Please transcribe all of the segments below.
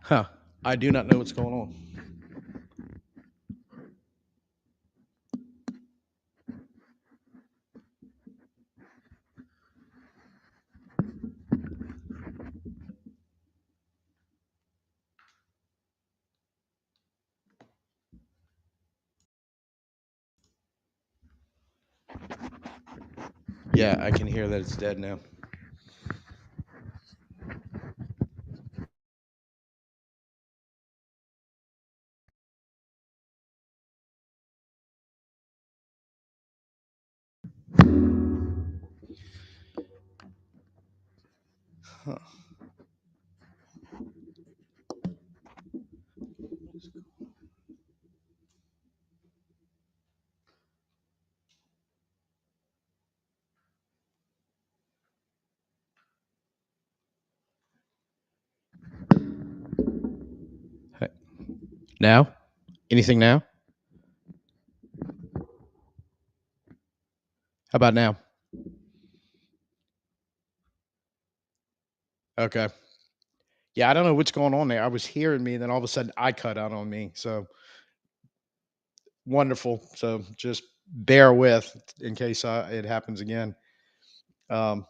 Huh. I do not know what's going on. Yeah, I can hear that it's dead now. Huh. Hey, now? Anything now? How about now? Okay. Yeah, I don't know what's going on there. I was hearing me, and then all of a sudden I cut out on me. So wonderful. So just bear with in case it happens again. Um,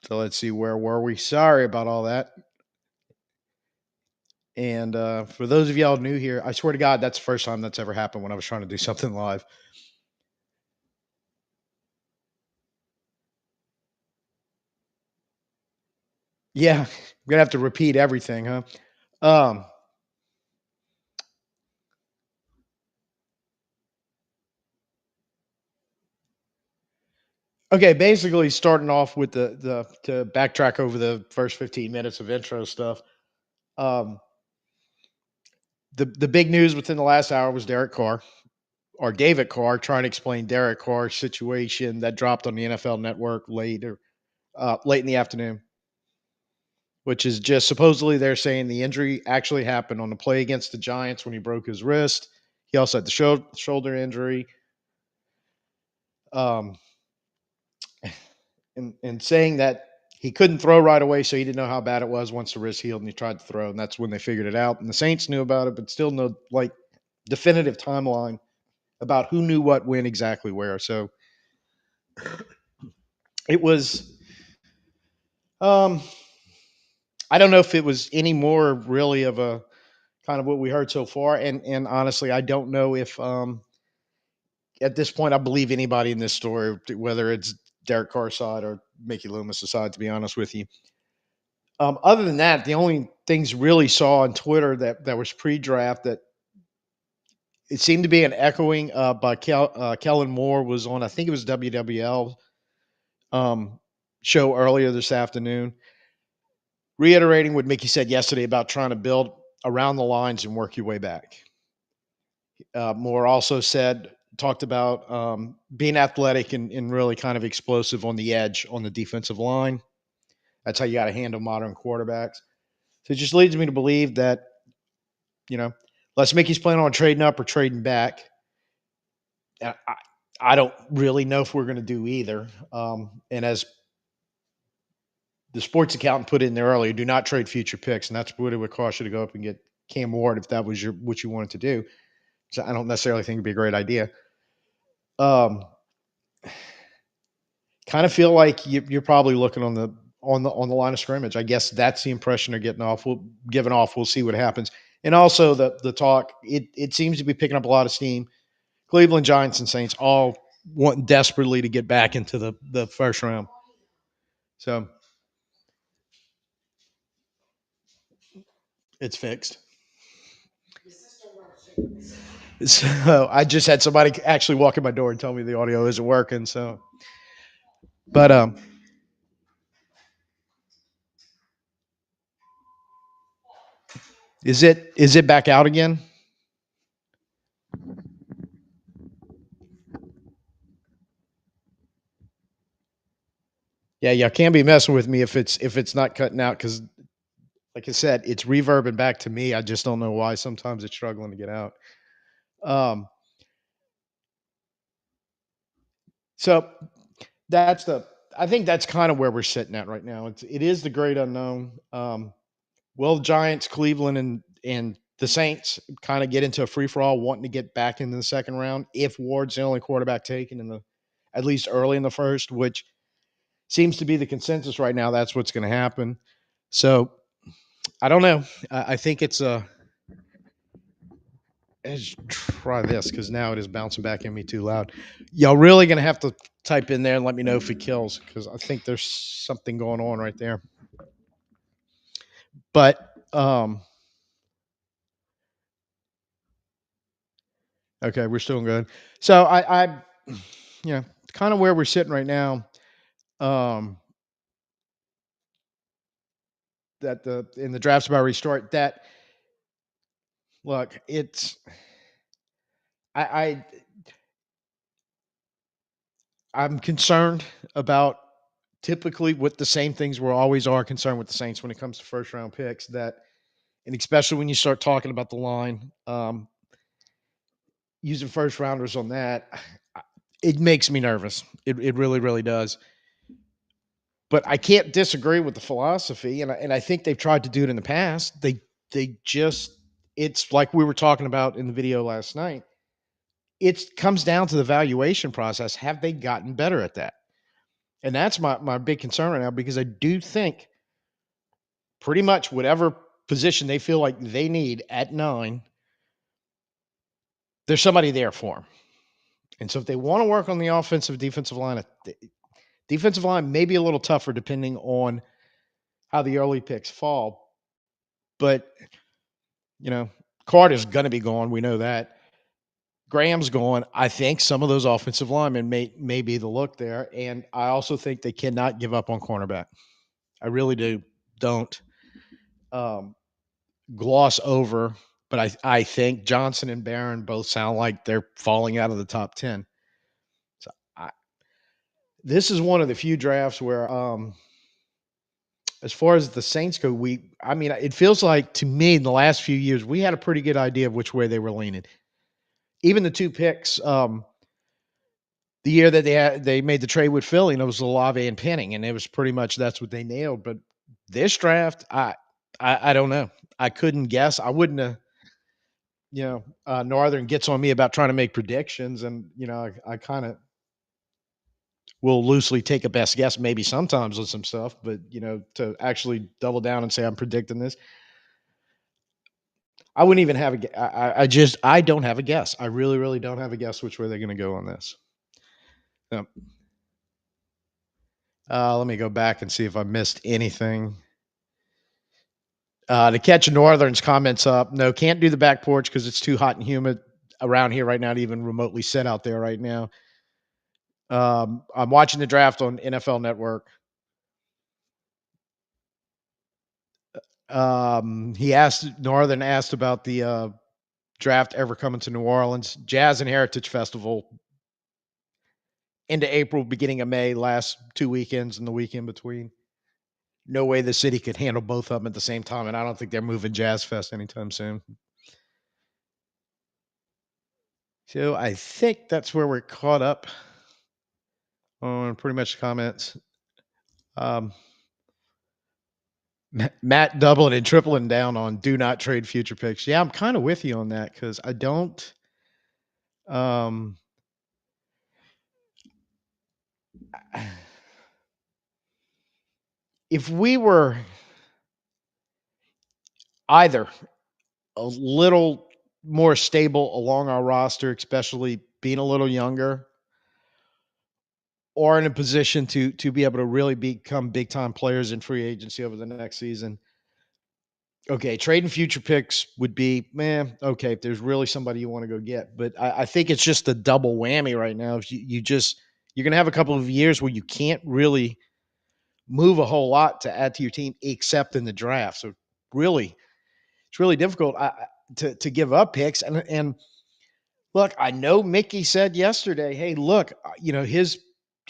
so let's see, where were we? Sorry about all that. And for those of y'all new here, I swear to God, that's the first time that's ever happened when I was trying to do something live. Yeah, I'm gonna have to repeat everything, huh? Um, okay, basically starting off with the to backtrack over the first 15 minutes of intro stuff. Um, the big news within the last hour was Derek Carr or David Carr trying to explain Derek Carr's situation that dropped on the NFL Network late in the afternoon, which is just supposedly they're saying the injury actually happened on the play against the Giants when he broke his wrist. He also had the shoulder injury. Um, and saying that he couldn't throw right away, so he didn't know how bad it was once the wrist healed and he tried to throw, and that's when they figured it out. And the Saints knew about it, but still no like definitive timeline about who knew what, when, exactly where. So it was. Um, I don't know if it was any more really of a kind of what we heard so far, and honestly, I don't know if at this point I believe anybody in this story, whether it's Derek Carr's side or Mickey Loomis' side. To be honest with you, other than that, the only things really saw on Twitter that was pre-draft that it seemed to be an echoing by Kellen Moore was on, I think it was WWL um, show earlier this afternoon, reiterating what Mickey said yesterday about trying to build around the lines and work your way back. Moore also talked about being athletic and really kind of explosive on the edge on the defensive line. That's how you got to handle modern quarterbacks. So it just leads me to believe that, you know, unless Mickey's planning on trading up or trading back, I, I don't really know if we're going to do either. And as the sports accountant put in there earlier, do not trade future picks, and that's what it would cost you to go up and get Cam Ward if that was what you wanted to do. So I don't necessarily think it'd be a great idea. Um, kind of feel like you're probably looking on the line of scrimmage. I guess that's the impression they're getting off. Giving off. We'll see what happens. And also the talk. It seems to be picking up a lot of steam. Cleveland Giants and Saints all want desperately to get back into the first round. So it's fixed. So I just had somebody actually walk in my door and tell me the audio isn't working. So, but is it back out again? Yeah, yeah. Can't be messing with me if it's not cutting out because, like I said, it's reverbing back to me. I just don't know why. Sometimes it's struggling to get out. Um, so that's the. I think that's kind of where we're sitting at right now. It is the great unknown. Will the Giants, Cleveland, and the Saints kind of get into a free for all, wanting to get back into the second round if Ward's the only quarterback taken in the at least early in the first, which seems to be the consensus right now. That's what's going to happen. So I don't know. I think it's a. Let's try this because now it is bouncing back in me too loud. Y'all really going to have to type in there and let me know if it kills because I think there's something going on right there. But okay, we're still good. So you know, kind of where we're sitting right now. Um, that the in the drafts about restart. That look, it's I, I I'm concerned about typically with the same things we always are concerned with the Saints when it comes to first round picks. That and especially when you start talking about the line, using first rounders on that, it makes me nervous. It really really does. But I can't disagree with the philosophy, and I think they've tried to do it in the past. They just it's like we were talking about in the video last night. It comes down to the valuation process. Have they gotten better at that? And that's my big concern right now because I do think pretty much whatever position they feel like they need at 9, there's somebody there for them. And so if they want to work on the offensive defensive line, defensive line may be a little tougher depending on how the early picks fall. But you know, Carter's going to be gone. We know that. Graham's gone. I think some of those offensive linemen may be the look there, and I also think they cannot give up on cornerback. I really do. Don't um, gloss over, but I think Johnson and Barron both sound like they're falling out of the top 10. So this is one of the few drafts where, as far as the Saints go, I mean, it feels like to me in the last few years we had a pretty good idea of which way they were leaning. Even the two picks. The year that they made the trade with Philly, and it was Olave and Penning, and it was pretty much that's what they nailed. But this draft, I don't know. I couldn't guess. I wouldn't have. Northern gets on me about trying to make predictions, and I kind of will loosely take a best guess, maybe sometimes with some stuff, but to actually double down and say I'm predicting this, I wouldn't even have I don't have a guess. I really, really don't have a guess which way they're going to go on this. Um, let me go back and see if I missed anything. To catch Northern's comments up, no, can't do the back porch because it's too hot and humid around here right now to even remotely sit out there right now. I'm watching the draft on NFL Network. Northern asked about the draft ever coming to New Orleans. Jazz and Heritage Festival into April, beginning of May, last 2 weekends and the weekend between. No way the city could handle both of them at the same time, and I don't think they're moving Jazz Fest anytime soon. So I think that's where we're caught up on pretty much the comments. Um, Matt doubling and tripling down on do not trade future picks. Yeah, I'm kind of with you on that because I don't. Um, if we were either a little more stable along our roster, especially being a little younger, or in a position to be able to really become big time players in free agency over the next season. Okay, trading future picks would be, man, okay, if there's really somebody you want to go get. But I think it's just a double whammy right now. If you're gonna have a couple of years where you can't really move a whole lot to add to your team except in the draft. So really, it's really difficult to give up picks. And look, I know Mickey said yesterday, hey, look,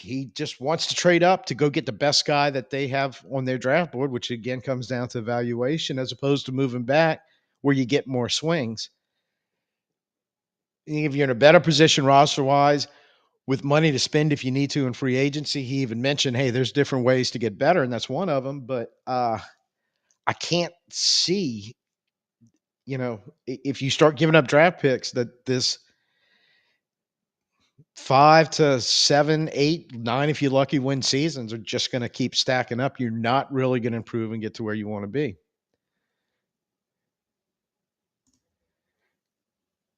he just wants to trade up to go get the best guy that they have on their draft board, which again comes down to valuation as opposed to moving back where you get more swings. If you're in a better position roster wise with money to spend if you need to in free agency, he even mentioned, hey, there's different ways to get better, and that's one of them. But I can't see, if you start giving up draft picks, that this 5 to 7, 8, 9, if you're lucky, win seasons are just going to keep stacking up. You're not really going to improve and get to where you want to be.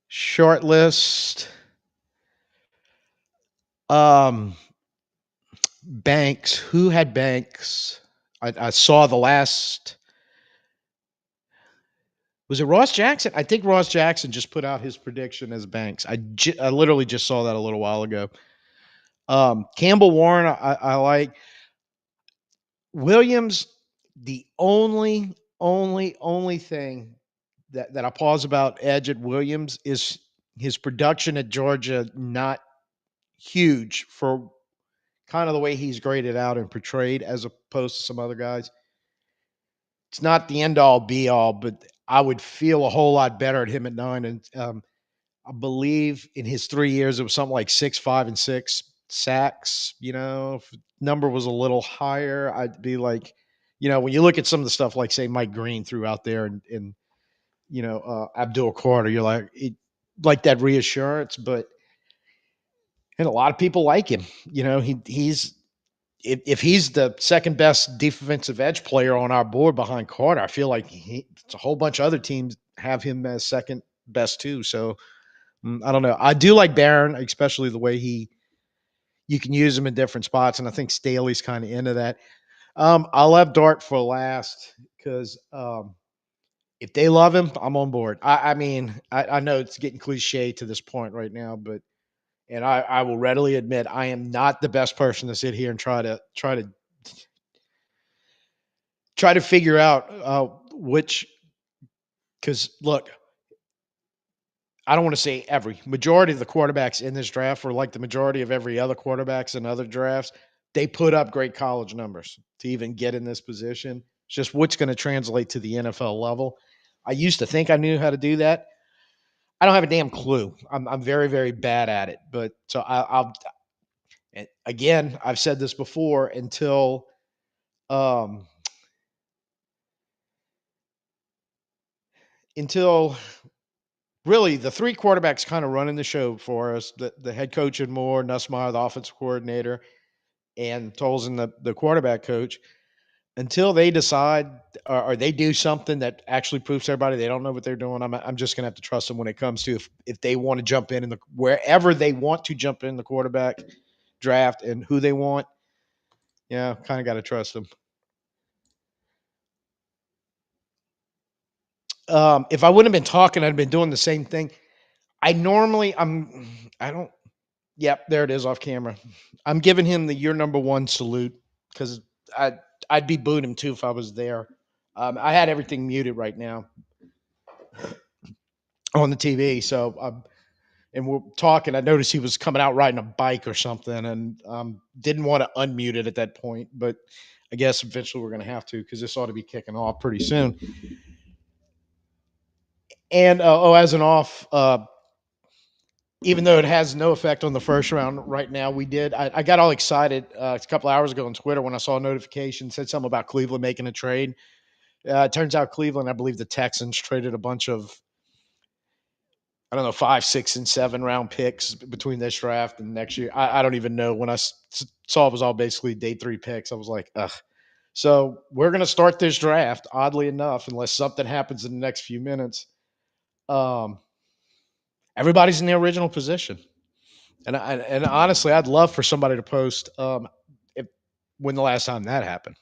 Short list. Um, Banks. Who had Banks? I saw the last. Was it Ross Jackson? I think Ross Jackson just put out his prediction as Banks. I literally just saw that a little while ago. Campbell Warren, I like. Williams. The only thing that I pause about Edge at Williams is his production at Georgia not huge for kind of the way he's graded out and portrayed as opposed to some other guys. It's not the end all be all, but I would feel a whole lot better at him at 9. And I believe in his 3 years it was something like 6, 5, and 6 sacks. If the number was a little higher, I'd be like, when you look at some of the stuff like say Mike Green threw out there and Abdul Carter, you're like that reassurance. But and a lot of people like him. He's if he's the second best defensive edge player on our board behind Carter, I feel like it's a whole bunch of other teams have him as second best too. So I don't know. I do like Barron, especially the way you can use him in different spots, and I think Staley's kind of into that. I'll have Dart for last because if they love him, I'm on board. I mean, I know it's getting cliche to this point right now, but and I will readily admit I am not the best person to sit here and try to figure out which. Because look, I don't want to say every majority of the quarterbacks in this draft were like the majority of every other quarterbacks in other drafts. They put up great college numbers to even get in this position. It's just what's going to translate to the NFL level. I used to think I knew how to do that. I don't have a damn clue. I'm very, very bad at it. But so I'll and again, I've said this before um, until really the three quarterbacks kind of running the show for us: the head coach and Moore, Nussmeier, the offensive coordinator, and Tolson, the quarterback coach. Until they decide or they do something that actually proves to everybody they don't know what they're doing, I'm just gonna have to trust them when it comes to if they want to jump in the wherever they want to jump in the quarterback draft and who they want. Yeah, kind of got to trust them. If I wouldn't have been talking, I'd have been doing the same thing. I don't. Yep, there it is off camera. I'm giving him the year number one salute because I'd be booing him too if I was there. I had everything muted right now on the TV, so and we're talking. I noticed he was coming out riding a bike or something, and didn't want to unmute it at that point, but I guess eventually we're going to have to because this ought to be kicking off pretty soon. And as an off, even though it has no effect on the first round right now, we did. I got all excited a couple hours ago on Twitter when I saw a notification said something about Cleveland making a trade. It turns out Cleveland, I believe the Texans traded a bunch of, I don't know, 5, 6, and 7 round picks between this draft and next year. I don't even know. When I saw it was all basically day 3 picks, I was like, ugh. So we're going to start this draft, oddly enough, unless something happens in the next few minutes. Um, Everybody's in the original position. And honestly, I'd love for somebody to post if, when the last time that happened.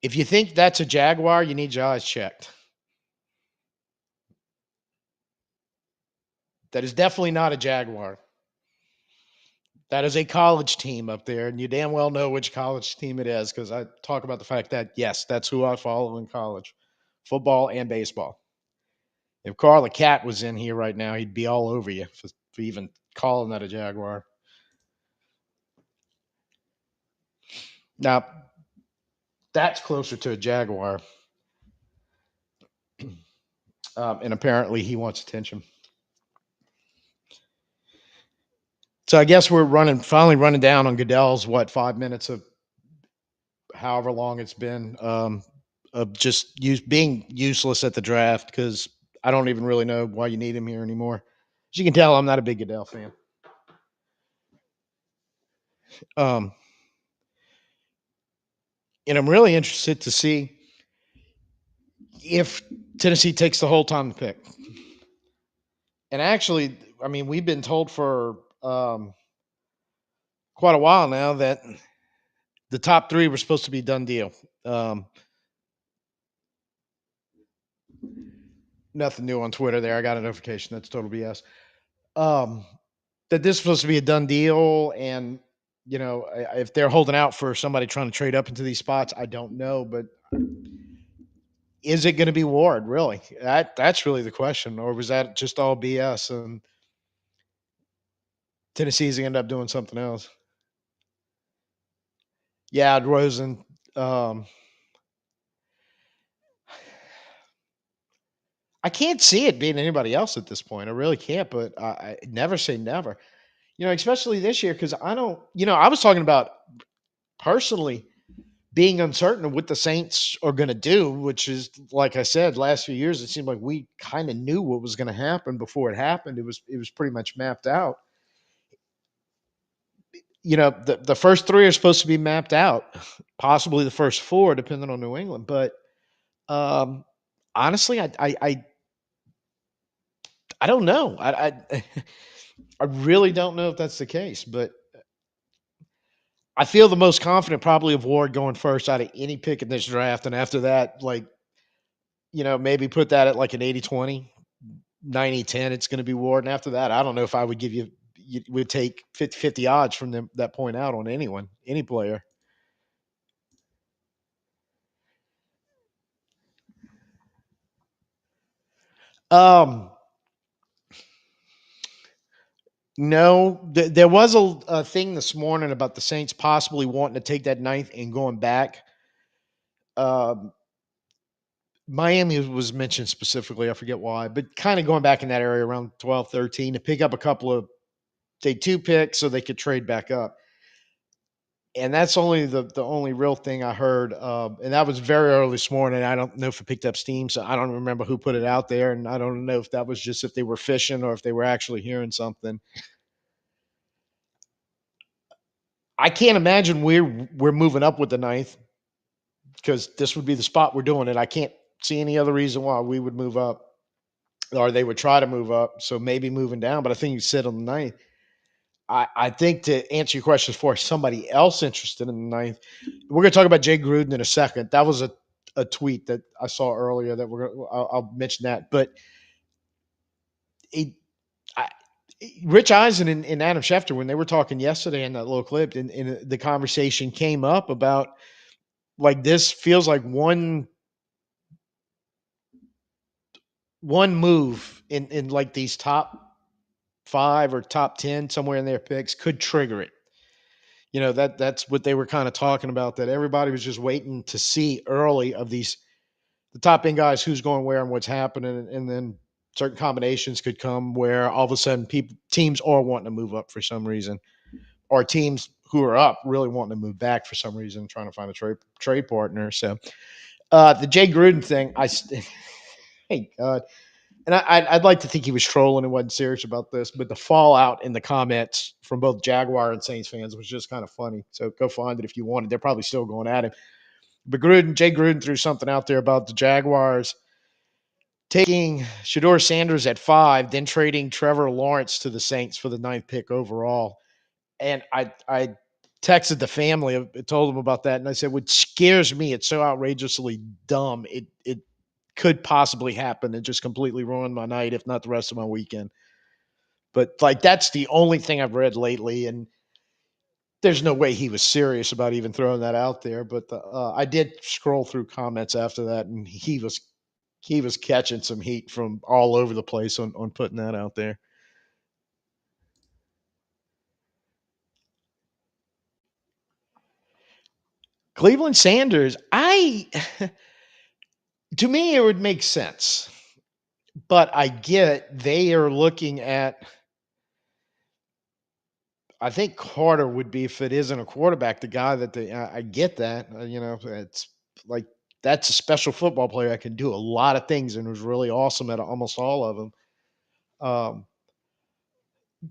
If you think that's a Jaguar, you need your eyes checked. That is definitely not a Jaguar. That is a college team up there, and you damn well know which college team it is because I talk about the fact that, yes, that's who I follow in college, football and baseball. If Carla Cat was in here right now, he'd be all over you for even calling that a Jaguar. Now, that's closer to a Jaguar. and apparently he wants attention. So I guess we're finally running down on Goodell's 5 minutes of however long it's been, of just being useless at the draft because I don't even really know why you need him here anymore. As you can tell, I'm not a big Goodell fan. Um, and I'm really interested to see if Tennessee takes the whole time to pick. And actually, I mean, we've been told for quite a while now that the top three were supposed to be done deal. Um, Nothing new on Twitter there. I got a notification. That's total BS. Um, that this is supposed to be a done deal, and if they're holding out for somebody trying to trade up into these spots, I don't know, but is it going to be Ward? Really? That's really the question, or was that just all BS and Tennessee's going to end up doing something else? Yeah, Rosen. Um, I can't see it being anybody else at this point. I really can't, but I never say never. Especially this year because I don't. I was talking about personally being uncertain of what the Saints are going to do, which is like I said, last few years it seemed like we kind of knew what was going to happen before it happened. It was pretty much mapped out. The first three are supposed to be mapped out, possibly the first four, depending on New England. But um, honestly, I don't know. I really don't know if that's the case, but I feel the most confident probably of Ward going first out of any pick in this draft. And after that, like, maybe put that at like an 80-20, 90-10. It's going to be Ward. And after that, I don't know if I would you would take 50-50 odds from them that point out on anyone, any player. Um, no, there was a thing this morning about the Saints possibly wanting to take that ninth and going back. Um, Miami was mentioned specifically. I forget why, but kind of going back in that area around 12, 13 to pick up a couple of day two picks so they could trade back up. And that's only the only real thing I heard. And that was very early this morning. I don't know if it picked up steam, so I don't remember who put it out there. And I don't know if that was just if they were fishing or if they were actually hearing something. I can't imagine we're moving up with the ninth because this would be the spot we're doing it. I can't see any other reason why we would move up or they would try to move up. So maybe moving down, but I think you said on the ninth. I think to answer your question for somebody else interested in the ninth, we're going to talk about Jay Gruden in a second. That was a tweet that I saw earlier that I'll mention that. But it, I, Rich Eisen and Adam Schefter, when they were talking yesterday in that little clip, and the conversation came up about like this feels like one move in like these top five or top 10 somewhere in their picks could trigger it. That's what they were kind of talking about, that everybody was just waiting to see early of these the top end guys who's going where and what's happening, and then certain combinations could come where all of a sudden teams are wanting to move up for some reason, or teams who are up really wanting to move back for some reason, trying to find a trade partner. So the Jay Gruden thing, hey God, and I'd like to think he was trolling and wasn't serious about this, but the fallout in the comments from both Jaguar and Saints fans was just kind of funny. So go find it if you want it. They're probably still going at him. But Jay Gruden threw something out there about the Jaguars taking Shador Sanders at 5, then trading Trevor Lawrence to the Saints for the ninth pick overall. And I texted the family, I told them about that, and I said, what scares me, it's so outrageously dumb. It could possibly happen and just completely ruin my night, if not the rest of my weekend. But like that's the only thing I've read lately, and there's no way he was serious about even throwing that out there. But I did scroll through comments after that, and he was catching some heat from all over the place on putting that out there. Cleveland Sanders, I to me it would make sense. But I get they are looking at. I think Carter would be if it isn't a quarterback, the guy that they. I get that. It's like that's a special football player that can do a lot of things and was really awesome at almost all of them. Um,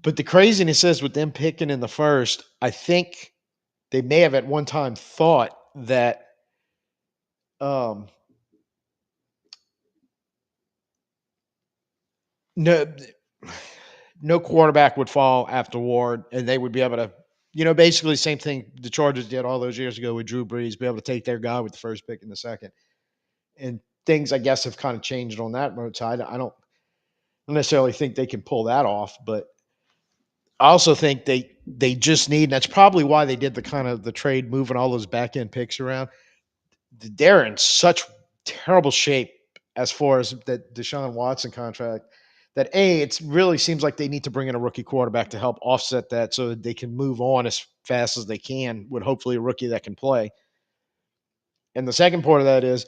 but the craziness is with them picking in the first, I think they may have at one time thought that um, no, no quarterback would fall after Ward, and they would be able to, basically same thing the Chargers did all those years ago with Drew Brees, be able to take their guy with the first pick in the second. And things, I guess, have kind of changed on that side. I don't necessarily think they can pull that off, but I also think they just need. And that's probably why they did the kind of the trade, moving all those back end picks around. They're in such terrible shape as far as that Deshaun Watson contract that it really seems like they need to bring in a rookie quarterback to help offset that so that they can move on as fast as they can with hopefully a rookie that can play. And the second part of that is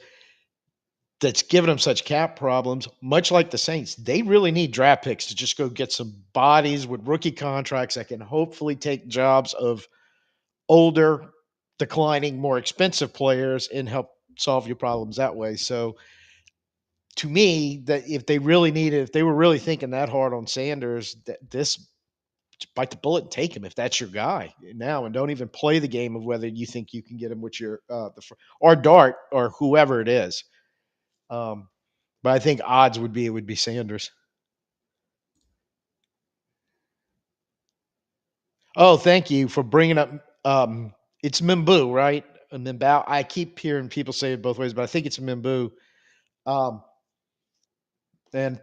that's giving them such cap problems, much like the Saints. They really need draft picks to just go get some bodies with rookie contracts that can hopefully take jobs of older, declining, more expensive players and help solve your problems that way. So to me, that if they were really thinking that hard on Sanders, that this bite the bullet and take him if that's your guy now, and don't even play the game of whether you think you can get him with your or Dart or whoever it is. Um, but I think odds would be it would be Sanders. Oh, thank you for bringing up. It's Mimbu, right? Mimbao. I keep hearing people say it both ways, but I think it's Mimbu. Um, and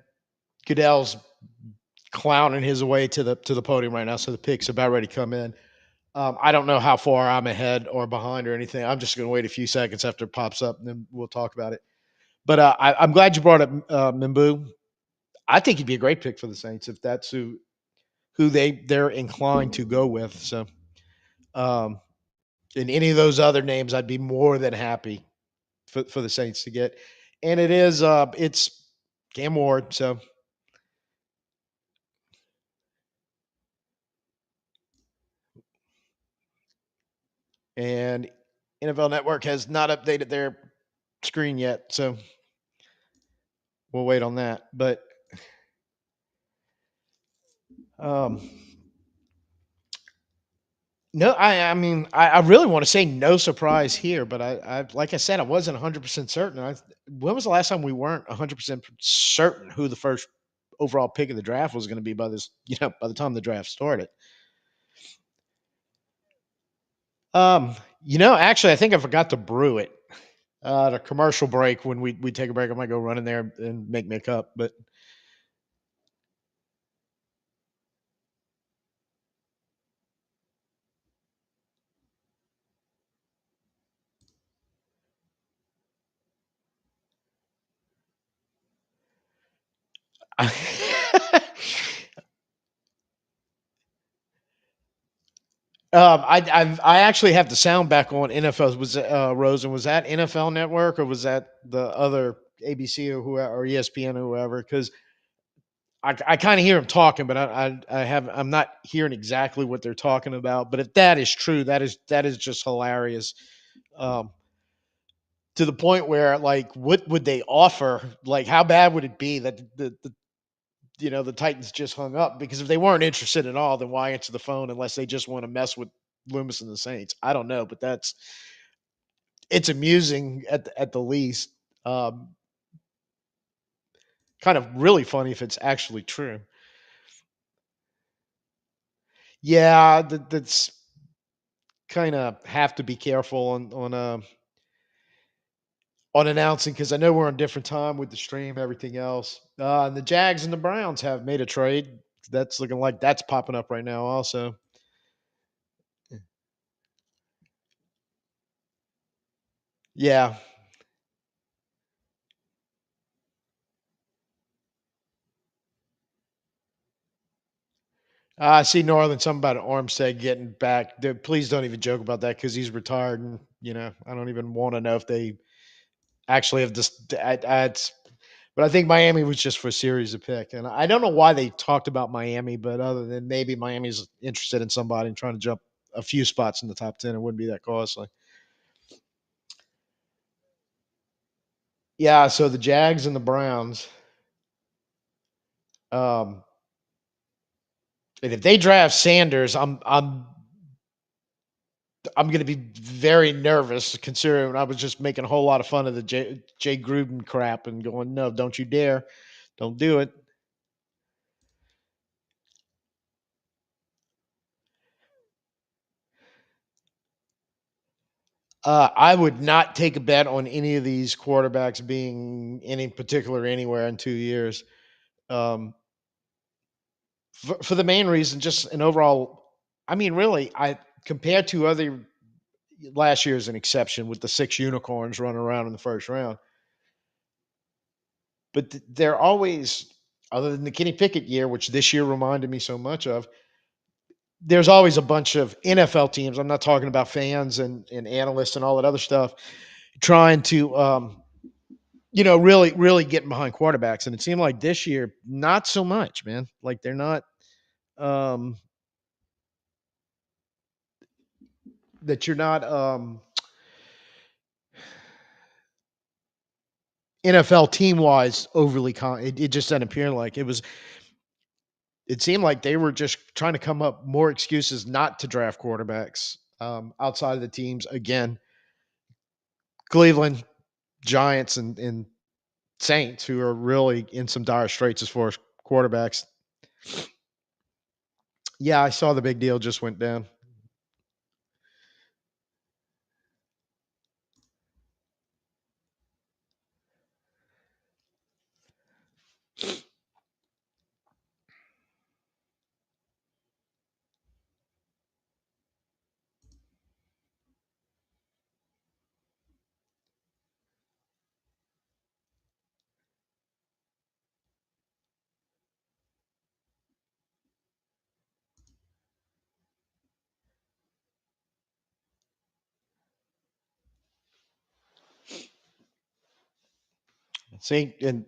Goodell's clowning his way to the podium right now, so the pick's about ready to come in. I don't know how far I'm ahead or behind or anything. I'm just going to wait a few seconds after it pops up, and then we'll talk about it. But I'm glad you brought up Mimbu. I think he'd be a great pick for the Saints if that's who they're inclined to go with. So, um, in any of those other names, I'd be more than happy for the Saints to get. And it's Cam Ward. So, and NFL Network has not updated their screen yet, so we'll wait on that. But um, no, I mean, I really want to say no surprise here, but like I said, I wasn't 100% certain. When was the last time we weren't 100% certain who the first overall pick of the draft was going to be by the time the draft started? Um, actually, I think I forgot to brew it. The commercial break when we take a break, I might go run in there and make me a cup. But I actually have the sound back on NFL. Was Rosen? Was that NFL Network or was that the other ABC or whoever or ESPN or whoever? Because I kind of hear them talking, but I'm not hearing exactly what they're talking about. But if that is true, that is just hilarious. Um, to the point where like, what would they offer? Like, how bad would it be that the Titans just hung up? Because if they weren't interested at all, then why answer the phone unless they just want to mess with Loomis and the Saints? I don't know, but it's amusing at the least. Um, Kind of really funny if it's actually true. Yeah, that's kind of have to be careful on announcing because I know we're on different time with the stream, everything else. And the Jags and the Browns have made a trade. That's looking like that's popping up right now. Also, yeah. I see Northern something about Armstead getting back. Please don't even joke about that because he's retired, and I don't even want to know if they actually have this. But I think Miami was just for a series to pick, and I don't know why they talked about Miami, but other than maybe Miami's interested in somebody and trying to jump a few spots in the top 10, it wouldn't be that costly. Yeah, so the Jags and the Browns. Um, and if they draft Sanders, I'm going to be very nervous considering I was just making a whole lot of fun of the Jay Gruden crap and going, no, don't you dare, don't do it. I would not take a bet on any of these quarterbacks being any particular anywhere in 2 years. Um, for the main reason, just an overall. I mean, really, I compared to other last year is an exception with the six unicorns running around in the first round, but they're always other than the Kenny Pickett year, which this year reminded me so much of. There's always a bunch of NFL teams. I'm not talking about fans and analysts and all that other stuff trying to really getting behind quarterbacks. And it seemed like this year, not so much, man. Like they're not um that you're not NFL team wise overly it just doesn't appear like it seemed like they were just trying to come up more excuses not to draft quarterbacks outside of the teams again. Cleveland Giants and Saints, who are really in some dire straits as far as quarterbacks. Yeah, I saw the big deal just went down. See, and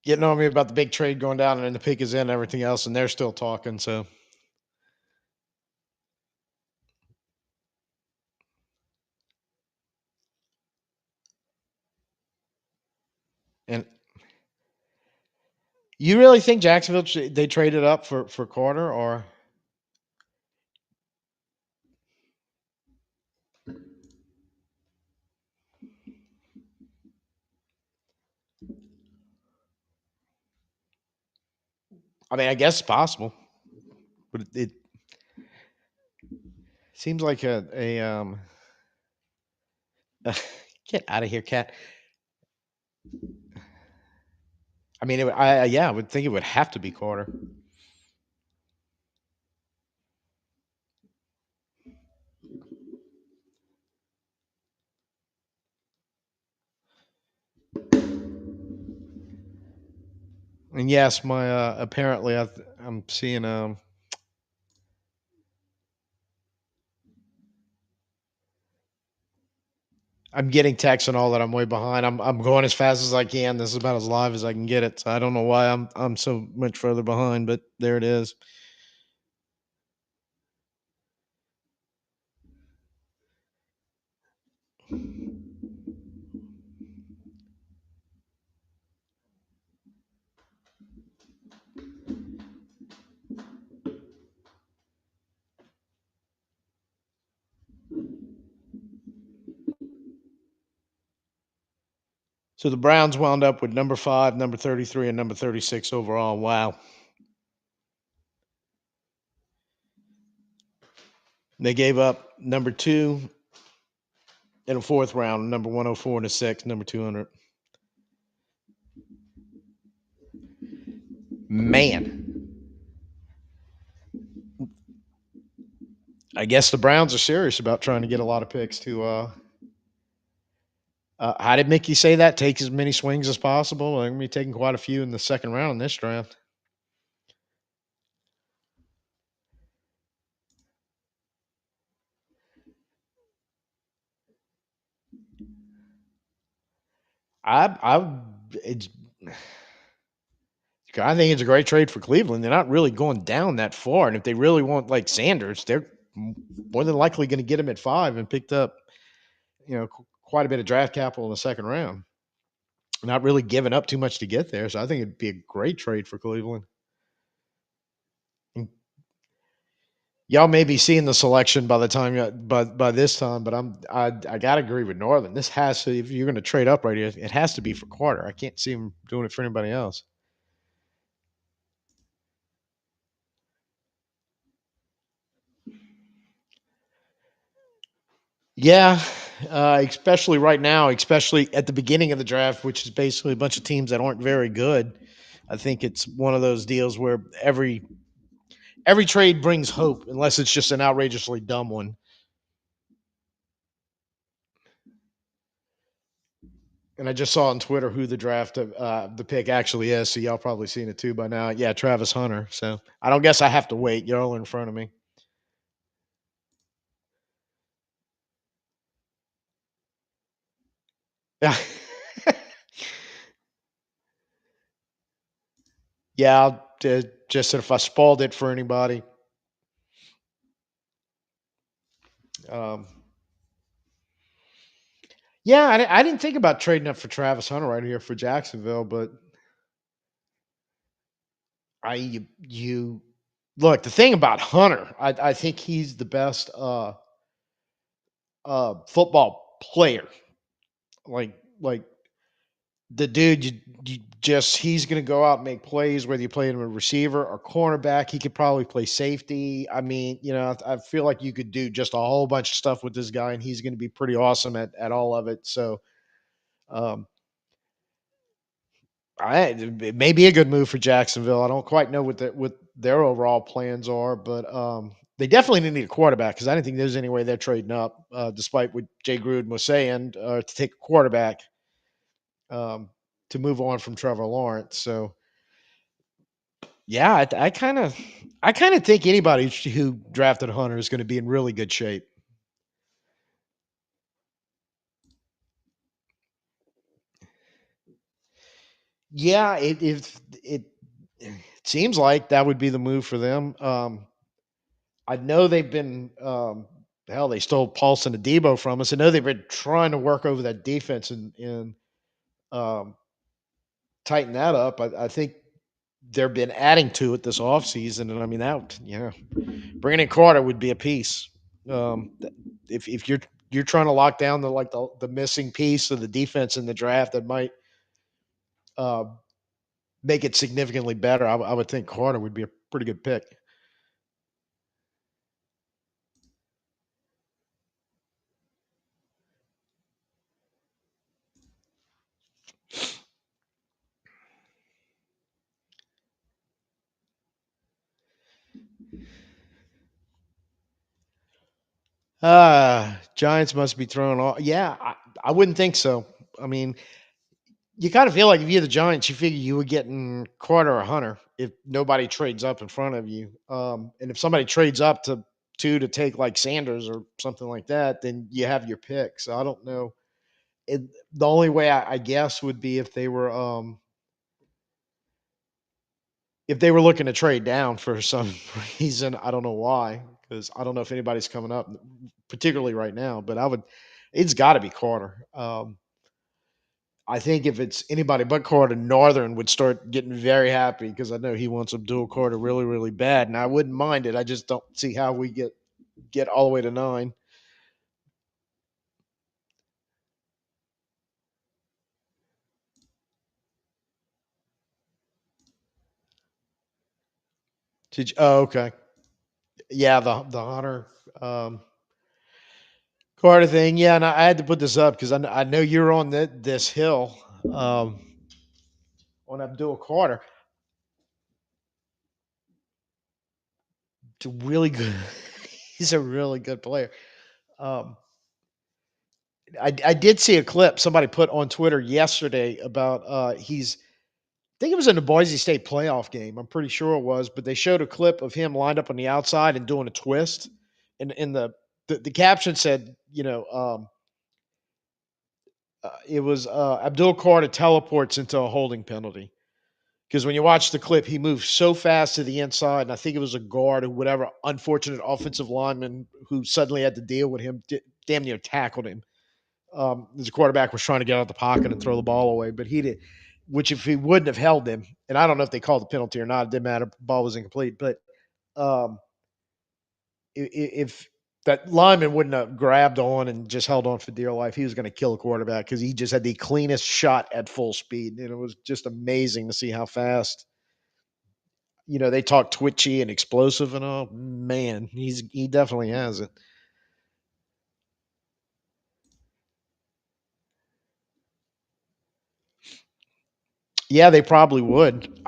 getting on me about the big trade going down and then the pick is in and everything else, and they're still talking. So, and you really think Jacksonville they traded up for Carter, or I mean, I guess it's possible, but it seems like a get out of here, cat. I mean, yeah, I would think it would have to be Carter. And yes, my apparently I'm seeing I'm getting texts and all that. I'm way behind. I'm going as fast as I can. This is about as live as I can get it. So I don't know why I'm so much further behind, but there it is. So the Browns wound up with number 5, number 33, and number 36 overall. Wow. They gave up number 2 in the fourth round, number 104 and a 6, number 200. Man, I guess the Browns are serious about trying to get a lot of picks to how did Mickey say that? Take as many swings as possible. They're going to be taking quite a few in the second round in this draft. I it's I think it's a great trade for Cleveland. They're not really going down that far, and if they really want like Sanders, they're more than likely going to get him at 5 and picked up, quite a bit of draft capital in the second round. Not really giving up too much to get there, so I think it'd be a great trade for Cleveland. And y'all may be seeing the selection by the time by this time, but I gotta agree with Northern. This has to, if you're going to trade up right here, it has to be for Carter. I can't see him doing it for anybody else. Yeah, especially right now, especially at the beginning of the draft, which is basically a bunch of teams that aren't very good. I think it's one of those deals where every trade brings hope, unless it's just an outrageously dumb one. And I just saw on Twitter who the pick actually is, so y'all probably seen it too by now. Yeah, Travis Hunter. So I don't guess I have to wait. Y'all are in front of me. Yeah, yeah. Just if I spoiled it for anybody. Um, yeah, I didn't think about trading up for Travis Hunter right here for Jacksonville, but you look, the thing about Hunter, I think he's the best football player. Like the dude, you just he's gonna go out and make plays, whether you play him a receiver or cornerback. He could probably play safety. I mean, I feel like you could do just a whole bunch of stuff with this guy, and he's gonna be pretty awesome at all of it. So um it may be a good move for Jacksonville. I don't quite know what their overall plans are, but they definitely need a quarterback because I didn't think there's any way they're trading up, despite what Jay Gruden was saying, to take a quarterback um, to move on from Trevor Lawrence. So yeah, I kind of think anybody who drafted Hunter is going to be in really good shape. Yeah, it seems like that would be the move for them. I know they've been hell, they stole Paulson Adebo from us. I know they've been trying to work over that defense and um, tighten that up. I think they've been adding to it this offseason. And I mean that bringing in Carter would be a piece. If you're trying to lock down the missing piece of the defense in the draft that might uh, make it significantly better, I would think Carter would be a pretty good pick. Giants must be throwing off. Yeah, I wouldn't think so. I mean, you kind of feel like if you're the Giants, you figure you were getting Carter or Hunter if nobody trades up in front of you. And if somebody trades up to two to take like Sanders or something like that, then you have your pick. So I don't know. The only way I guess would be if they were looking to trade down for some reason. I don't know why, because I don't know if anybody's coming up, particularly right now. But it's got to be Carter. I think if it's anybody but Carter, Northern would start getting very happy because I know he wants Abdul Carter really, really bad, and I wouldn't mind it. I just don't see how we get all the way to 9. Oh, okay, yeah, the Hunter Carter thing, yeah, and I had to put this up because I know you're on this hill um, on Abdul Carter. It's a really good. He's a really good player. Um, I did see a clip somebody put on Twitter yesterday about he's I think it was in the Boise State playoff game. I'm pretty sure it was, but they showed a clip of him lined up on the outside and doing a twist, and in the caption said, It was Abdul Carter teleports into a holding penalty because when you watch the clip, he moves so fast to the inside, and I think it was a guard or whatever unfortunate offensive lineman who suddenly had to deal with him, damn near tackled him. The quarterback was trying to get out of the pocket and throw the ball away, but he did. Which, if he wouldn't have held him, and I don't know if they called the penalty or not, it didn't matter. The ball was incomplete, but um, if that lineman wouldn't have grabbed on and just held on for dear life, he was going to kill a quarterback because he just had the cleanest shot at full speed, and it was just amazing to see how fast. They talk twitchy and explosive, and oh man, he definitely has it. Yeah, they probably would.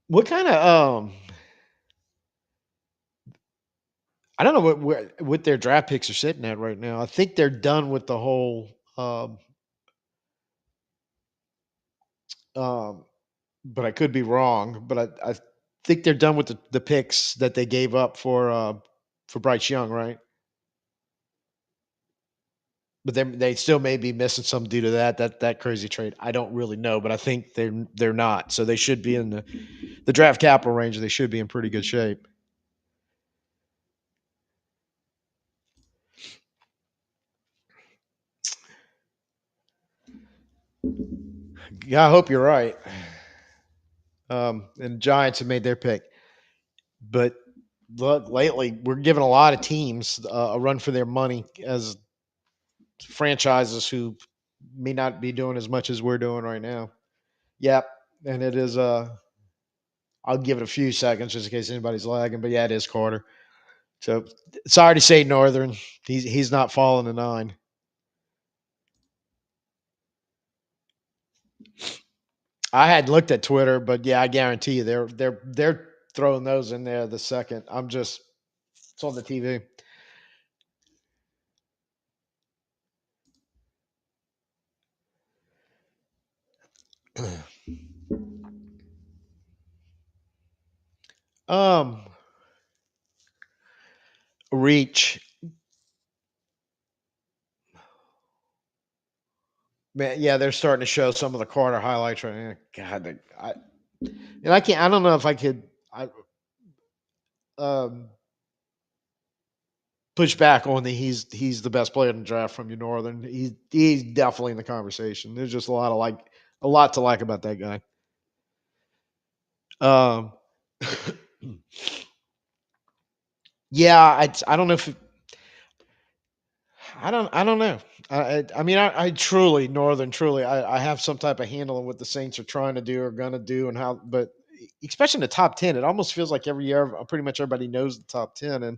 What kind of I don't know what their draft picks are sitting at right now. I think they're done with the whole um but I could be wrong. But I think they're done with the picks that they gave up for Bryce Young, right? But they still may be missing some due to that crazy trade. I don't really know, but I think they're not. So they should be in the draft capital range. They should be in pretty good shape. Yeah, I hope you're right. And Giants have made their pick, but look, lately we're giving a lot of teams a run for their money as franchises who may not be doing as much as we're doing right now. Yep, and it is. I'll give it a few seconds just in case anybody's lagging, but yeah, it is Carter. So sorry to say, Northern, he's not falling to nine. I had looked at Twitter, but yeah, I guarantee you they're throwing those in there the second. It's on the TV. um, Reach, man, yeah, they're starting to show some of the Carter highlights right now. God, and I can't. I don't know if I could. I um push back on the he's the best player in the draft from your Northern. He's definitely in the conversation. There's just a lot to like about that guy. Um, yeah, I don't know if I don't know. I mean I truly Northern truly I have some type of handle on what the Saints are trying to do or gonna do and how, but especially in the top 10, it almost feels like every year pretty much everybody knows the top 10, and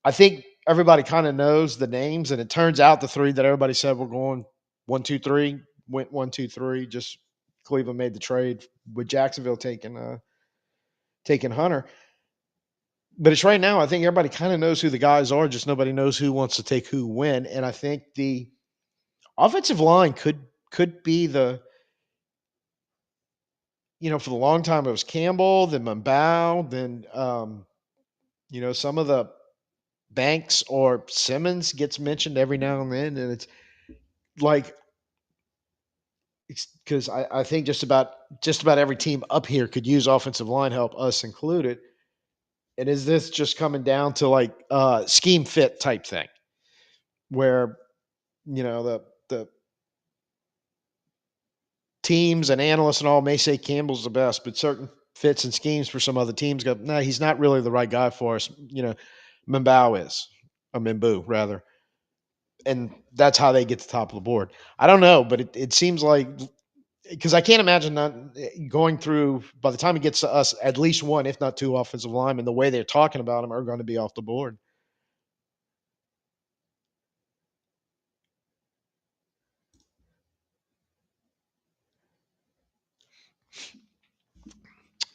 I think everybody kind of knows the names, and it turns out the three that everybody said were going 1, 2, 3 went 1, 2, 3. Just Cleveland made the trade with Jacksonville taking Hunter. But it's right now. I think everybody kind of knows who the guys are. Just nobody knows who wants to take who when. And I think the offensive line could be for the long time it was Campbell, then Mumbai, then some of the Banks or Simmons gets mentioned every now and then, and it's like because I think just about every team up here could use offensive line help, us included. And is this just coming down to like scheme fit type thing, where the teams and analysts and all may say Campbell's the best, but certain fits and schemes for some other teams go, no, he's not really the right guy for us. Mimbow is, a Mimbu rather, and that's how they get to the top of the board. I don't know, but it seems like because I can't imagine not going through by the time it gets to us at least one, if not two, offensive linemen. The way they're talking about them are going to be off the board.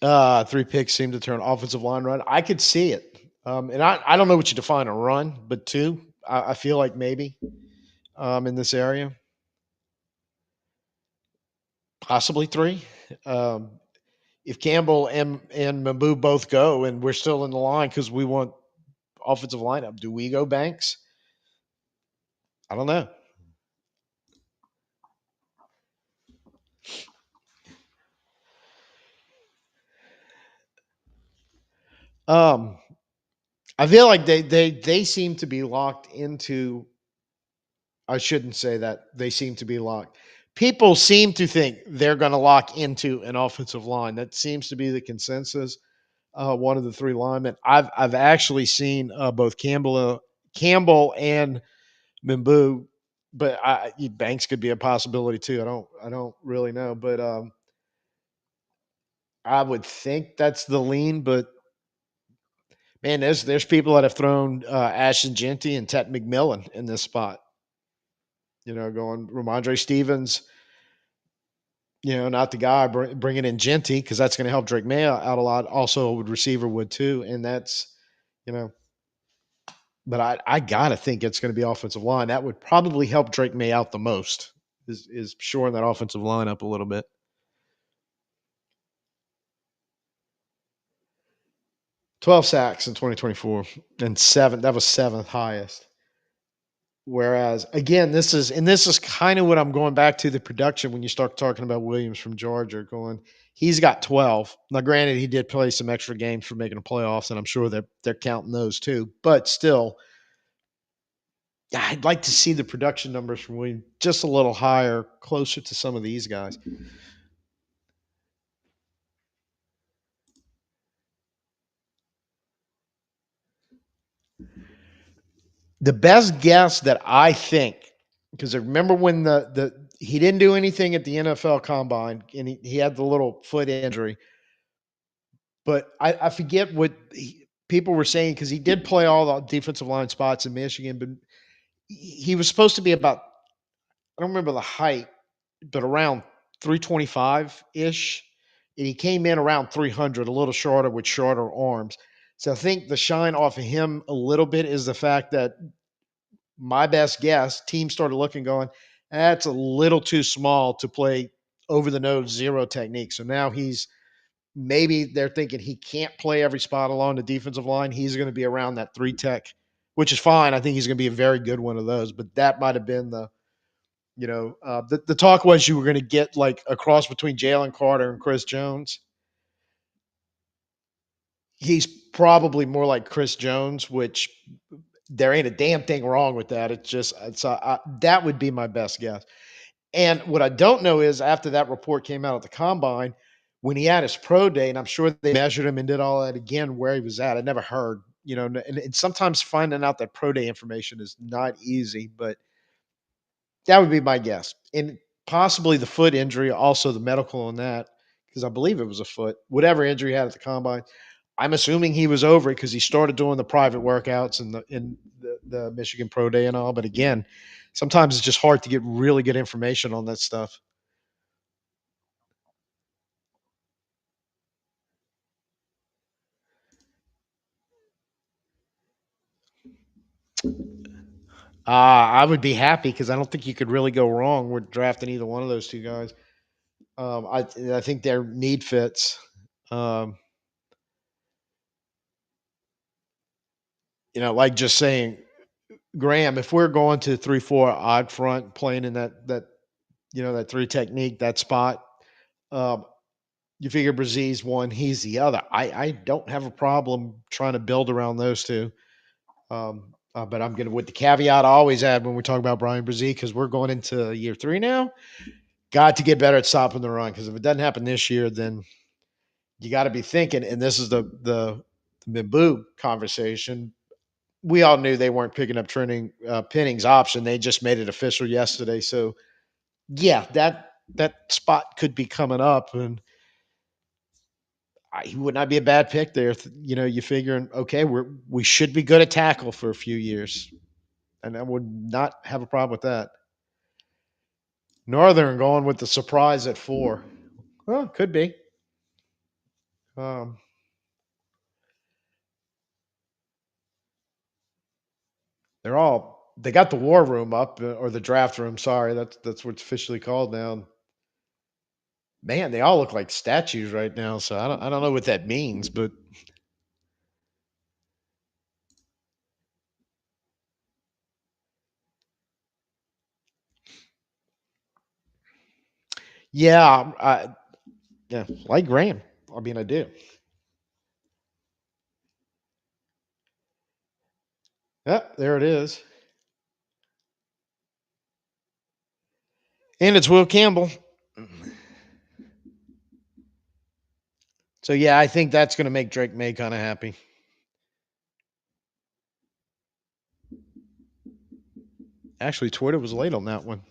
3 picks seem to turn offensive line run. I could see it, and I don't know what you define a run, but two, I feel like maybe in this area, possibly three. Um, if Campbell and Mabu both go, and we're still in the line because we want offensive lineup, do we go Banks? I don't know. Um, I feel like they seem to be locked into. I shouldn't say that they seem to be locked. People seem to think they're going to lock into an offensive line. That seems to be the consensus. One of the three linemen. I've actually seen both Campbell and Mimbu, but Banks could be a possibility too. I don't really know, but I would think that's the lean. But man, there's people that have thrown Ashton Genty and Tet McMillan in this spot. Going Ramondre Stevens. Not the guy bringing in Genty because that's going to help Drake May out a lot. Also, a receiver would too, and that's you know. But I gotta think it's going to be offensive line. That would probably help Drake May out the most. Is shoring that offensive line up a little bit. 12 sacks in 2024 and seven. That was seventh highest. Whereas again, this is kind of what I'm going back to the production when you start talking about Williams from Georgia. He's got 12. Now, granted, he did play some extra games for making the playoffs, and I'm sure that they're counting those too. But still, yeah, I'd like to see the production numbers from Williams just a little higher, closer to some of these guys. The best guess that I think, because I remember when the he didn't do anything at the NFL Combine, and he had the little foot injury. But I forget what people were saying because he did play all the defensive line spots in Michigan, but he was supposed to be about, I don't remember the height, but around 325 ish. And he came in around 300, a little shorter with shorter arms. So I think the shine off of him a little bit is the fact that my best guess, teams started looking, going, that's a little too small to play over the nose zero technique. So now maybe they're thinking he can't play every spot along the defensive line. He's going to be around that three tech, which is fine. I think he's going to be a very good one of those. But that might have been the talk was you were going to get like a cross between Jalen Carter and Chris Jones. He's probably more like Chris Jones, which there ain't a damn thing wrong with that. That would be my best guess. And what I don't know is after that report came out at the combine, when he had his pro day, and I'm sure they measured him and did all that again where he was at. I never heard, and sometimes finding out that pro day information is not easy, but that would be my guess. And possibly the foot injury, also the medical on that, because I believe it was a foot, whatever injury he had at the combine. I'm assuming he was over it because he started doing the private workouts and the Michigan Pro Day and all. But again, sometimes it's just hard to get really good information on that stuff. I would be happy because I don't think you could really go wrong with drafting either one of those two guys. I think their need fits. Um, like just saying, Graham, if we're going to 3-4 odd front, playing in that three technique, that spot, um, you figure Brazil's one, he's the other. I don't have a problem trying to build around those two. But I'm gonna with the caveat I always add when we talk about Brian Brzee because we're going into year three now. Got to get better at stopping the run because if it doesn't happen this year, then you got to be thinking. And this is the Mimbu conversation. We all knew they weren't picking up Penning's option. They just made it official yesterday. So yeah, that spot could be coming up, and he would not be a bad pick there. You figuring okay, we should be good at tackle for a few years, and I would not have a problem with that. Northern going with the surprise at 4. Well, could be. Um, they got the war room up or the draft room. Sorry, that's what's officially called now. Man, they all look like statues right now. So I don't know what that means, but yeah, yeah, like Graham. I mean, I do. Yep, there it is. And it's Will Campbell. So yeah, I think that's going to make Drake May kind of happy. Actually, Twitter was late on that one.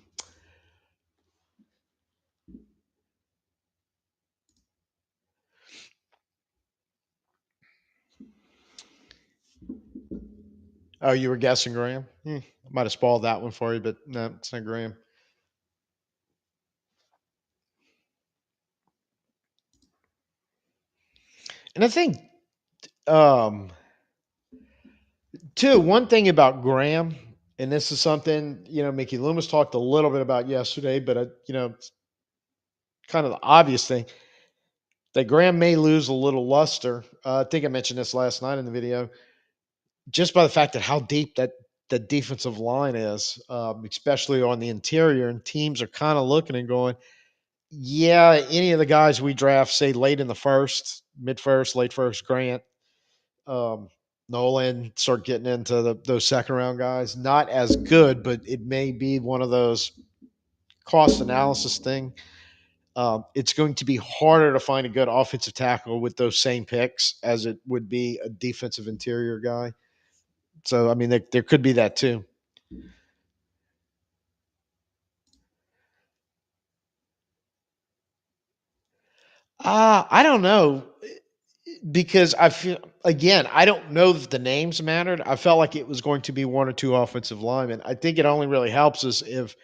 Oh, you were guessing Graham? Might have spoiled that one for you, but no, it's not Graham. And I think, um, too, one thing about Graham, and this is something Mickey Loomis talked a little bit about yesterday, but it's kind of the obvious thing that Graham may lose a little luster. I think I mentioned this last night in the video, just by the fact that how deep that the defensive line is, especially on the interior, and teams are kind of looking and going, yeah, any of the guys we draft, say late in the first, mid first, late first, Grant, um, Nolan, start getting into those second round guys, not as good, but it may be one of those cost analysis thing. It's going to be harder to find a good offensive tackle with those same picks as it would be a defensive interior guy. So, I mean, there could be that too. I don't know because I feel again, I don't know if the names mattered. I felt like it was going to be one or two offensive linemen. I think it only really helps us if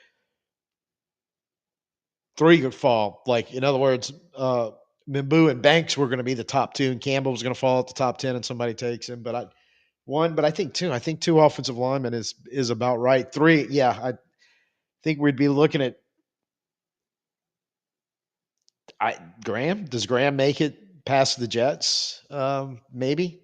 three could fall. Like in other words, Mimbu and Banks were going to be the top two, and Campbell was going to fall at the top 10, and somebody takes him. But I think two. I think two offensive linemen is about right. Three, yeah, I think we'd be looking at Graham. Does Graham make it past the Jets? Maybe.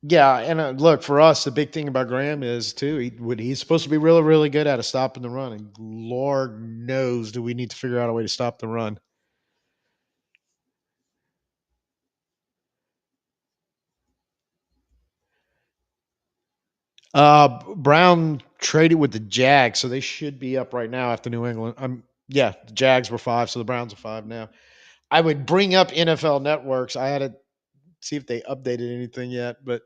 Yeah, and look for us. The big thing about Graham is too. He's supposed to be really, really good at stopping the run, and Lord knows, do we need to figure out a way to stop the run? Brown traded with the Jags, so they should be up right now after New England. Yeah, the Jags were 5, so the Browns are 5 now. I would bring up NFL networks. I had to see if they updated anything yet, but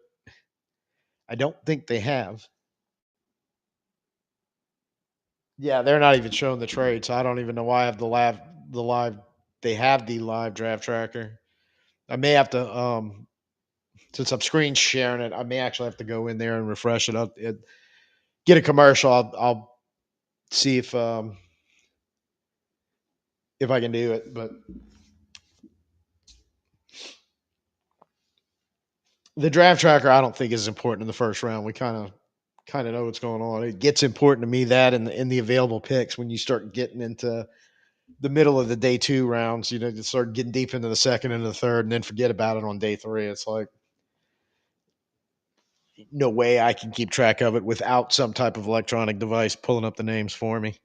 I don't think they have. Yeah, they're not even showing the trade, so I don't even know why I have the live. They have the live draft tracker. I may have to since I'm screen sharing it, I may actually have to go in there and refresh it up. Get a commercial. I'll see if I can do it. But the draft tracker, I don't think is important in the first round. We kind of know what's going on. It gets important to me that in the available picks when you start getting into the middle of the day two rounds, you start getting deep into the second and the third, and then forget about it on day three. It's like no way I can keep track of it without some type of electronic device pulling up the names for me.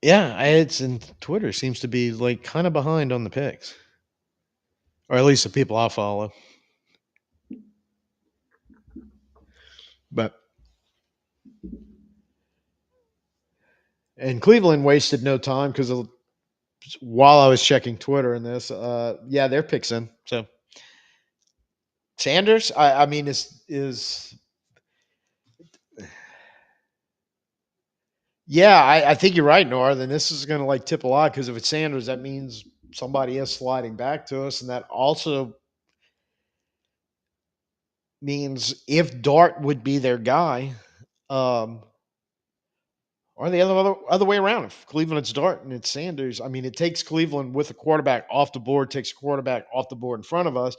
Yeah, it's and Twitter seems to be like kind of behind on the picks, or at least the people I follow. But and Cleveland wasted no time because while I was checking Twitter and this, yeah, they're picks in. So Sanders, I mean, is yeah, I think you're right, Nora. Then this is going to like tip a lot because if it's Sanders, that means somebody is sliding back to us, and that also means if Dart would be their guy, um, or the other way around. If Cleveland it's Dart and it's Sanders, I mean, it takes Cleveland with a quarterback off the board, takes a quarterback off the board in front of us.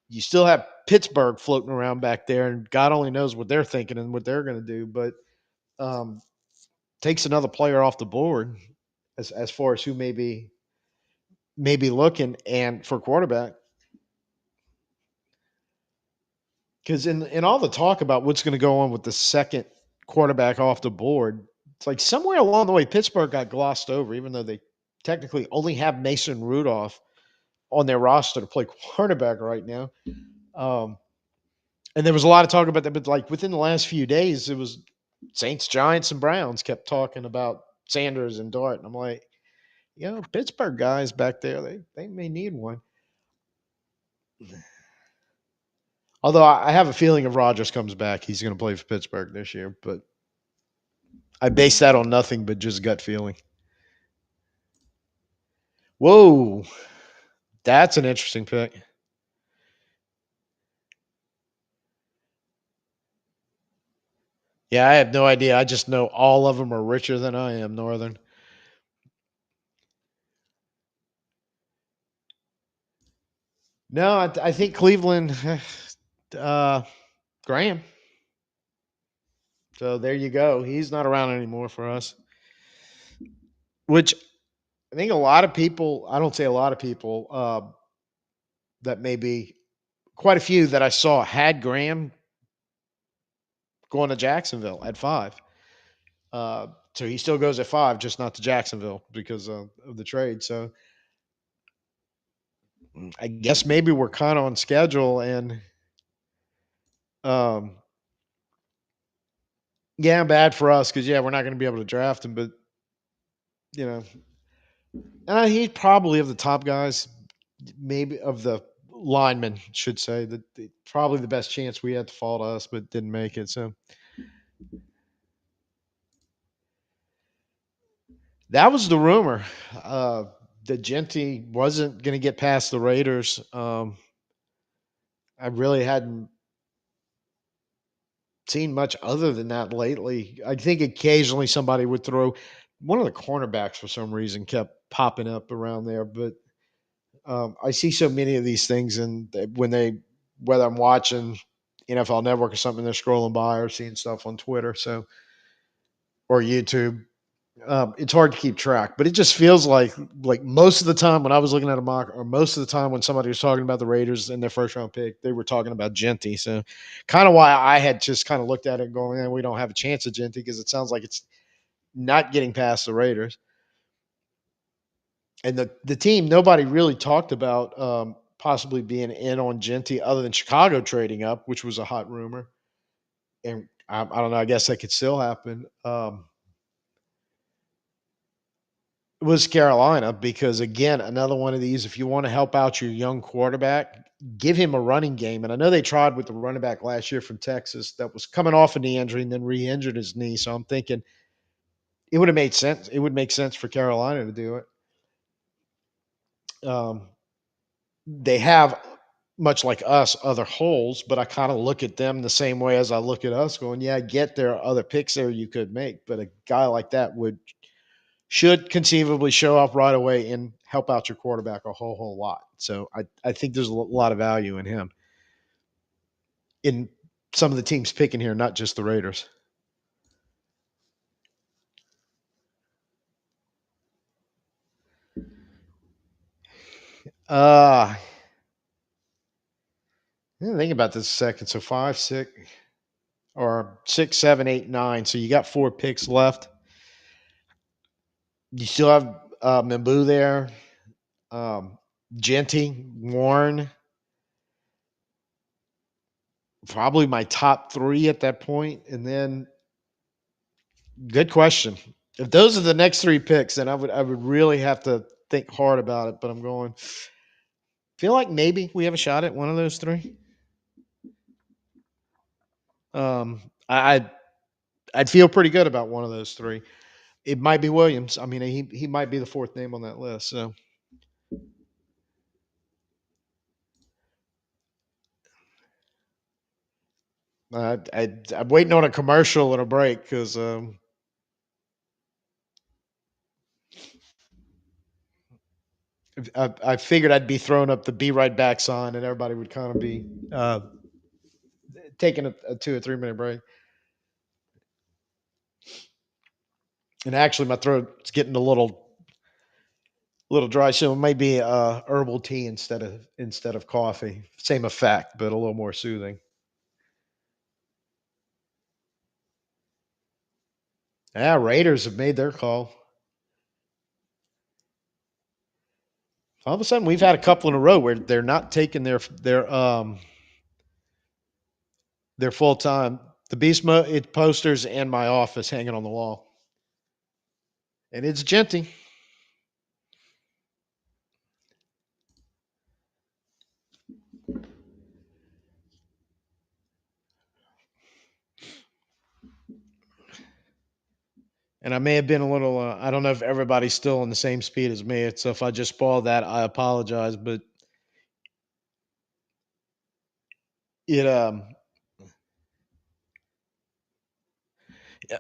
You still have Pittsburgh floating around back there, and God only knows what they're thinking and what they're going to do. But um, takes another player off the board as far as who may be looking and for quarterback. because in all the talk about what's going to go on with the second quarterback off the board, it's like somewhere along the way Pittsburgh got glossed over, even though they technically only have Mason Rudolph on their roster to play quarterback right now. Um, and there was a lot of talk about that, but like within the last few days, it was Saints, Giants, and Browns kept talking about Sanders and Dart, and I'm like, Pittsburgh guys back there, they may need one. Although I have a feeling if Rodgers comes back, he's going to play for Pittsburgh this year. But I base that on nothing but just gut feeling. Whoa, that's an interesting pick. Yeah, I have no idea. I just know all of them are richer than I am, Northern. No, I think Cleveland, uh, Graham. So there you go. He's not around anymore for us. Which I think a lot of people, I don't say a lot of people, that maybe quite a few that I saw had Graham going to Jacksonville at 5. So he still goes at 5, just not to Jacksonville because of the trade. So I guess maybe we're kind of on schedule and um, yeah, bad for us because yeah, we're not going to be able to draft him. But you know, he's probably of the top guys, maybe of the linemen, should say that probably the best chance we had to fall to us, but didn't make it. So that was the rumor. That Genty wasn't going to get past the Raiders. I really hadn't seen much other than that lately. I think occasionally somebody would throw one of the cornerbacks for some reason kept popping up around there, but I see so many of these things, and whether I'm watching NFL Network or something, they're scrolling by or seeing stuff on Twitter, or YouTube. It's hard to keep track, but it just feels like most of the time when I was looking at a mock, or most of the time when somebody was talking about the Raiders and their first round pick, they were talking about Genty. So, kind of why I had just kind of looked at it going, we don't have a chance at Genty because it sounds like it's not getting past the Raiders. And the team nobody really talked about possibly being in on Genty other than Chicago trading up, which was a hot rumor. And I don't know. I guess that could still happen. Was Carolina because again another one of these. If you want to help out your young quarterback, give him a running game. And I know they tried with the running back last year from Texas that was coming off a knee injury and then re-injured his knee. So I'm thinking it would have made sense. It would make sense for Carolina to do it. They have much like us other holes, but I kind of look at them the same way as I look at us, going, "Yeah, I get there are other picks there you could make, but a guy like that should conceivably show up right away and help out your quarterback a whole lot." So I think there's a lot of value in him in some of the teams picking here, not just the Raiders. Uh think about this a second. So 5, 6, or 6, 7, 8, 9. So you got 4 picks left. You still have Mimbu there, um, Genty, Warren, probably my top 3 at that point, and then good question. If those are the next 3 picks, then I would really have to think hard about it. But I'm going. Feel like maybe we have a shot at one of those 3. I'd feel pretty good about one of those 3. It might be Williams. I mean, he might be the 4th name on that list. So I'm waiting on a commercial and a break because I figured I'd be throwing up the "Be Right Back" sign, and everybody would kind of be taking a 2 or 3 minute break. And actually, my throat's getting a little dry, so it might be herbal tea instead of coffee. Same effect, but a little more soothing. Yeah, Raiders have made their call. All of a sudden, we've had a couple in a row where they're not taking their full time. The it posters and my office hanging on the wall, and it's Genty. And I may have been a little. I don't know if everybody's still on the same speed as me. So if I just spoiled that, I apologize. But it yeah,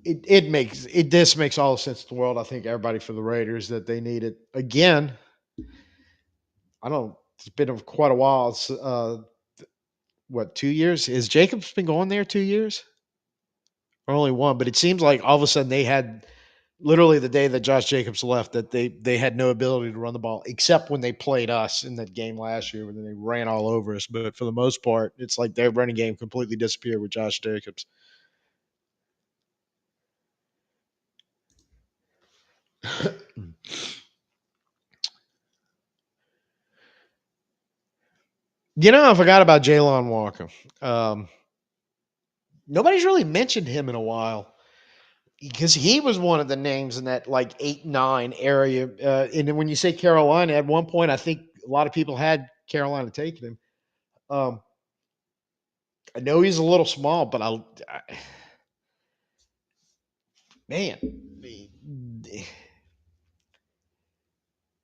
it this makes all the sense in the world. I think everybody for the Raiders that they need it again. I don't. It's been quite a while. It's, what 2 years? Is Jacobs been going there 2 years or only one? But it seems like all of a sudden they had literally the day that Josh Jacobs left that they had no ability to run the ball except when they played us in that game last year when they ran all over us. But for the most part, it's like their running game completely disappeared with Josh Jacobs. I forgot about Jalen Walker. Um, Nobody's really mentioned him in a while because he was one of the names in that like 8-9 area. And then when you say Carolina, at one point, I think a lot of people had Carolina taking him. Um, I know he's a little small, but man,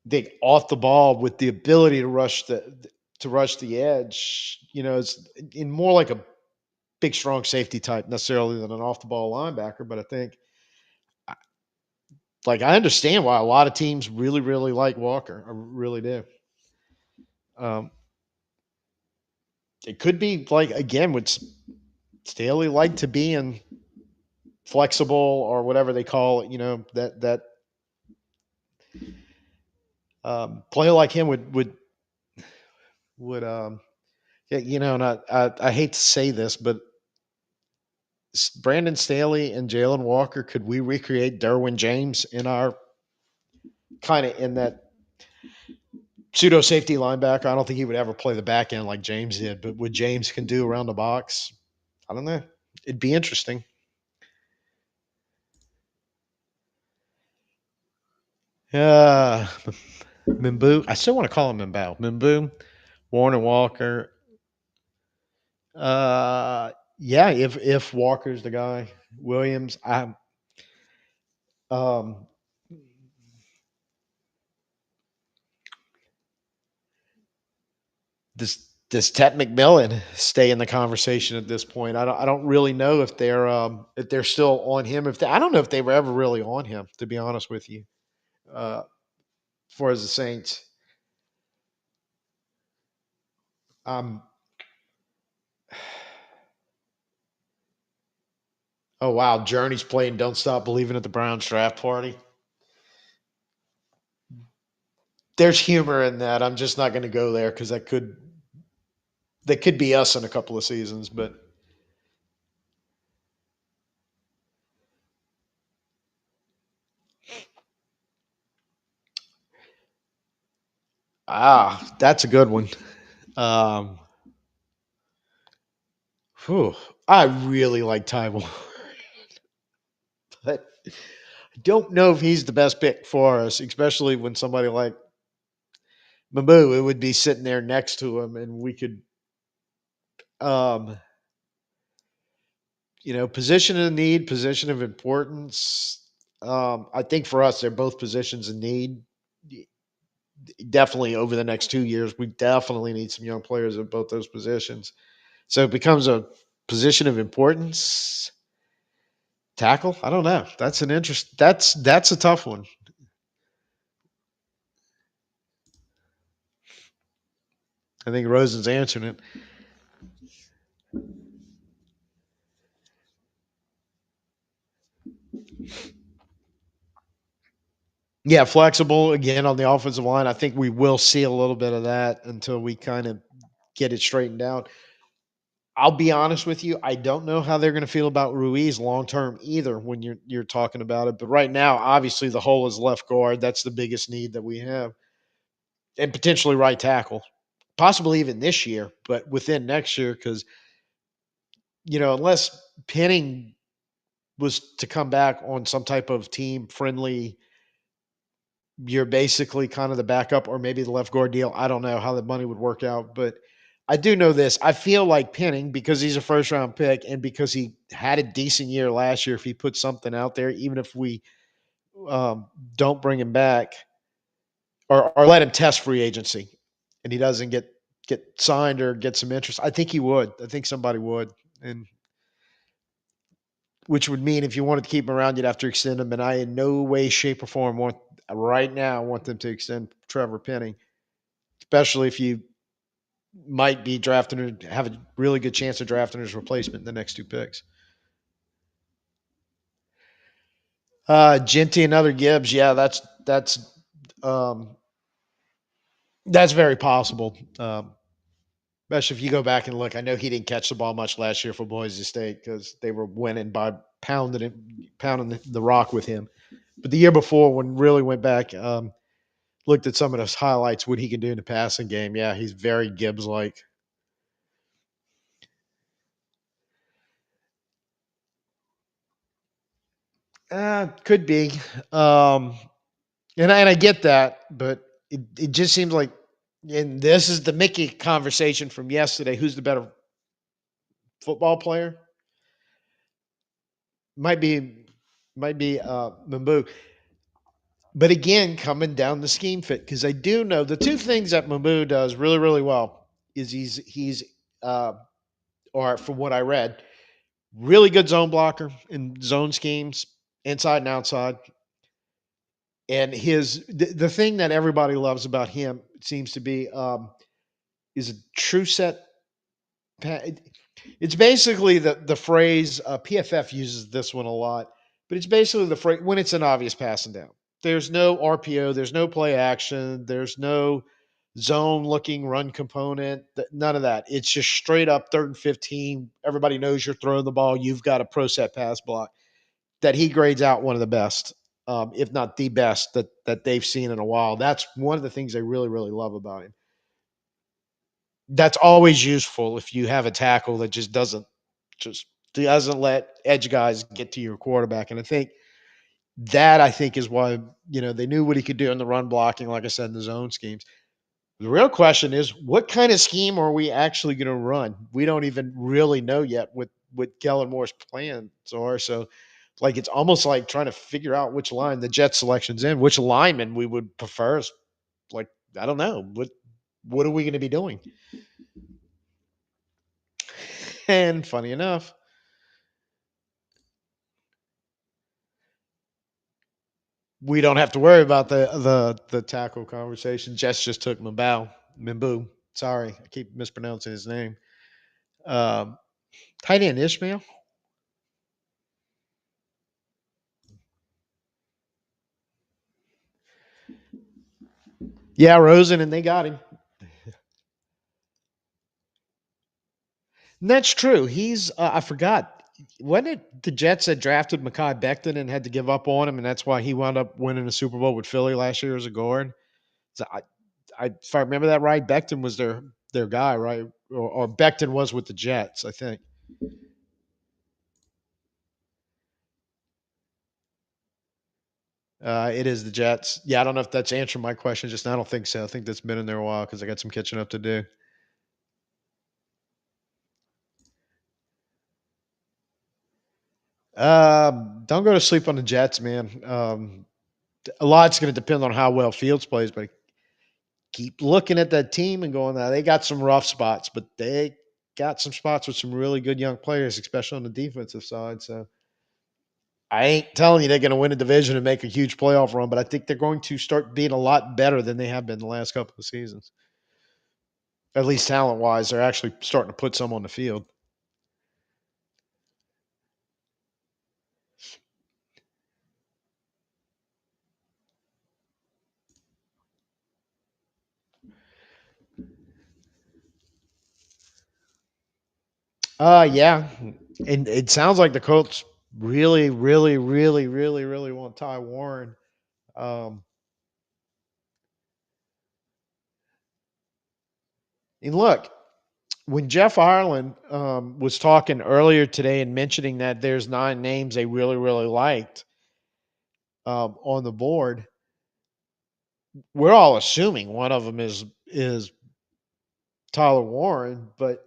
they off the ball with the ability to rush the edge. It's in more like a big, strong safety type necessarily than an off the ball linebacker. But I think like I understand why a lot of teams really, really like Walker. I really do. Um, it could be like again, would Staley like to be in flexible or whatever they call it? That player like him would yeah, and I hate to say this, but Brandon Staley and Jalen Walker, could we recreate Derwin James in our kind of in that pseudo safety linebacker? I don't think he would ever play the back end like James did, but what James can do around the box, I don't know. It'd be interesting. Uh, Mimbu. I still want to call him Mimbu. Mimbu, Warren Walker. Yeah, if Walker's the guy, Williams. Um, does Ted McMillan stay in the conversation at this point? I don't really know if they're still on him. I don't know if they were ever really on him, to be honest with you. Uh, as far as the Saints, um, oh wow, Journey's playing "Don't Stop Believing" at the Browns draft party. There's humor in that. I'm just not going to go there because that could be us in a couple of seasons. But that's a good one. Um, Whew, I really like Tybal, but I don't know if he's the best pick for us, especially when somebody like Mabu it would be sitting there next to him, and we could, um, position of need, position of importance. I think for us, they're both positions in need. Definitely over the next 2 years, we definitely need some young players at both those positions. So it becomes a position of importance. Tackle? I don't know. That's an interest. That's a tough one. I think Rosen's answering it. Yeah, flexible again on the offensive line. I think we will see a little bit of that until we kind of get it straightened out. I'll be honest with you. I don't know how they're going to feel about Ruiz long term either when you're talking about it. But right now, obviously, the hole is left guard. That's the biggest need that we have, and potentially right tackle, possibly even this year, but within next year because unless Penning was to come back on some type of team friendly, you're basically kind of the backup or maybe the left guard deal. I don't know how the money would work out, but I do know this. I feel like Penning, because he's a first round pick and because he had a decent year last year, if he puts something out there, even if we don't bring him back or let him test free agency and he doesn't get signed or get some interest, I think he would. I think somebody would. And which would mean if you wanted to keep him around, you'd have to extend him. And I, in no way, shape, or form, want right now want them to extend Trevor Penning, especially if you might be drafting or have a really good chance of drafting his replacement in the next two picks. Ginty and other Gibbs, yeah, um, that's very possible. Especially if you go back and look, I know he didn't catch the ball much last year for Boise State because they were winning by pounding the rock with him. But the year before, when really went back, looked at some of those highlights, what he can do in the passing game. Yeah, he's very Gibbs like. Could be. Um, and I get that, but it just seems like, and this is the Mickey conversation from yesterday. Who's the better football player? Might be, Mbu. But again, coming down the scheme fit, because I do know the two things that Mbu does really, really well is he's uh, or from what I read, really good zone blocker in zone schemes, inside and outside. And the thing that everybody loves about him seems to be is a true set. It's basically the phrase PFF uses this one a lot, but it's basically the phrase when it's an obvious passing down. There's no RPO, there's no play action, there's no zone looking run component, none of that. It's just straight up third and 15. Everybody knows you're throwing the ball. You've got a pro set pass block that he grades out one of the best, if not the best that they've seen in a while. That's one of the things I really, really love about him. That's always useful if you have a tackle that just doesn't let edge guys get to your quarterback. And I think is why they knew what he could do in the run blocking, like I said, in the zone schemes. The real question is, what kind of scheme are we actually going to run? We don't even really know yet what Kellen Moore's plans are. So, like, it's almost like trying to figure out which line the Jet selection's in, which lineman we would prefer. Like, I don't know. What are we going to be doing? And funny enough, we don't have to worry about the tackle conversation. Jess just took Mimbu. Sorry, I keep mispronouncing his name. Um, Tight end Ishmael. Yeah, Rosen, and they got him. And that's true. I forgot. When it the Jets had drafted Mekhi Becton and had to give up on him, and that's why he wound up winning the Super Bowl with Philly last year as a guard. So if I remember that right, Becton was their guy, right? Or Becton was with the Jets, I think. It is the Jets. Yeah, I don't know if that's answering my question. Just I don't think so. I think that's been in there a while because I got some catching up to do. Don't go to sleep on the Jets, man. A lot's going to depend on how well Fields plays, but keep looking at that team and going, they got some rough spots, but they got some spots with some really good young players, especially on the defensive side. So I ain't telling you they're going to win a division and make a huge playoff run, but I think they're going to start being a lot better than they have been the last couple of seasons. At least talent wise, they're actually starting to put some on the field. Yeah, and it sounds like the Colts really, really, really, really, really want Ty Warren. Um, and look, when Jeff Ireland was talking earlier today and mentioning that there's 9 names they really, really liked on the board, we're all assuming one of them is Tyler Warren, but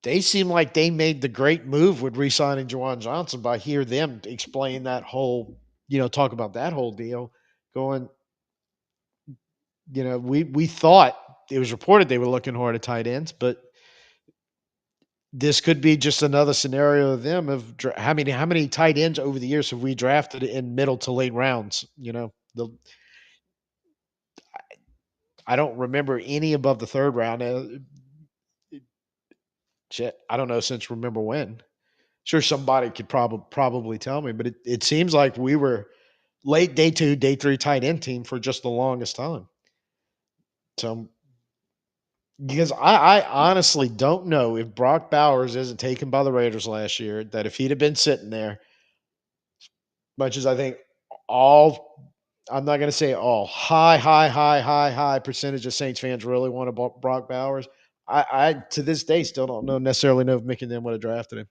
they seem like they made the great move with re-signing Juwan Johnson by hear them explain that whole, talk about that whole deal. Going, we thought it was reported they were looking hard at tight ends, but this could be just another scenario of them of how many tight ends over the years have we drafted in middle to late rounds? I don't remember any above the third round. Shit, I don't know since remember when. Sure, somebody could probably tell me, but it seems like we were late day two, day three tight end team for just the longest time. So because I honestly don't know if Brock Bowers isn't taken by the Raiders last year, that if he'd have been sitting there, much as I think all, I'm not going to say all, high percentage of Saints fans really wanted Brock Bowers. I to this day still don't necessarily know if Mickey and them would have drafted him.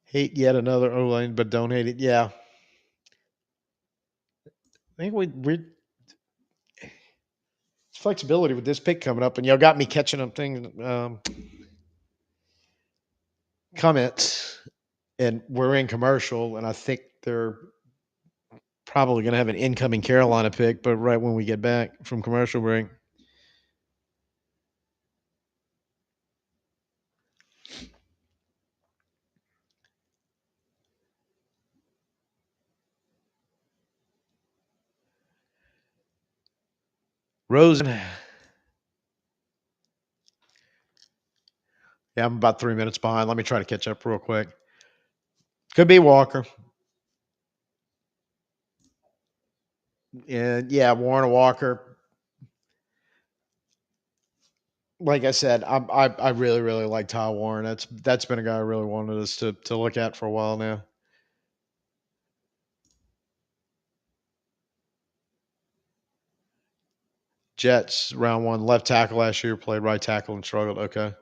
Hate yet another O line, but don't hate it. Yeah, I think we flexibility with this pick coming up, and y'all got me catching up things comments, and we're in commercial, and I think they're probably going to have an incoming Carolina pick, but right when we get back from commercial break. Rosen, yeah, I'm about 3 minutes behind. Let me try to catch up real quick. Could be Walker, and yeah, Warren Walker. Like I said, I really really like Ty Warren. That's been a guy I really wanted us to look at for a while now. Jets round one, left tackle last year, played right tackle and struggled. Okay.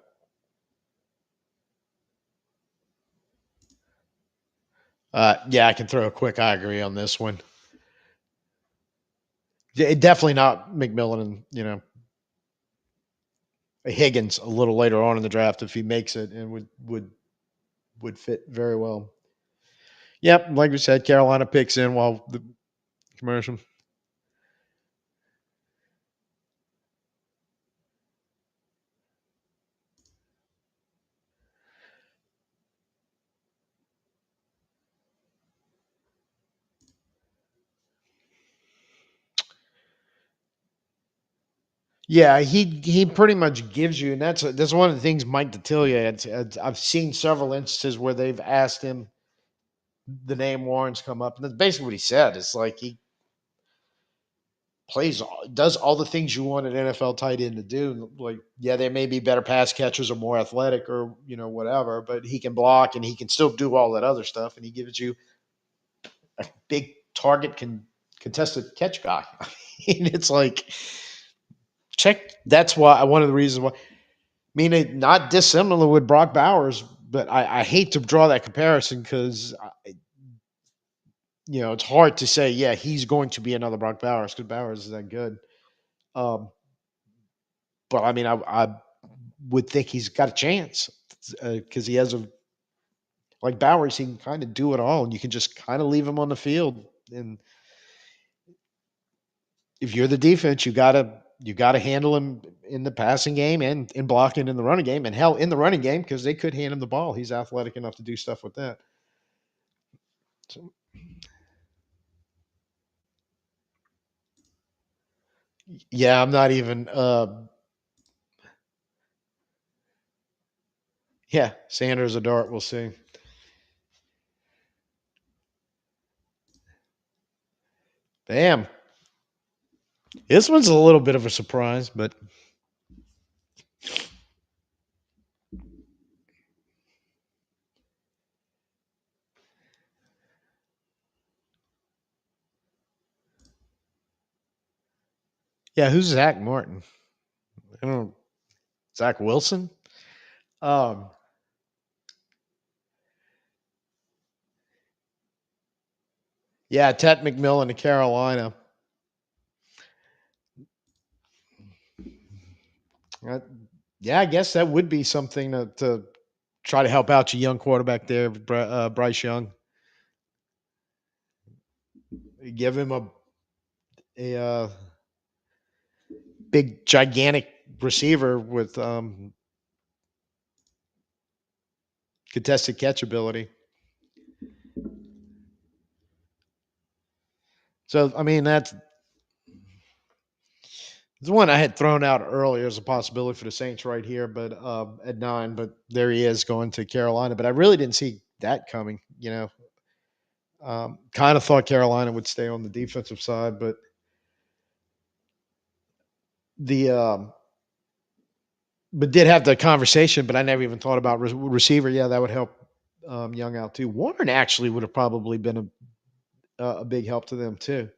Yeah, I can throw a quick I agree on this one. Yeah, definitely not McMillan and Higgins a little later on in the draft if he makes it and would fit very well. Yep, like we said, Carolina picks in while the commercial. Yeah, he pretty much gives you, and that's one of the things Mike Detillier. I've seen several instances where they've asked him the name Warren's come up, and that's basically what he said. It's like he does all the things you want an NFL tight end to do. Like, yeah, they may be better pass catchers or more athletic or whatever, but he can block and he can still do all that other stuff, and he gives you a big target contested catch guy. I mean, it's like check. That's why one of the reasons why. I mean, not dissimilar with Brock Bowers, but I hate to draw that comparison because it's hard to say. Yeah, he's going to be another Brock Bowers because Bowers is that good. Um, but I mean, I would think he's got a chance because he has a like Bowers. He can kind of do it all, and you can just kind of leave him on the field. And if you're the defense, you gotta handle him in the passing game and in blocking in the running game, and hell, in the running game because they could hand him the ball. He's athletic enough to do stuff with that. So, yeah, I'm not even. Yeah, Sanders a dart. We'll see. Damn, this one's a little bit of a surprise, but yeah, who's Zach Martin? I don't know, Zach Wilson. Um, yeah, Ted McMillan to Carolina. Uh, yeah, I guess that would be something to try to help out your young quarterback there, Bryce Young. Give him a big, gigantic receiver with contested catch ability. So, I mean, that's the one I had thrown out earlier as a possibility for the Saints right here, but at 9. But there he is going to Carolina. But I really didn't see that coming. Kind of thought Carolina would stay on the defensive side, but the but did have the conversation. But I never even thought about receiver. Yeah, that would help Young out too. Warren actually would have probably been a big help to them too.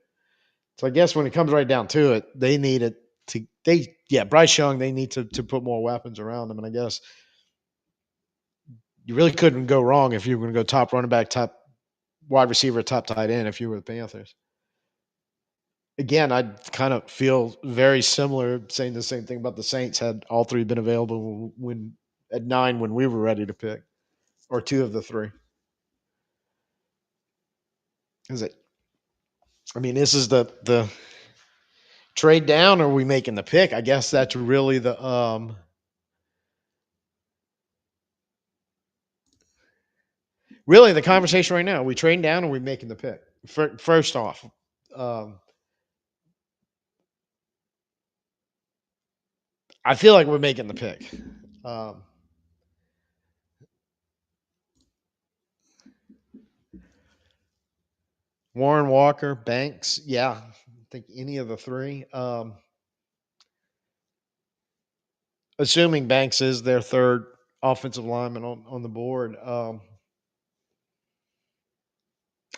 So I guess when it comes right down to it, they need it to they yeah Bryce Young, they need to put more weapons around them, and I guess you really couldn't go wrong if you were going to go top running back, top wide receiver, top tight end if you were the Panthers. Again, I kind of feel very similar saying the same thing about the Saints had all three been available when at 9 when we were ready to pick, or two of the three. Is it? I mean, this is the trade down, or are we making the pick? I guess that's really the conversation right now. Are we trading down, or are we making the pick? First off, um, I feel like we're making the pick. Um, Warren Walker, Banks, yeah, I think any of the three. Assuming Banks is their third offensive lineman on the board.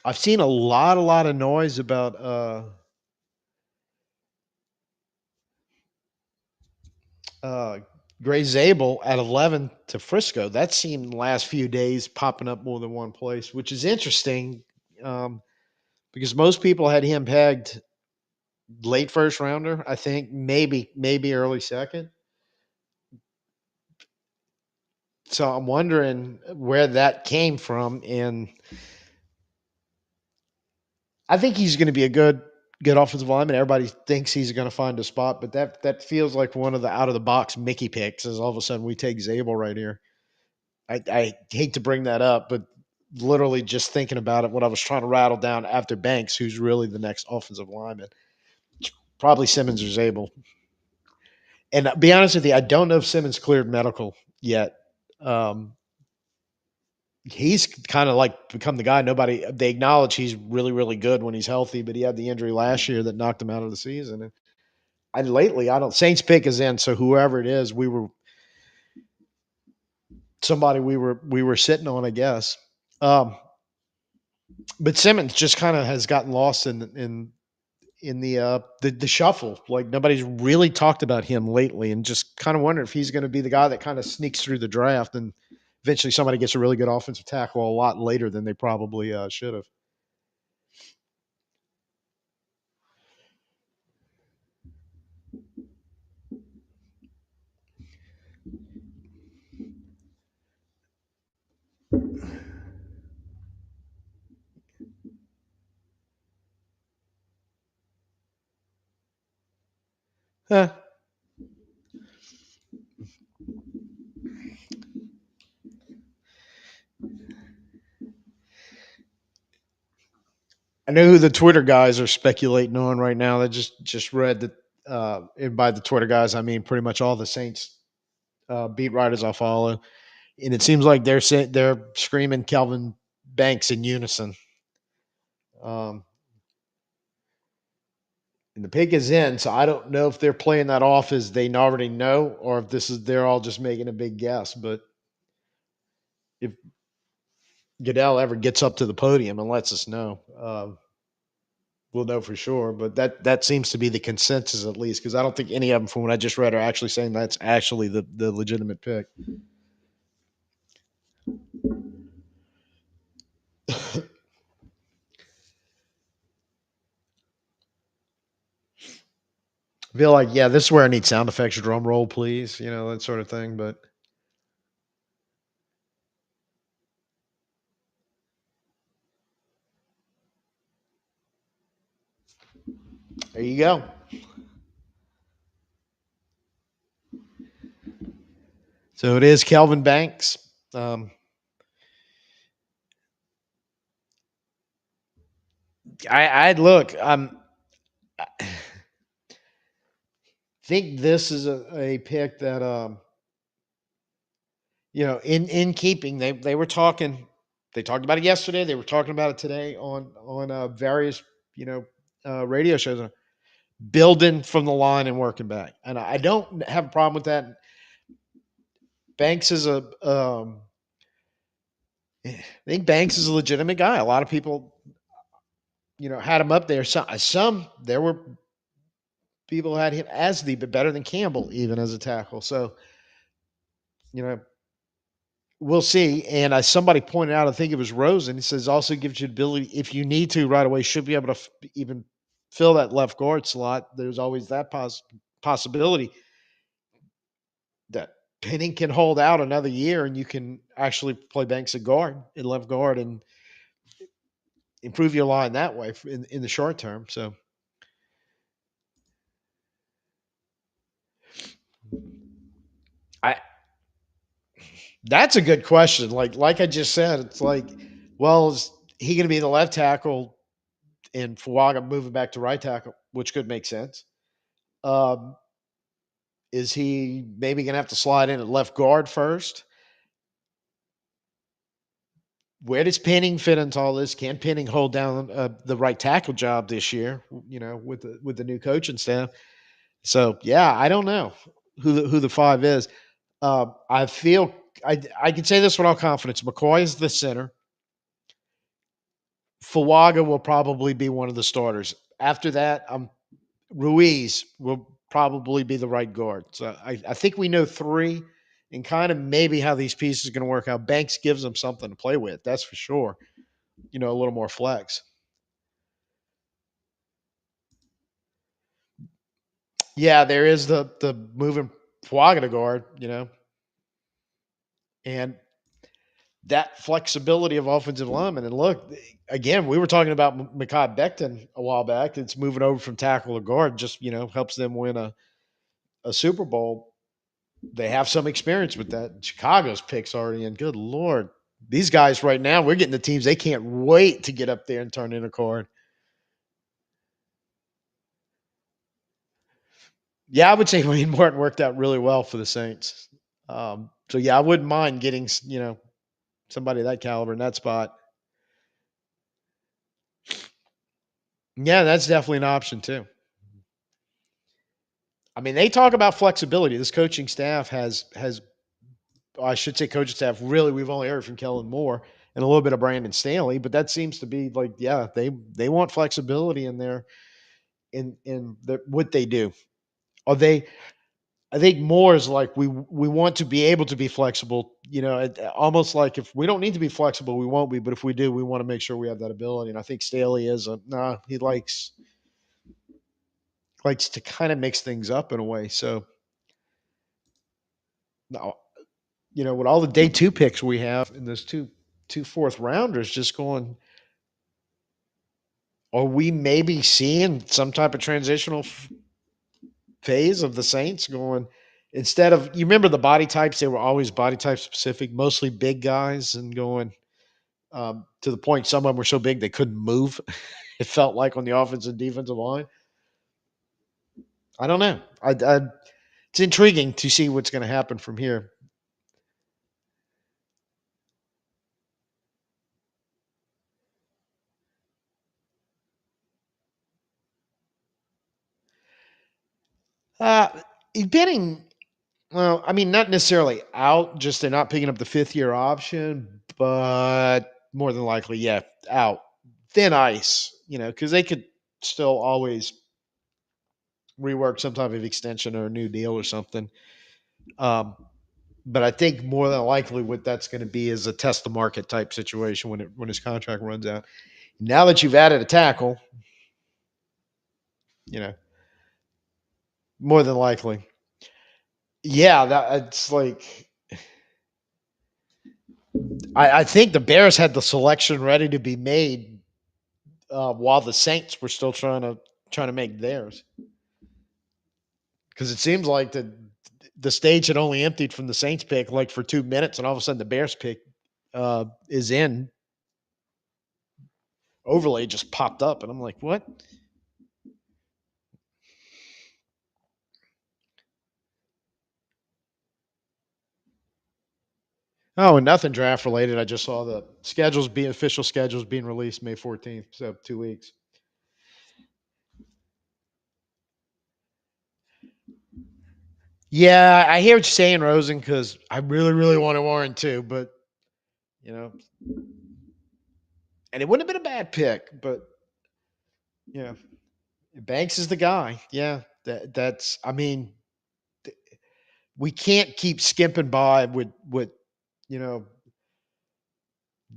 I've seen a lot of noise about uh, Gray Zabel at 11 to Frisco. That seemed the last few days popping up more than one place, which is interesting um, because most people had him pegged late first rounder. I think maybe early second. So I'm wondering where that came from, and I think he's going to be a good offensive lineman. Everybody thinks he's going to find a spot, but that feels like one of the out of the box Mickey picks. Is all of a sudden we take Zabel right here. I hate to bring that up, but literally just thinking about it, what I was trying to rattle down after Banks, who's really the next offensive lineman, probably Simmons or Zabel. And be honest with you, I don't know if Simmons cleared medical yet. Um, he's kind of like become the guy. Nobody they acknowledge he's really good when he's healthy, but he had the injury last year that knocked him out of the season. And lately, I don't Saints pick is in, so whoever it is, we were somebody we were sitting on, I guess. Um, but Simmons just kind of has gotten lost in the shuffle. Like nobody's really talked about him lately, and just kind of wonder if he's going to be the guy that kind of sneaks through the draft and eventually somebody gets a really good offensive tackle a lot later than they probably should have. Huh. I know who the Twitter guys are speculating on right now. I just read that, and by the Twitter guys, I mean pretty much all the Saints beat writers I follow, and it seems like they're screaming Kelvin Banks in unison. Um, and the pick is in. So I don't know if they're playing that off as they already know, or if this is they're all just making a big guess. But if Goodell ever gets up to the podium and lets us know, we'll know for sure. But that seems to be the consensus at least, because I don't think any of them from what I just read are actually saying that's actually the legitimate pick. I feel like, yeah, this is where I need sound effects, drum roll, please, that sort of thing. But there you go. So it is Kelvin Banks. Um, I'd look. I think this is a pick that in keeping. They were talking. They talked about it yesterday. They were talking about it today on various you know radio shows. Building from the line and working back, and I don't have a problem with that. Banks is I think Banks is a legitimate guy. A lot of people had him up there. Some there were people who had him as the but better than Campbell even as a tackle. So you know we'll see. And as somebody pointed out, I think it was Rosen. He says also gives you the ability if you need to right away. Should be able to even fill that left guard slot. There's always that possibility that Penning can hold out another year, and you can actually play Banks at guard in left guard and improve your line that way in the short term. So I that's a good question. Like I just said, it's like, well, is he going to be the left tackle and Fuaga moving back to right tackle, which could make sense. Um, is he maybe going to have to slide in at left guard first? Where does Penning fit into all this? Can Penning hold down the right tackle job this year? With the new coaching staff. So yeah, I don't know who the five is. I feel I can say this with all confidence. McCoy is the center. Fuaga will probably be one of the starters. After that, Ruiz will probably be the right guard. So I think we know three, and kind of maybe how these pieces are going to work out. Banks gives them something to play with. That's for sure. A little more flex. Yeah, there is the moving Fuaga to guard. And that flexibility of offensive linemen. And look, again, we were talking about Mekhi Becton a while back. It's moving over from tackle to guard, just helps them win a Super Bowl. They have some experience with that. Chicago's picks already in. Good Lord. These guys right now, we're getting the teams they can't wait to get up there and turn in a card. Yeah, I would say Wayne Martin worked out really well for the Saints. So yeah, I wouldn't mind getting somebody of that caliber in that spot. Yeah, that's definitely an option too. I mean, they talk about flexibility. This coaching staff has I should say coaching staff. Really, we've only heard from Kellen Moore and a little bit of Brandon Stanley, but that seems to be like, yeah, they want flexibility in their what they do. Are they? I think more is like we want to be able to be flexible. Almost like if we don't need to be flexible, we won't be. But if we do, we want to make sure we have that ability. And I think Staley is a nah. He likes to kind of mix things up in a way. So now, with all the day two picks we have and those two fourth rounders just going, are we maybe seeing some type of transitional phase of the Saints going instead of you remember the body types, they were always body type specific, mostly big guys and going to the point some of them were so big they couldn't move. It felt like on the offensive and defensive line. I don't know. It's intriguing to see what's going to happen from here. Uh, Betting, well, I mean, not necessarily out, just they're not picking up the 5th year option, but more than likely, yeah, out. Thin ice, because they could still always rework some type of extension or a new deal or something. Um, but I think more than likely what that's going to be is a test the market type situation when his contract runs out. Now that you've added a tackle, you know, more than likely, yeah, that it's like I think the Bears had the selection ready to be made while the Saints were still trying to make theirs because it seems like the stage had only emptied from the Saints pick like for 2 minutes, and all of a sudden the Bears pick is in. Overlay just popped up, and I'm like, what? Oh, and nothing draft related. I just saw the official schedules being released May 14th, so 2 weeks. Yeah, I hear what you're saying, Rosen, because I really, really wanted Warren too, but you know, and it wouldn't have been a bad pick, but yeah, Banks is the guy. Yeah, that's. I mean, we can't keep skimping by with you know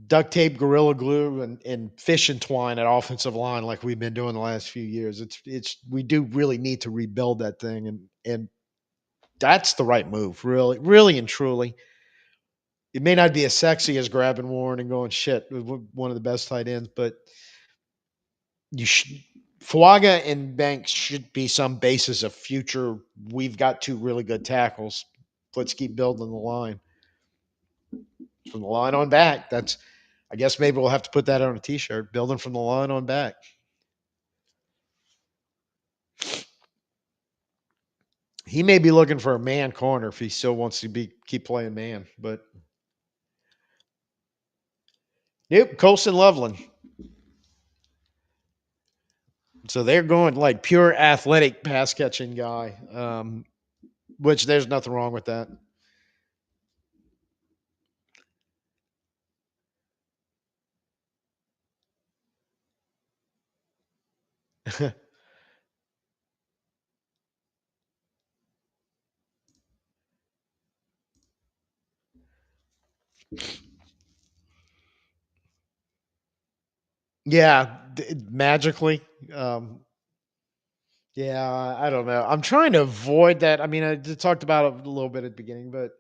duct tape, gorilla glue, and fishing twine at offensive line like we've been doing the last few years. It's we do really need to rebuild that thing, and that's the right move, really, really and truly. It may not be as sexy as grabbing Warren and going shit, one of the best tight ends, but you should. Fuaga and Banks should be some basis of future. We've got two really good tackles. Let's keep building the line from the line on back. That's. I guess maybe we'll have to put that on a T-shirt. Building from the line on back. He may be looking for a man corner if he still wants to be keep playing man. But nope, Colson Loveland. So they're going like pure athletic pass catching guy, which there's nothing wrong with that. Yeah, magically. Um, yeah, I don't know. I'm trying to avoid that. I mean, I talked about it a little bit at the beginning, but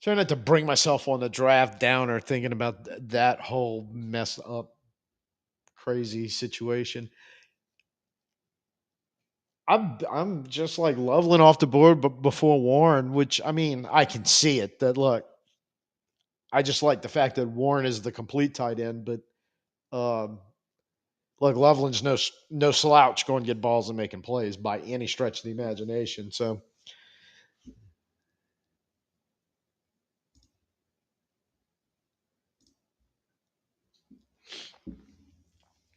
trying not to bring myself on the draft downer thinking about that whole messed up, crazy situation. I'm just like Loveland off the board, but before Warren, which I mean, I can see it. That look, I just like the fact that Warren is the complete tight end, but um, look, Loveland's no slouch going to get balls and making plays by any stretch of the imagination. So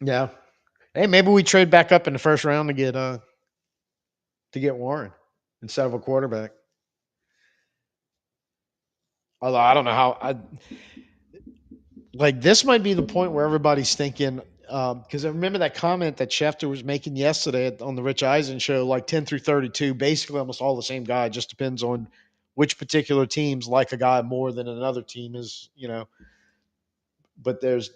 yeah, hey, maybe we trade back up in the first round to get Warren instead of a quarterback. Although I don't know how I like this might be the point where everybody's thinking because I remember that comment that Schefter was making yesterday on the Rich Eisen show, like 10 through 32, basically almost all the same guy. It just depends on which particular teams like a guy more than another team is. But there's,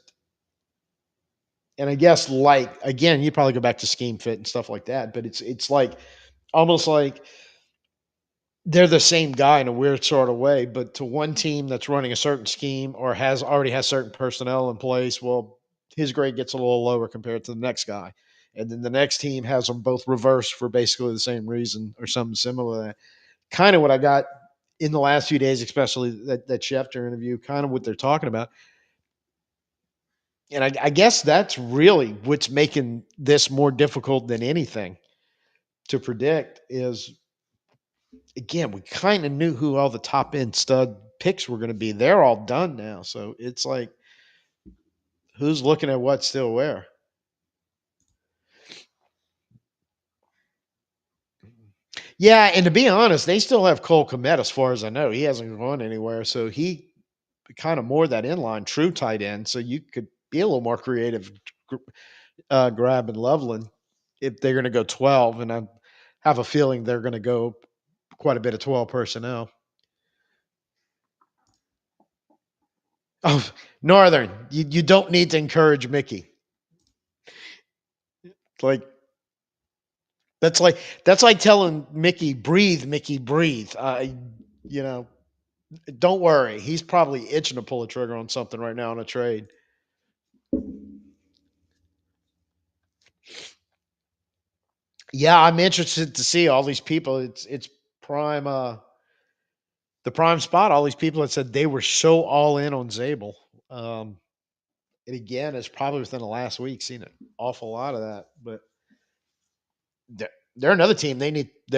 and I guess like again, you probably go back to scheme fit and stuff like that. But it's like almost like they're the same guy in a weird sort of way, but to one team that's running a certain scheme or has certain personnel in place, well, his grade gets a little lower compared to the next guy. And then the next team has them both reversed for basically the same reason or something similar to that. Kind of what I got in the last few days, especially that Schefter interview, kind of what they're talking about. And I guess that's really what's making this more difficult than anything to predict is again, we kind of knew who all the top end stud picks were going to be. They're all done now. So it's like, who's looking at what still where? Yeah, and to be honest, they still have Cole Kmet as far as I know. He hasn't gone anywhere, so he kind of more that inline true tight end. So you could be a little more creative, grabbing Loveland if they're going to go 12, and I have a feeling they're going to go quite a bit of 12 personnel. Oh, Northern, you don't need to encourage Mickey. Like that's like telling Mickey, breathe. You know, don't worry. He's probably itching to pull a trigger on something right now in a trade. Yeah, I'm interested to see all these people. It's prime the prime spot. All these people that said they were so all in on Zabel. Um, and again, it's probably within the last week seen an awful lot of that. But they're another team. They're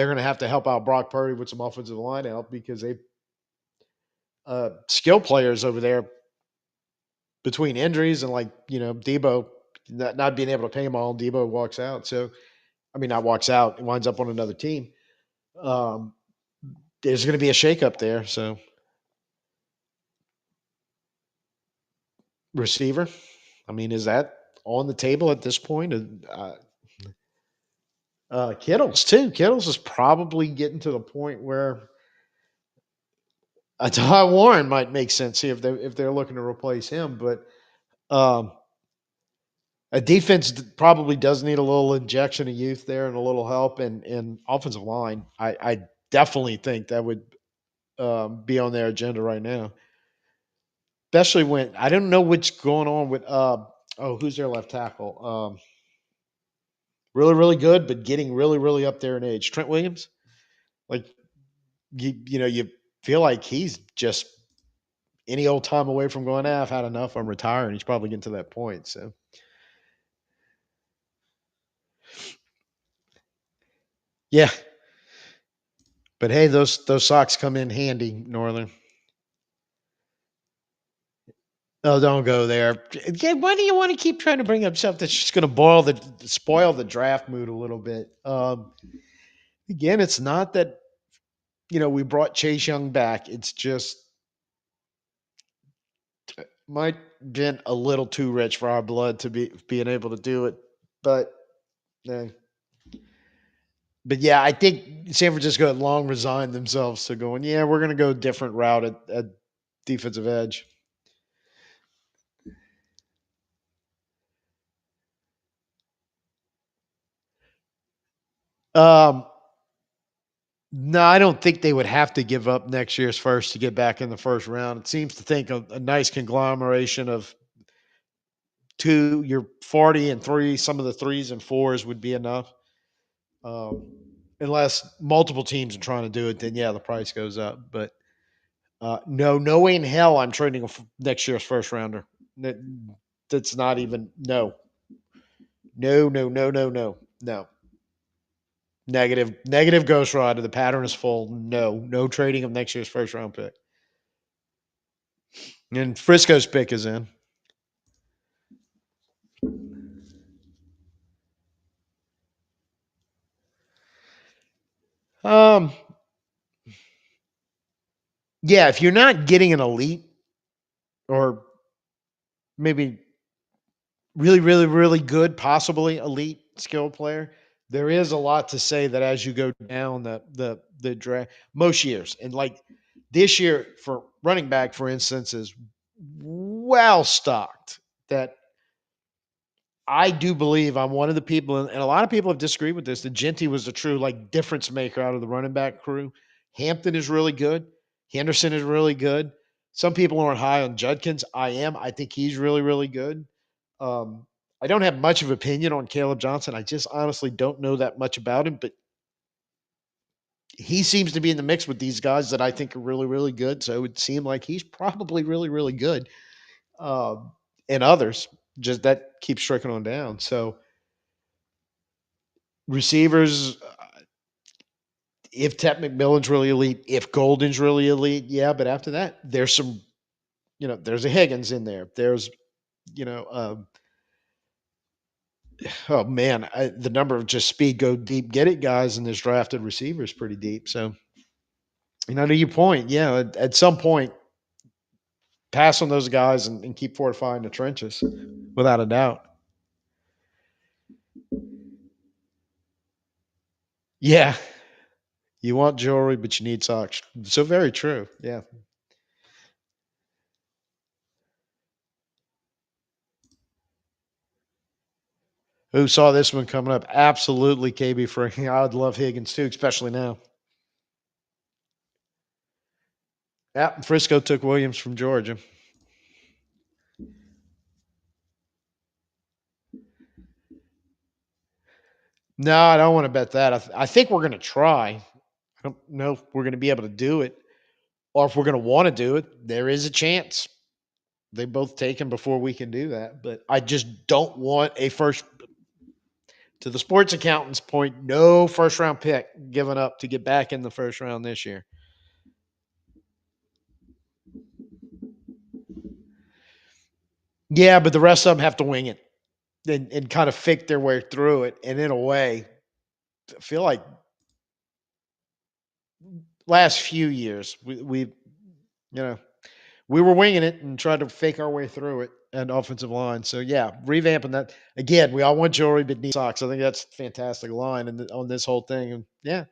going to have to help out Brock Purdy with some offensive line help because they skill players over there between injuries and Debo not being able to pay them all. Debo walks out. So I mean, not walks out. He winds up on another team. Um, there's going to be a shakeup there. So receiver. I mean, is that on the table at this point? Kittles too. Kittles is probably getting to the point where a Ty Warren might make sense here if they're looking to replace him. But um, a defense probably does need a little injection of youth there and a little help, and offensive line. I definitely think that would be on their agenda right now, especially when I don't know what's going on with who's their left tackle. Really really good, but getting really really up there in age. Trent Williams, like you feel like he's just any old time away from going. I've had enough. I'm retiring. He's probably getting to that point. So yeah, but hey, those socks come in handy, Northern. Oh, don't go there. Yeah, why do you want to keep trying to bring up stuff that's just going to spoil the draft mood a little bit? Again, it's not that we brought Chase Young back. It's just might been a little too rich for our blood to be being able to do it. But uh, but yeah, I think San Francisco had long resigned themselves to going. Yeah, we're going to go a different route at defensive edge. Um, No, I don't think they would have to give up next year's first to get back in the first round. It seems to think a nice conglomeration of two, your 40 and three, some of the threes and fours would be enough. Um, unless multiple teams are trying to do it, then yeah, the price goes up. But no way in hell I'm trading next year's first rounder. That, that's not even no. Negative Ghost Rider. The pattern is full. No trading of next year's first round pick. And Frisco's pick is in. Um, yeah, if you're not getting an elite or maybe really, really, really good, possibly elite skill player, there is a lot to say that as you go down the draft most years, and like this year for running back, for instance, is well stocked. That I do believe I'm one of the people, and a lot of people have disagreed with this. That Genty was a true like difference maker out of the running back crew. Hampton is really good. Henderson is really good. Some people aren't high on Judkins. I am. I think he's really, really good. Um, I don't have much of opinion on Caleb Johnson. I just honestly don't know that much about him, but he seems to be in the mix with these guys that I think are really, really good. So it would seem like he's probably really, really good. Um, and others just that keeps trickling on down. So receivers, if Ted McMillan's really elite, if Golden's really elite, yeah. But after that, there's some, there's a Higgins in there. There's, you know, um, Oh man, the number of just speed, go deep, get it guys in this drafted receiver is pretty deep. So to your point, yeah, at some point, pass on those guys and keep fortifying the trenches, without a doubt. Yeah, you want jewelry, but you need socks. So very true. Yeah. Who saw this one coming up? Absolutely, KB Free. I would love Higgins too, especially now. Yeah, Frisco took Williams from Georgia. No, I don't want to bet that. I think we're going to try. I don't know if we're going to be able to do it, or if we're going to want to do it. There is a chance they both take him before we can do that. But I just don't want a first, to the sports accountant's point, no first round pick given up to get back in the first round this year. Yeah, but the rest of them have to wing it and kind of fake their way through it. And in a way, I feel like last few years you know we were winging it and tried to fake our way through it and offensive line. So yeah, revamping that again. We all want jewelry but need socks. I think that's a fantastic line on this whole thing. And yeah,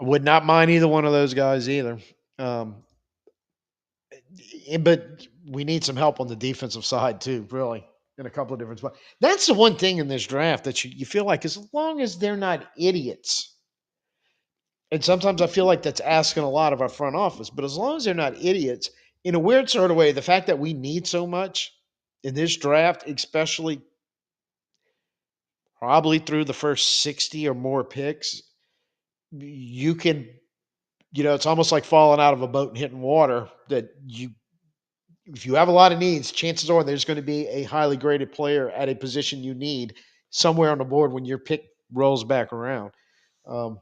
I would not mind either one of those guys either. Um, but we need some help on the defensive side too, really, in a couple of different spots. That's the one thing in this draft that you feel like, as long as they're not idiots, and sometimes I feel like that's asking a lot of our front office, but as long as they're not idiots, in a weird sort of way, the fact that we need so much in this draft, especially probably through the first 60 or more picks, you can, it's almost like falling out of a boat and hitting water, that if you have a lot of needs, chances are there's going to be a highly graded player at a position you need somewhere on the board when your pick rolls back around. Um,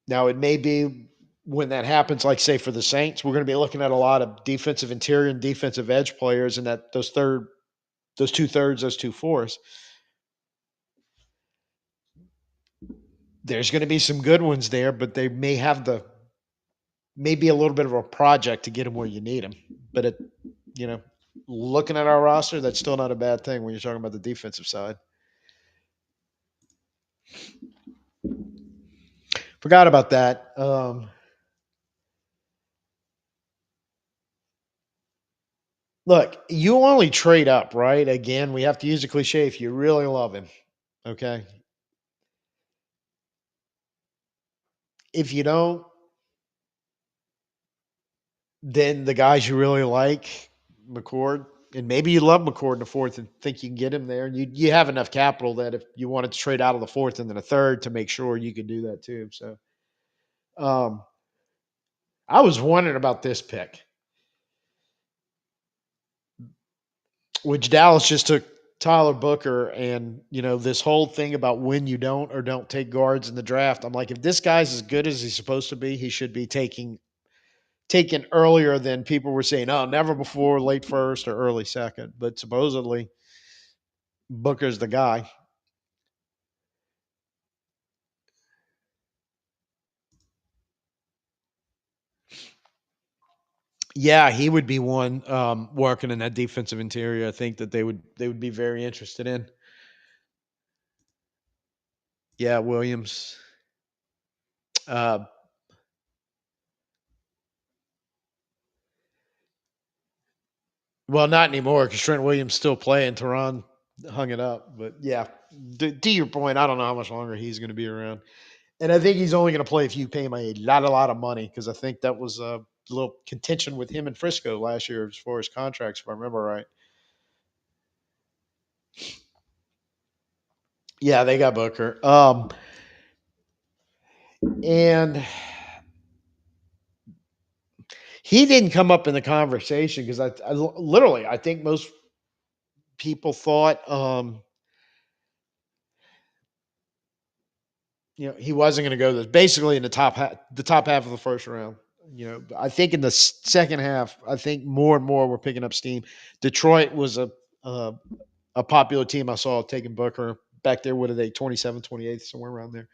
Now, it may be when that happens, like say for the Saints, we're going to be looking at a lot of defensive interior and defensive edge players, and that those two thirds, those two fourths. There's going to be some good ones there, but they may have maybe a little bit of a project to get them where you need them. But you know, looking at our roster, that's still not a bad thing when you're talking about the defensive side. Forgot about that. Look, you only trade up, right? Again, we have to use a cliche if you really love him. Okay. If you don't, then the guys you really like, McCord, and maybe you love McCord in the fourth and think you can get him there. And you have enough capital that if you wanted to trade out of the fourth and then a third to make sure, you could do that too. So um, I was wondering about this pick, which Dallas just took Tyler Booker, and this whole thing about when you don't or don't take guards in the draft. I'm like, if this guy's as good as he's supposed to be, he should be taken earlier than people were saying. Oh, never before late first or early second. But supposedly Booker's the guy. Yeah, he would be one working in that defensive interior. I think that they would be very interested in. Yeah, Williams. Uh, well, not anymore because Trent Williams still playing. Tehran hung it up, but yeah. To your point, I don't know how much longer he's going to be around, and I think he's only going to play if you pay him a lot of money, because I think that was a little contention with him and Frisco last year as far as contracts, if I remember right. Yeah, they got Booker. And he didn't come up in the conversation because literally, I think most people thought, he wasn't going to go this basically in the top half of the first round. I think in the second half, I think more and more we're picking up steam. Detroit was a, a popular team I saw taking Booker back there. What are they, 27, 28, somewhere around there?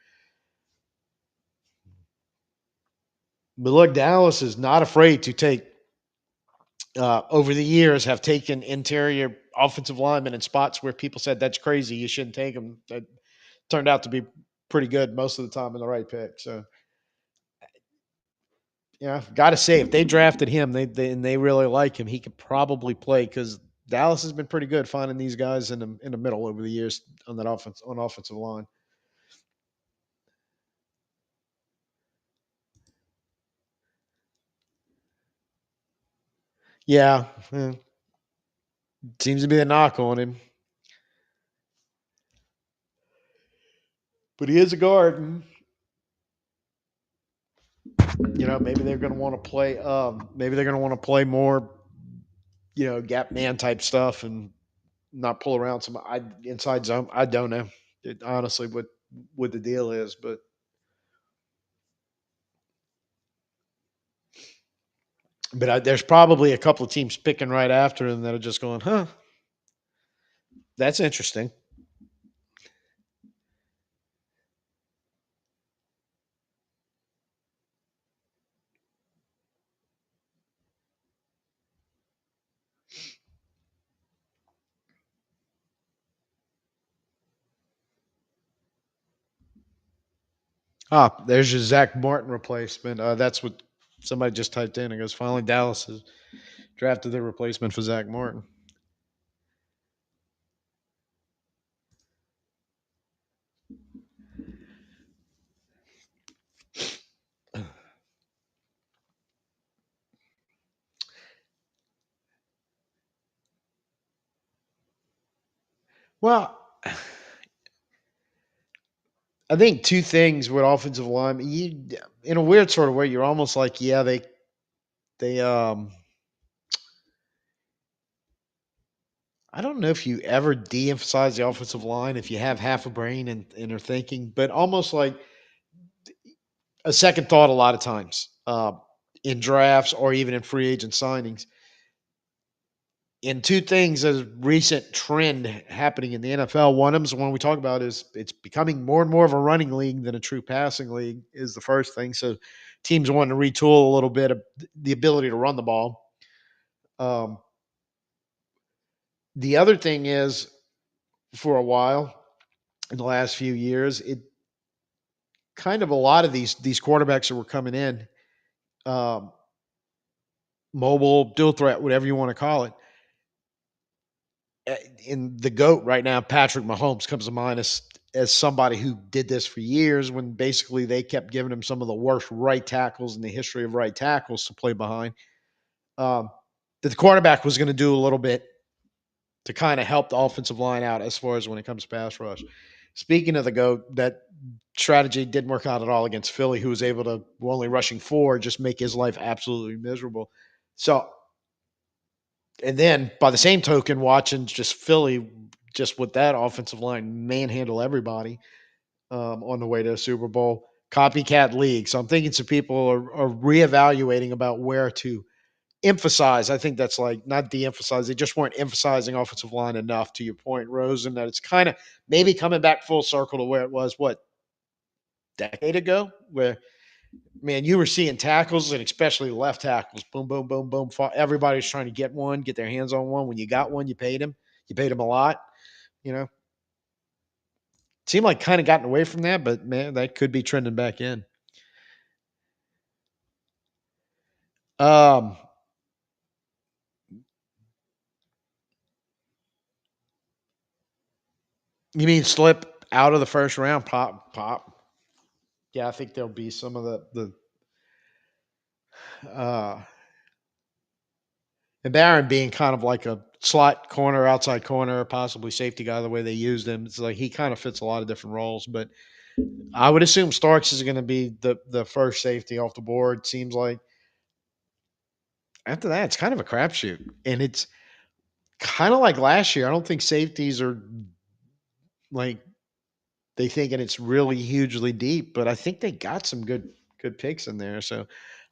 But look, Dallas is not afraid to take, over the years, have taken interior offensive linemen in spots where people said that's crazy. You shouldn't take them. That turned out to be pretty good most of the time in the right pick. So, yeah, got to say, if they drafted him, and they really like him, he could probably play because Dallas has been pretty good finding these guys in the middle over the years on that offensive line. Yeah, seems to be a knock on him, but he is a guard. And, maybe they're going to want to play. Maybe they're going to want to play more, gap man type stuff and not pull around some inside zone. I don't know, honestly, what the deal is, but there's probably a couple of teams picking right after him that are just going, huh, that's interesting. Ah, there's your Zach Martin replacement. That's what somebody just typed in. It goes, finally, Dallas has drafted their replacement for Zach Martin. Well, I think two things with offensive line. In a weird sort of way, you're almost like, yeah, they I don't know if you ever de-emphasize the offensive line if you have half a brain and are thinking, but almost like a second thought a lot of times, in drafts or even in free agent signings. And two things as recent trend happening in the NFL. One of them is the one we talk about is it's becoming more and more of a running league than a true passing league is the first thing. So teams want to retool a little bit of the ability to run the ball. Um, the other thing is for a while in the last few years, it kind of a lot of these quarterbacks that were coming in, um, mobile, dual threat, whatever you want to call it. In the GOAT right now, Patrick Mahomes comes to mind as somebody who did this for years when basically they kept giving him some of the worst right tackles in the history of right tackles to play behind. Um, that the quarterback was going to do a little bit to kind of help the offensive line out as far as when it comes to pass rush. Speaking of the GOAT, that strategy didn't work out at all against Philly, who was able to, only rushing four, just make his life absolutely miserable. So, and then by the same token, watching just Philly, just with that offensive line, manhandle everybody, on the way to a Super Bowl. Copycat league. So I'm thinking some people are reevaluating about where to emphasize. I think that's like not de-emphasize. They just weren't emphasizing offensive line enough. To your point, Rose, and that it's kind of maybe coming back full circle to where it was what decade ago, where man, you were seeing tackles and especially left tackles, boom, boom, boom, boom. Everybody's trying to get one, get their hands on one. When you got one, you paid him. You paid him a lot. You know, seemed like kind of gotten away from that, but man, that could be trending back in. Um, you mean slip out of the first round? Pop, pop. Yeah, I think there'll be some of uh, and Barron being kind of like a slot corner, outside corner, possibly safety guy. The way they used him, it's like he kind of fits a lot of different roles. But I would assume Starks is going to be the first safety off the board. Seems like after that, it's kind of a crapshoot, and it's kind of like last year. I don't think safeties are like they thinking it's really hugely deep, but I think they got some good picks in there. So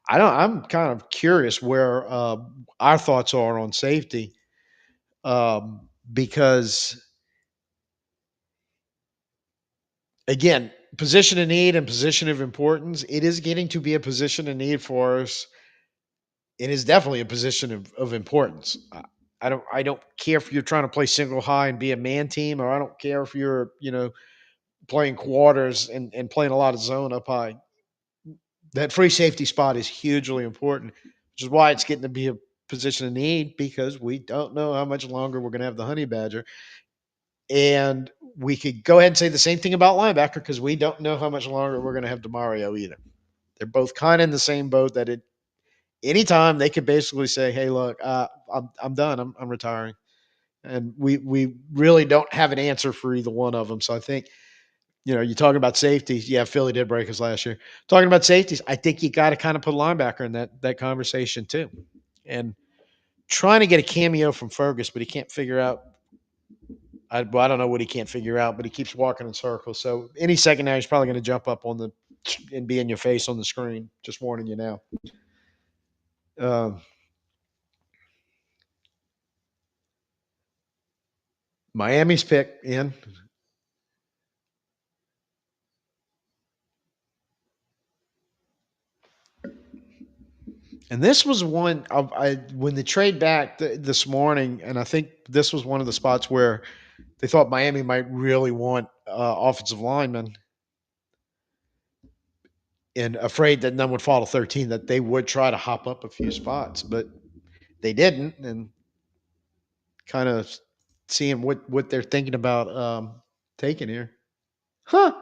I'm kind of curious where our thoughts are on safety, because again, position of need and position of importance, it is getting to be a position of need for us. It is definitely a position of importance. I don't care if you're trying to play single high and be a man team, or I don't care if you're, playing quarters and playing a lot of zone up high. That free safety spot is hugely important, which is why it's getting to be a position of need, because we don't know how much longer we're going to have the honey badger. And we could go ahead and say the same thing about linebacker, because we don't know how much longer we're going to have Demario either. They're both kind of in the same boat, that anytime they could basically say, "Hey, look, I'm done. I'm retiring," and we really don't have an answer for either one of them. So I think, you're talking about safeties. Yeah, Philly did break us last year. Talking about safeties, I think you got to kind of put a linebacker in that conversation too. And trying to get a cameo from Fergus, but he can't figure out. I don't know what he can't figure out, but he keeps walking in circles. So any second now, he's probably going to jump up on the and be in your face on the screen. Just warning you now. Um, Miami's pick in, and this was one of when the trade back this morning, and I think this was one of the spots where they thought Miami might really want offensive linemen, and afraid that none would fall to 13, that they would try to hop up a few spots, but they didn't, and kind of seeing what they're thinking about taking here. Huh.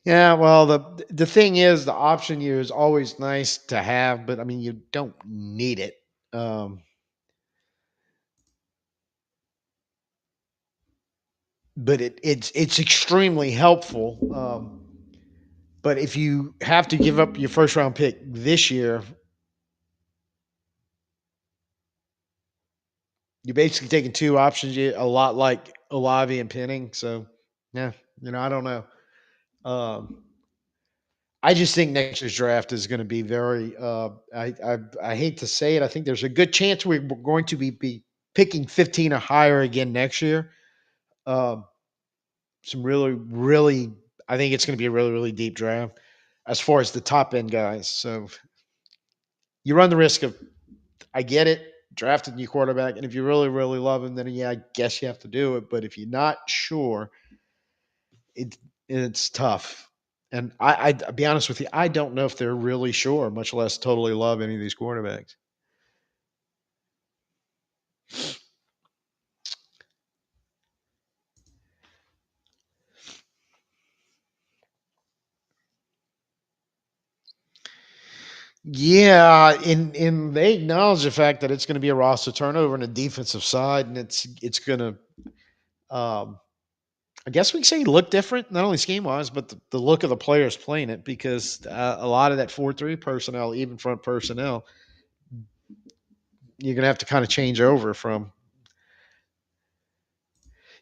Yeah, well, the thing is, the option year is always nice to have, but I mean, you don't need it. Um, but it's extremely helpful. But if you have to give up your first round pick this year, you're basically taking two options. A lot like Olavi and Penning. So yeah, I don't know. Um, I just think next year's draft is going to be very. I hate to say it. I think there's a good chance we're going to be picking 15 or higher again next year. Um, some really, really. I think it's going to be a really, really deep draft as far as the top end guys. So you run the risk of. I get it. Drafted new quarterback, and if you really, really love him, then yeah, I guess you have to do it. But if you're not sure, it it's tough. And I'll be honest with you, I don't know if they're really sure, much less totally love any of these quarterbacks. Yeah, in they acknowledge the fact that it's going to be a roster turnover on the defensive side, and it's going to, um, I guess we can say, look different, not only scheme wise, but the look of the players playing it, because a lot of that 4-3 personnel, even front personnel, you're going to have to kind of change over from.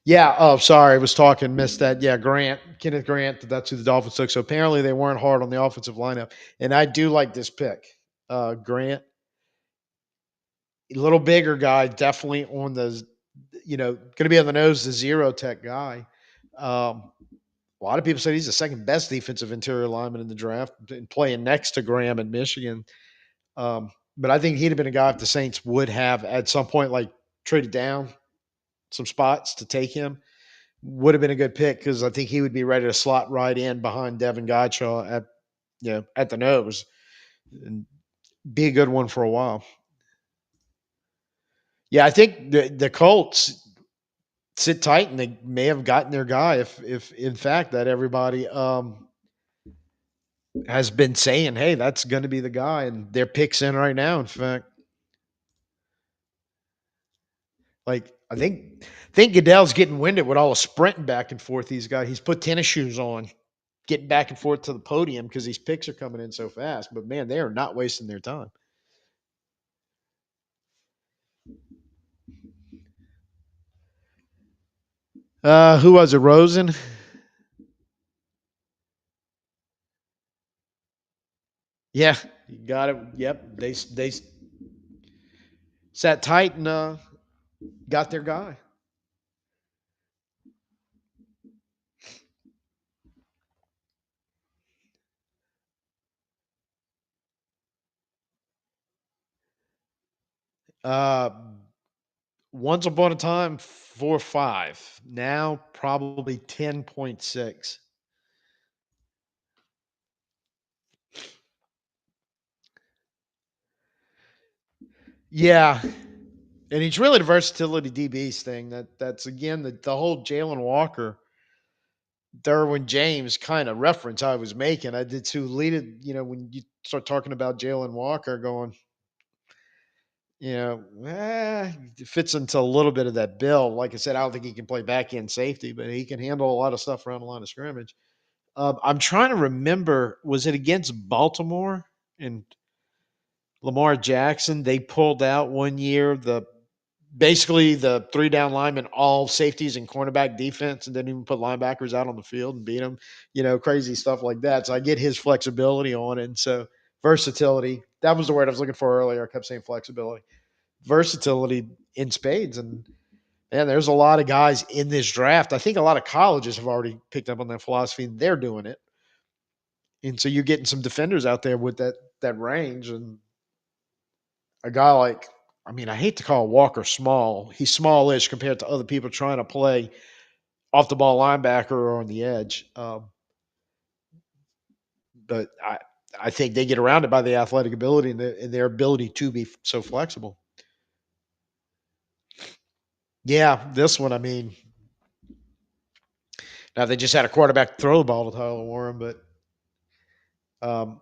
Yeah. Oh, sorry. I was talking, missed that. Yeah. Kenneth Grant. That's who the Dolphins took. So apparently they weren't hard on the offensive lineup. And I do like this pick. Grant, a little bigger guy, definitely on the, going to be on the nose, the zero tech guy. A lot of people say he's the second best defensive interior lineman in the draft, and playing next to Graham in Michigan. But I think he'd have been a guy if the Saints would have at some point like traded down some spots to take him. Would have been a good pick, because I think he would be ready to slot right in behind Devin Godshaw at the nose, and be a good one for a while. Yeah, I think the Colts sit tight, and they may have gotten their guy if in fact that everybody has been saying, hey, that's going to be the guy, and their picks in right now. In fact, like I think Goodell's getting winded with all the sprinting back and forth. He's put tennis shoes on, getting back and forth to the podium, because these picks are coming in so fast. But man, they are not wasting their time. Who was it? Rosen? Yeah, you got it. Yep, they sat tight and got their guy. Uh, Once upon a time, 4.5. Now probably 10.6. Yeah, and he's really the versatility DBs thing. That's again the whole Jalen Walker, Derwin James kind of reference I was making. I did too. Lead it, when you start talking about Jalen Walker, going, it fits into a little bit of that bill. Like I said, I don't think he can play back end safety, but he can handle a lot of stuff around the line of scrimmage. I'm trying to remember, was it against Baltimore and Lamar Jackson? They pulled out one year basically the three down linemen, all safeties and cornerback defense, and didn't even put linebackers out on the field and beat them. Crazy stuff like that. So I get his flexibility on it. And so versatility. That was the word I was looking for earlier. I kept saying flexibility, versatility in spades. And man, there's a lot of guys in this draft. I think a lot of colleges have already picked up on that philosophy and they're doing it. And so you're getting some defenders out there with that range. And a guy like, I mean, I hate to call Walker small. He's smallish compared to other people trying to play off the ball linebacker or on the edge. But I think they get around it by the athletic ability and their ability to be so flexible. Yeah, this one, I mean, now they just had a quarterback throw the ball to Tyler Warren, but um,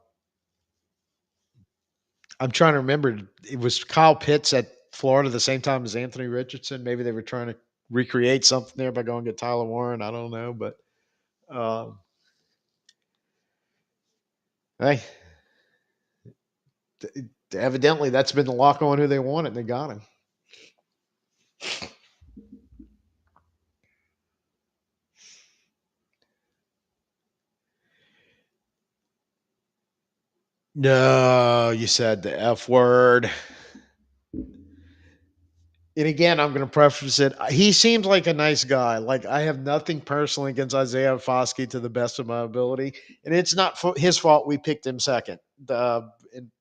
I'm trying to remember. It was Kyle Pitts at Florida the same time as Anthony Richardson. Maybe they were trying to recreate something there by going to get Tyler Warren. I don't know, but um, hey, evidently that's been the lock on who they wanted, and they got him. No, you said the F word. And again, I'm going to preface it. He seems like a nice guy. Like I have nothing personally against Isaiah Foskey to the best of my ability, and it's not his fault. We picked him second, and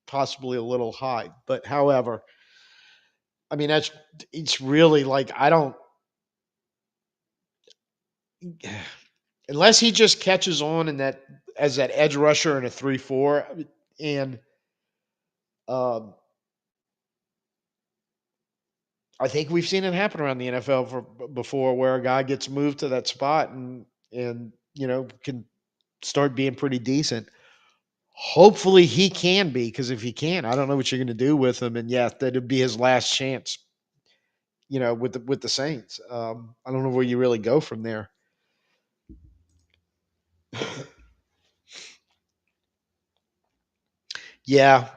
possibly a little high. But however, I mean it's really like I don't unless he just catches on in that as that edge rusher in a 3-4, and um, I think we've seen it happen around the NFL before, where a guy gets moved to that spot and can start being pretty decent. Hopefully he can be, because if he can't, I don't know what you're going to do with him. And yeah, that'd be his last chance. With the Saints. I don't know where you really go from there. Yeah,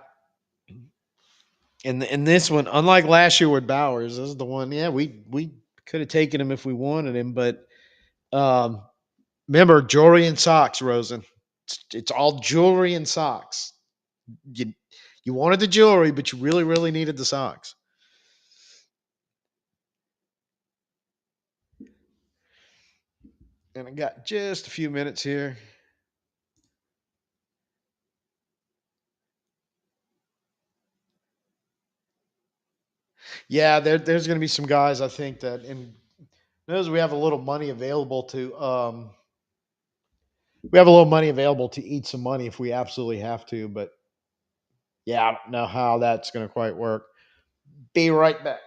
and this one, unlike last year with Bowers, this is the one. Yeah, we could have taken him if we wanted him, but um, remember jewelry and socks, Rosen. It's all jewelry and socks. You you wanted the jewelry, but you really really needed the socks. And I got just a few minutes here. Yeah, there's going to be some guys I think that, and knows we have a little money available to we have a little money available to eat some money if we absolutely have to. But yeah, I don't know how that's going to quite work. Be right back.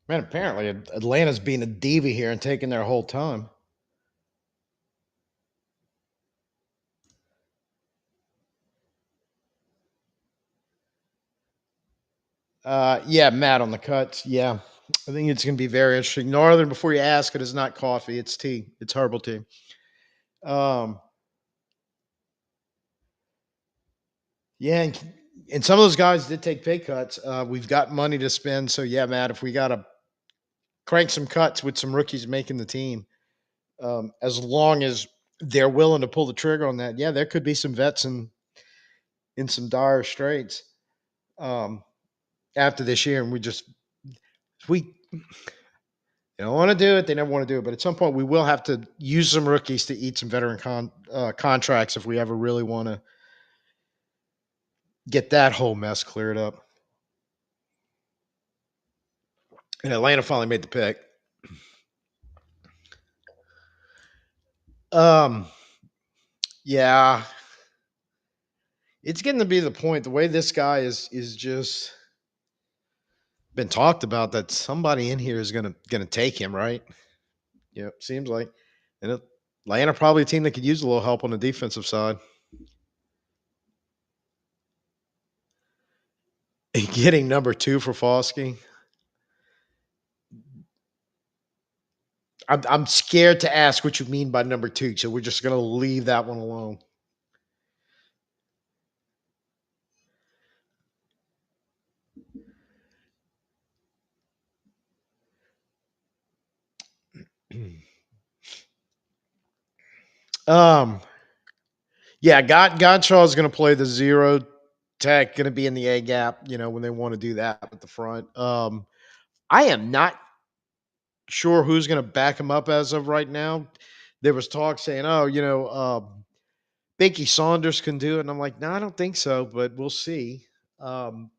Man, apparently Atlanta's being a diva here and taking their whole time. Yeah, Matt on the cuts. Yeah, I think it's going to be very interesting. Northern, before you ask it, is not coffee; it's tea. It's herbal tea. Um, yeah, and some of those guys did take pay cuts. We've got money to spend, so yeah, Matt. If we got to crank some cuts with some rookies making the team, as long as they're willing to pull the trigger on that, yeah, there could be some vets in some dire straits after this year, and we they don't want to do it. They never want to do it. But at some point, we will have to use some rookies to eat some veteran contracts if we ever really want to get that whole mess cleared up. And Atlanta finally made the pick. Um, yeah, it's getting to be the point. The way this guy is just been talked about that somebody in here is gonna take him, right? Yeah, seems like. And Atlanta probably a team that could use a little help on the defensive side. Getting number two for Foskey. I'm scared to ask what you mean by number two, so we're just gonna leave that one alone. um, yeah, Godshaw is gonna play the zero tech, gonna be in the A gap. When they want to do that at the front. I am not sure who's gonna back him up as of right now. There was talk saying, oh, Binky Saunders can do it, and I'm like, no, I don't think so, but we'll see. Um,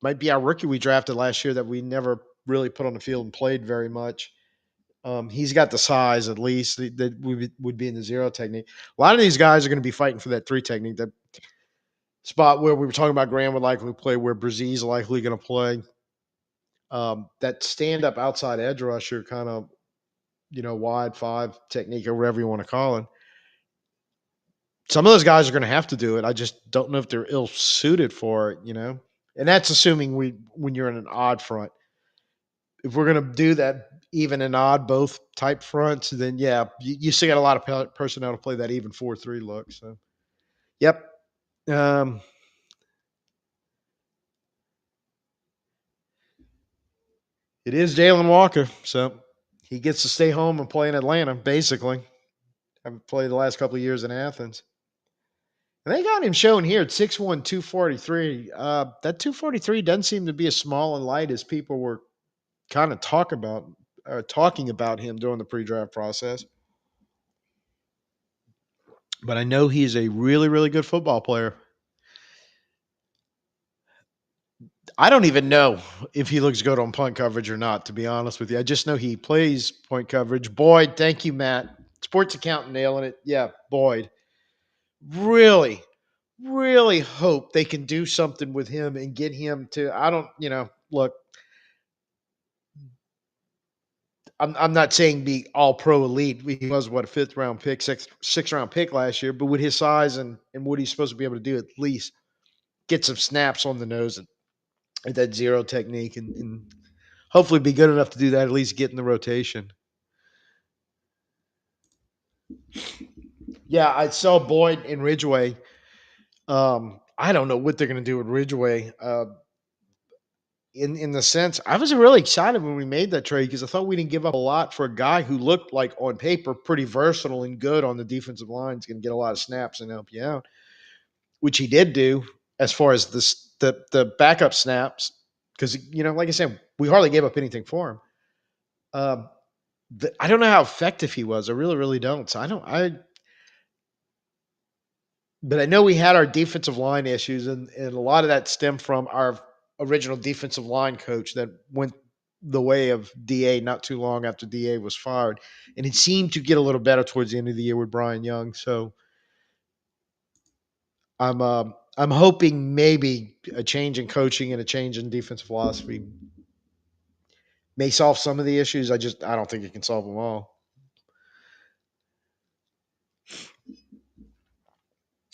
might be our rookie we drafted last year that we never really put on the field and played very much. He's got the size at least that would be in the zero technique. A lot of these guys are going to be fighting for that three technique. That spot where we were talking about Graham would likely play, where Brzee likely going to play. That stand up outside edge rusher kind of wide five technique or whatever you want to call it. Some of those guys are going to have to do it. I just don't know if they're ill suited for it. And that's assuming when you're in an odd front. If we're going to do that even and odd both type fronts, then yeah, you still got a lot of personnel to play that even 4-3 look. So, yep. Um, it is Jalen Walker. So he gets to stay home and play in Atlanta, basically. I've played the last couple of years in Athens. And they got him shown here at 6'1", 243. That 243 doesn't seem to be as small and light as people were kind of talking about him during the pre-draft process. But I know he's a really, really good football player. I don't even know if he looks good on punt coverage or not, to be honest with you. I just know he plays point coverage. Boyd, thank you, Matt. Sports accountant nailing it. Yeah, Boyd. Really, really hope they can do something with him and get him to. I don't, look, I'm not saying be all pro elite. He was what, a fifth round pick, sixth round pick last year, but with his size and what he's supposed to be able to do, at least get some snaps on the nose and that zero technique and hopefully be good enough to do that, at least get in the rotation. Yeah, I saw Boyd and Ridgeway. I don't know what they're going to do with Ridgeway. In the sense, I was really excited when we made that trade because I thought we didn't give up a lot for a guy who looked like on paper pretty versatile and good on the defensive line. He's going to get a lot of snaps and help you out, which he did do as far as the backup snaps. Because like I said, we hardly gave up anything for him. Um, I don't know how effective he was. I really, really don't. So I don't. But I know we had our defensive line issues, and a lot of that stemmed from our original defensive line coach that went the way of DA not too long after DA was fired, and it seemed to get a little better towards the end of the year with Brian Young. So I'm hoping maybe a change in coaching and a change in defensive philosophy may solve some of the issues. I don't think it can solve them all.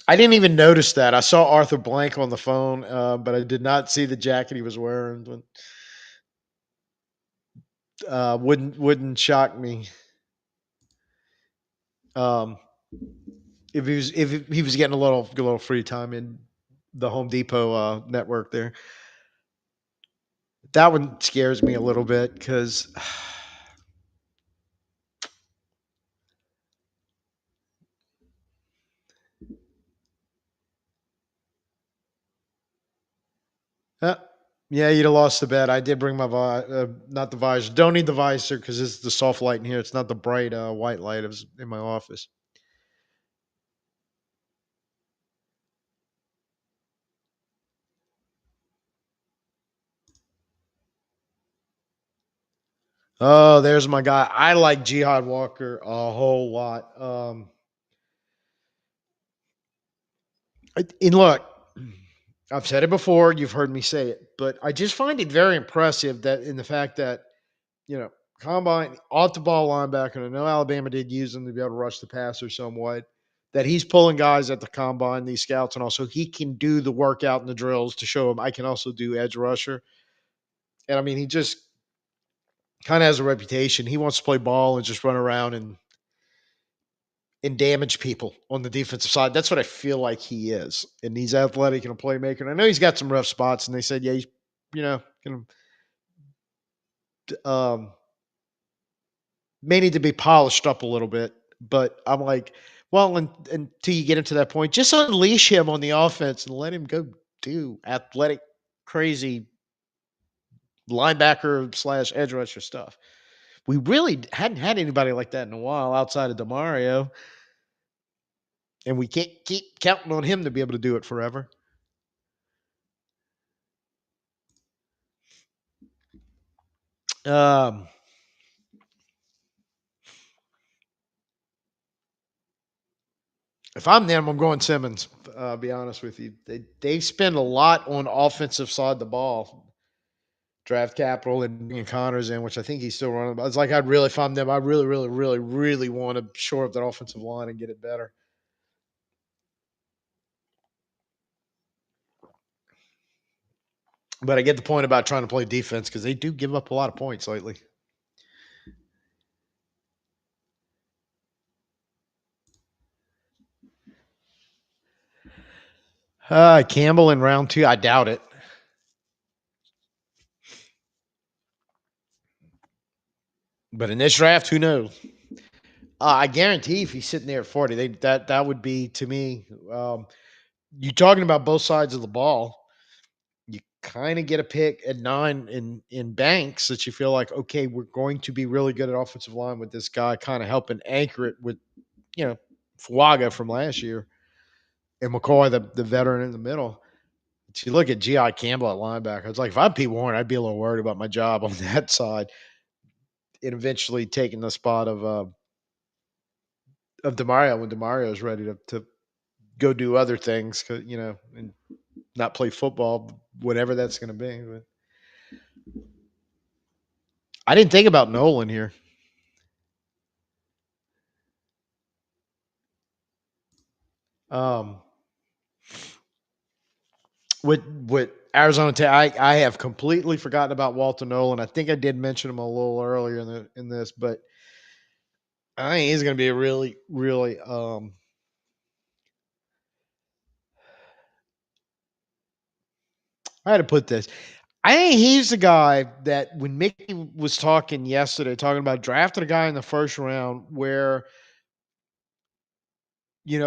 I didn't even notice that. I saw Arthur Blank on the phone, but I did not see the jacket he was wearing. But, wouldn't shock me. Um, if he was getting a little free time in the Home Depot network there. That one scares me a little bit because uh, yeah, you'd have lost the bet. I did bring my not the visor. Don't need the visor because it's the soft light in here. It's not the bright white light. It was in my office. Oh, there's my guy. I like Jihad Walker a whole lot. And look, I've said it before. You've heard me say it, but I just find it very impressive that in the fact that you know combine off the ball linebacker. And I know Alabama did use him to be able to rush the passer somewhat. That he's pulling guys at the combine, these scouts, and also he can do the workout and the drills to show them I can also do edge rusher. And I mean, he just kind of has a reputation. He wants to play ball and just run around and damage people on the defensive side. That's what I feel like he is. And he's athletic and a playmaker. And I know he's got some rough spots. And they said, yeah, he's, can, um, may need to be polished up a little bit. But I'm like, well, until you get into that point, just unleash him on the offense and let him go do athletic, crazy linebacker slash edge rusher stuff. We really hadn't had anybody like that in a while outside of Demario, and we can't keep counting on him to be able to do it forever. Um, if I'm them, I'm going Simmons. I'll be honest with you. They spend a lot on offensive side of the ball, draft capital, and bringing Connors in, which I think he's still running. It's like I'd really, if I'm them, I really, really, really, really want to shore up that offensive line and get it better. But I get the point about trying to play defense because they do give up a lot of points lately. Campbell in round two, I doubt it. But in this draft, who knows? I guarantee if he's sitting there at 40, that would be to me. You talking about both sides of the ball. You kind of get a pick at 9 in Banks that you feel like, okay, we're going to be really good at offensive line with this guy, kind of helping anchor it with you know Fuaga from last year and McCoy, the veteran in the middle. But you look at Gi Campbell at linebacker. It's like if I'm Pete Warren, I'd be a little worried about my job on that side, and eventually taking the spot of Demario when Demario is ready to go do other things, and not play football, whatever that's going to be. But I didn't think about Nolan here. Um, with Arizona Tech, I have completely forgotten about Walter Nolan. I think I did mention him a little earlier in this, but I think he's going to be a really, really. I had to put this. I think he's the guy that when Mickey was talking yesterday, talking about drafting a guy in the first round where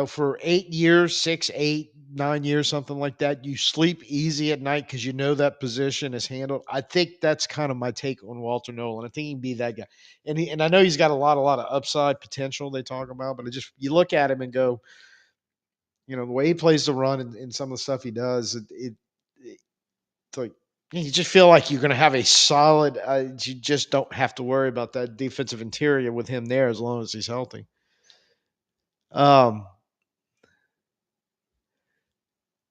for 8 years, 6, 8, 9 years, something like that, you sleep easy at night because you know that position is handled. I think that's kind of my take on Walter Nolan. I think he can be that guy, and I know he's got a lot of upside potential they talk about, but it just you look at him and go, the way he plays the run and some of the stuff he does, it's like you just feel like you're going to have a solid. You just don't have to worry about that defensive interior with him there as long as he's healthy. Um,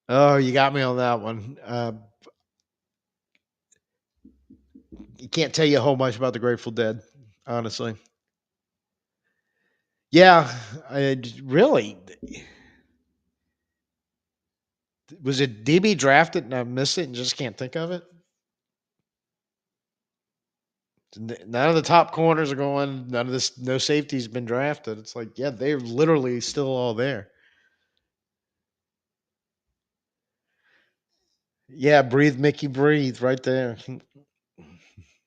oh, you got me on that one. can't tell you a whole much about the Grateful Dead, honestly. Yeah, really was it DB drafted and I missed it and just can't think of it. None of the top corners are going. None of this, no safety's been drafted. It's like, yeah, they're literally still all there. Yeah, breathe, Mickey, breathe, right there.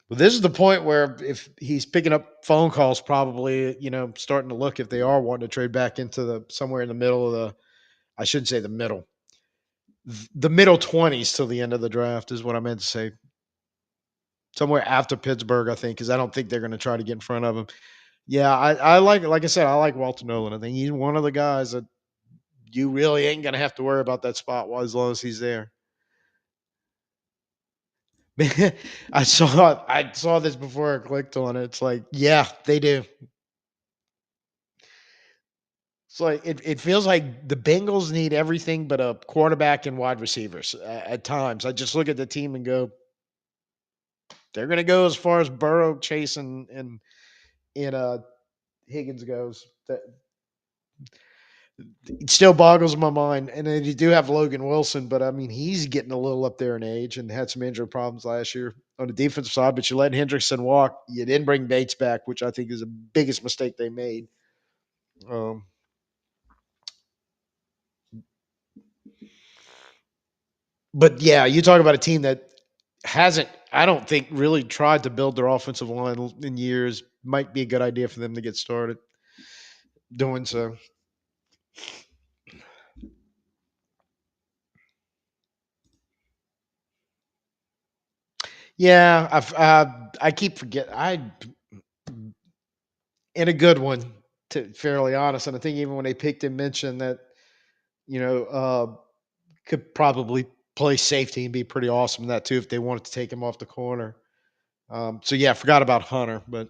Well, this is the point where if he's picking up phone calls, probably starting to look if they are wanting to trade back into the somewhere in the middle of the. I shouldn't say the middle, the middle 20s till the end of the draft is what I meant to say. Somewhere after Pittsburgh, I think, because I don't think they're going to try to get in front of him. Yeah, I like I said, I like Walter Nolan. I think he's one of the guys that you really ain't gonna have to worry about that spot while as long as he's there. I saw this before I clicked on it. It's like, yeah, they do. It's like it feels like the Bengals need everything but a quarterback and wide receivers at times. I just look at the team and go, they're gonna go as far as Burrow, Chase, and Higgins goes. That it still boggles my mind. And then you do have Logan Wilson, but I mean, he's getting a little up there in age and had some injury problems last year on the defensive side. But you let Hendrickson walk. You didn't bring Bates back, which I think is the biggest mistake they made. Um, but yeah, you talk about a team that hasn't, I don't think, really tried to build their offensive line in years. Might be a good idea for them to get started doing so. Yeah, I keep forget I in a good one, to fairly honest. And I think even when they picked him, mentioned that you know could probably play safety and be pretty awesome in that too if they wanted to take him off the corner. So yeah, I forgot about Hunter, but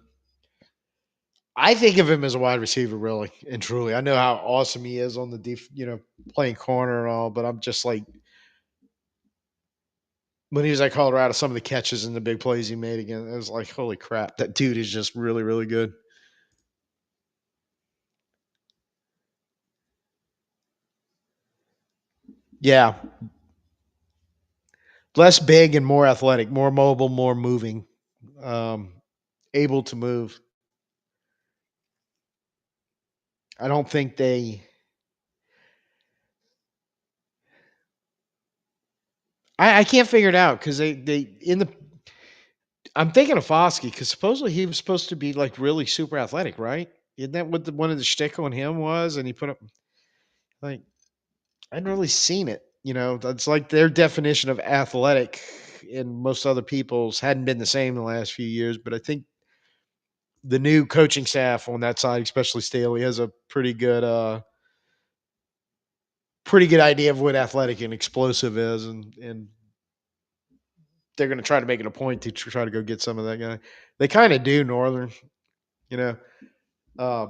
I think of him as a wide receiver, really and truly. I know how awesome he is on the playing corner and all, but I'm just like when he was at Colorado, some of the catches and the big plays he made again, it was like, holy crap, that dude is just really, really good. Yeah, less big and more athletic, more mobile, more moving, um, able to move. I don't think they. I can't figure it out because they in the. I'm thinking of Foskey because supposedly he was supposed to be like really super athletic, right? Isn't that what one of the shtick on him was? And he put up like I hadn't really seen it. That's like their definition of athletic, and most other people's hadn't been the same in the last few years. But I think the new coaching staff on that side, especially Staley, has a pretty good idea of what athletic and explosive is, and they're going to try to make it a point to try to go get some of that guy. They kind of do Northern, you know. Uh,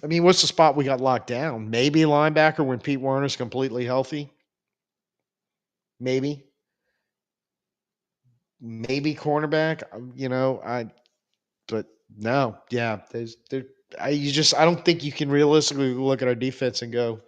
I mean, what's the spot we got locked down? Maybe linebacker when Pete Werner's completely healthy. Maybe, maybe cornerback. I but no, yeah. I don't think you can realistically look at our defense and go,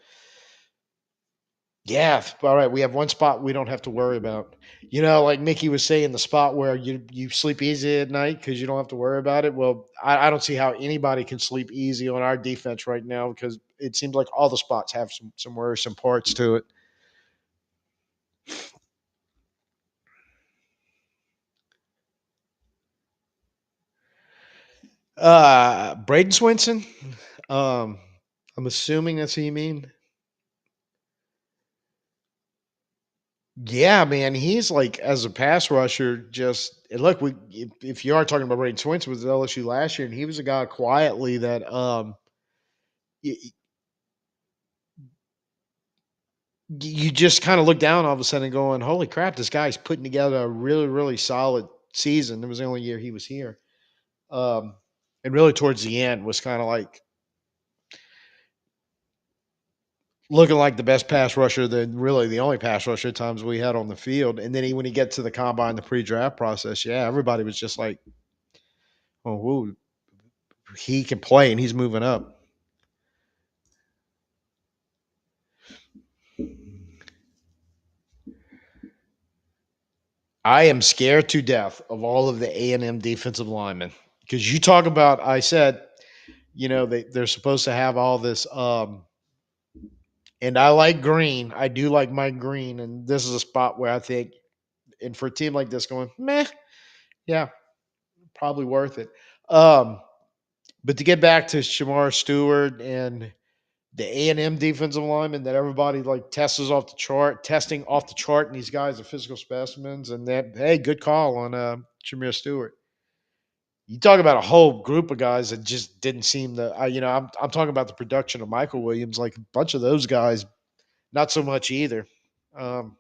yeah, all right, we have one spot we don't have to worry about. Like Mickey was saying, the spot where you sleep easy at night because you don't have to worry about it. Well, I don't see how anybody can sleep easy on our defense right now because it seems like all the spots have some worrisome parts to it. Braden Swinson. Um, I'm assuming that's who you mean. Yeah, man, he's like as a pass rusher. Just and look, if you are talking about Braden Swinson was at LSU last year, and he was a guy quietly that y- you just kind of look down all of a sudden going, "Holy crap, this guy's putting together a really, really solid season." It was the only year he was here, um, and really towards the end was kind of like looking like the best pass rusher, than really the only pass rusher at times we had on the field. And then when he get to the combine, the pre-draft process, yeah, everybody was just like, "Oh, whoa, he can play and he's moving up." I am scared to death of all of the A&M defensive linemen because you talk about. I said, they're supposed to have all this. And I like Green. I do like Mike Green, and this is a spot where I think, and for a team like this, going meh, yeah, probably worth it. Um, but to get back to Shamar Stewart and the A&M defensive lineman that everybody like testing off the chart, and these guys are physical specimens, and that hey, good call on Shamir Stewart. You talk about a whole group of guys that just didn't seem to. I'm talking about the production of Michael Williams, like a bunch of those guys, not so much either. Um,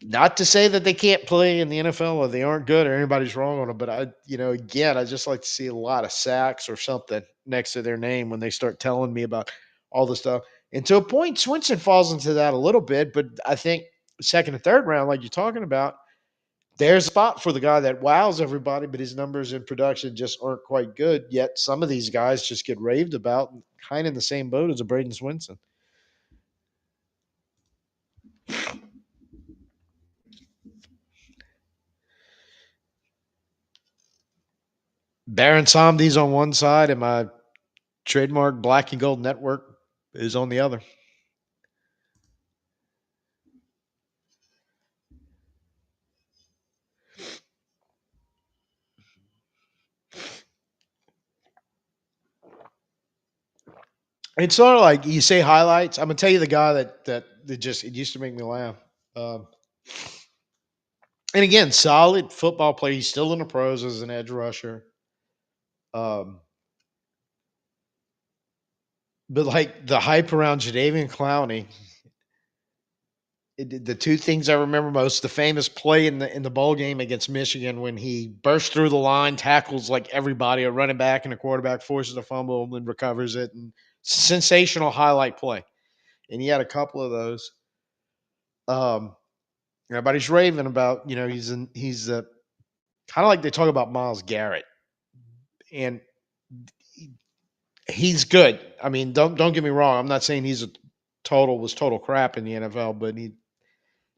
Not to say that they can't play in the NFL or they aren't good or anybody's wrong on them, but again, I just like to see a lot of sacks or something next to their name when they start telling me about all this stuff. And to a point, Swinson falls into that a little bit, but I think second and third round, like you're talking about, there's a spot for the guy that wows everybody, but his numbers in production just aren't quite good. Yet some of these guys just get raved about, kind of in the same boat as a Braden Swinson. Baron Somdi's on one side, and my trademark black and gold network is on the other. It's sort of like you say highlights. I'm gonna tell you the guy that just it used to make me laugh. Um, and again, solid football player. He's still in the pros as an edge rusher. Um, but like the hype around Jadavian Clowney, the two things I remember most: the famous play in the bowl game against Michigan when he bursts through the line, tackles like everybody, a running back and a quarterback, forces a fumble and recovers it, and sensational highlight play. And he had a couple of those. Um, Everybody's raving about, he's kind of like they talk about Miles Garrett, and he's good. I mean, don't get me wrong. I'm not saying he's a total crap in the NFL, but he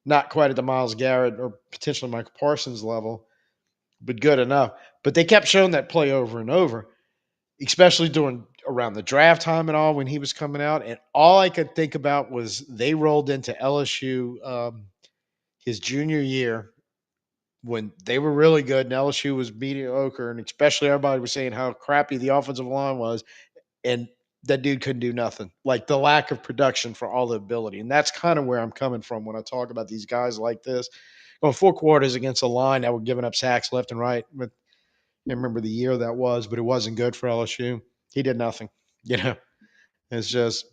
not quite at the Miles Garrett or potentially Michael Parsons level, but good enough. But they kept showing that play over and over, especially during around the draft time and all when he was coming out. And all I could think about was they rolled into LSU his junior year when they were really good and LSU was mediocre, and especially everybody was saying how crappy the offensive line was, and that dude couldn't do nothing. Like the lack of production for all the ability, and that's kind of where I'm coming from when I talk about these guys like this. Going 4 quarters against a line that were giving up sacks left and right. But I can't remember the year that was, but it wasn't good for LSU. He did nothing. You know, it's just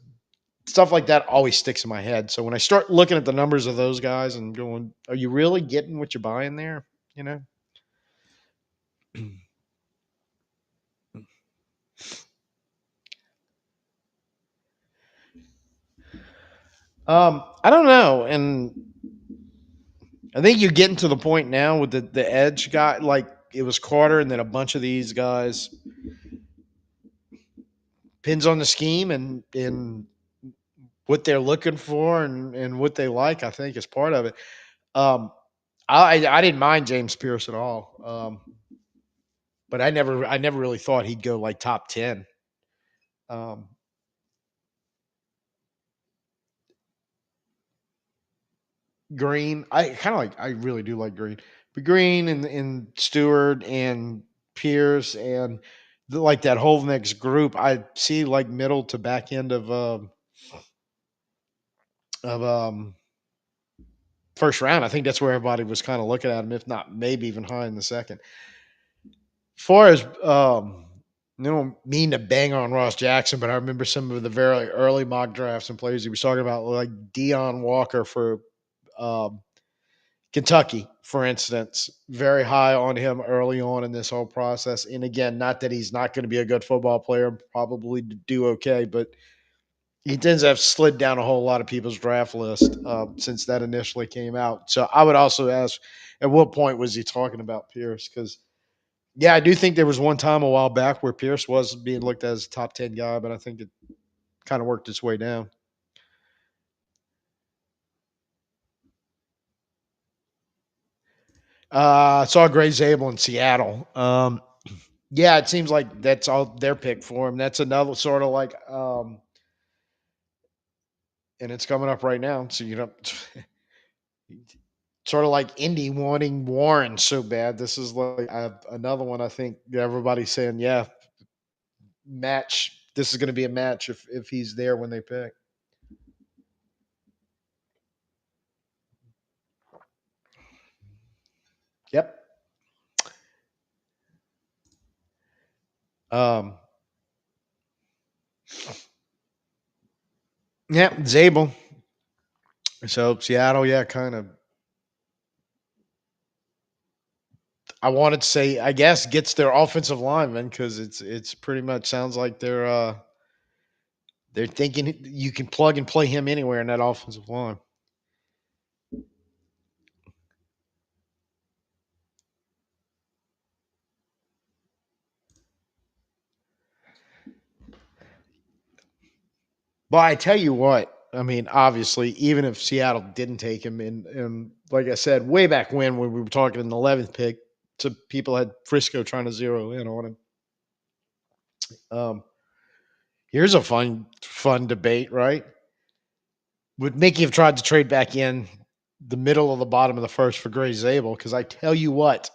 stuff like that always sticks in my head. So when I start looking at the numbers of those guys and going, "Are you really getting what you're buying there?" You know. I don't know, and I think you're getting to the point now with the edge guy. Like it was Carter, and then a bunch of these guys pins on the scheme and what they're looking for and what they like. I think is part of it. Um, I didn't mind James Pierce at all, but I never really thought he'd go like top 10. Um, Green, I kind of like. I really do like Green, but Green and Stewart and Pierce and like that whole next group, I see like middle to back end of first round. I think that's where everybody was kind of looking at him, if not maybe even high in the second. As far as mean to bang on Ross Jackson, but I remember some of the very early mock drafts and players he was talking about, like Dion Walker for um, Kentucky, for instance, very high on him early on in this whole process. And again, not that he's not going to be a good football player, probably do okay, but he tends to have slid down a whole lot of people's draft list since that initially came out. So I would also ask, at what point was he talking about Pierce? Because yeah, I do think there was one time a while back where Pierce was being looked at as a top 10 guy, but I think it kind of worked its way down. I saw Gray Zabel in Seattle. Yeah, it seems like that's all their pick for him. That's another sort of like, and it's coming up right now. So, sort of like Indy wanting Warren so bad. This is like another one. I think everybody's saying, yeah, match. This is going to be a match if he's there when they pick. Yep. Um, yeah, Zabel. So Seattle, yeah, kind of. I wanted to say, I guess, gets their offensive lineman because it's pretty much sounds like they're thinking you can plug and play him anywhere in that offensive line. But I tell you what, I mean, obviously, even if Seattle didn't take him, and like I said, way back when we were talking in the 11th pick, so people had Frisco trying to zero in on him. Um, Here's a fun debate, right? Would Mickey have tried to trade back in the middle of the bottom of the first for Gray Zabel? Because I tell you what,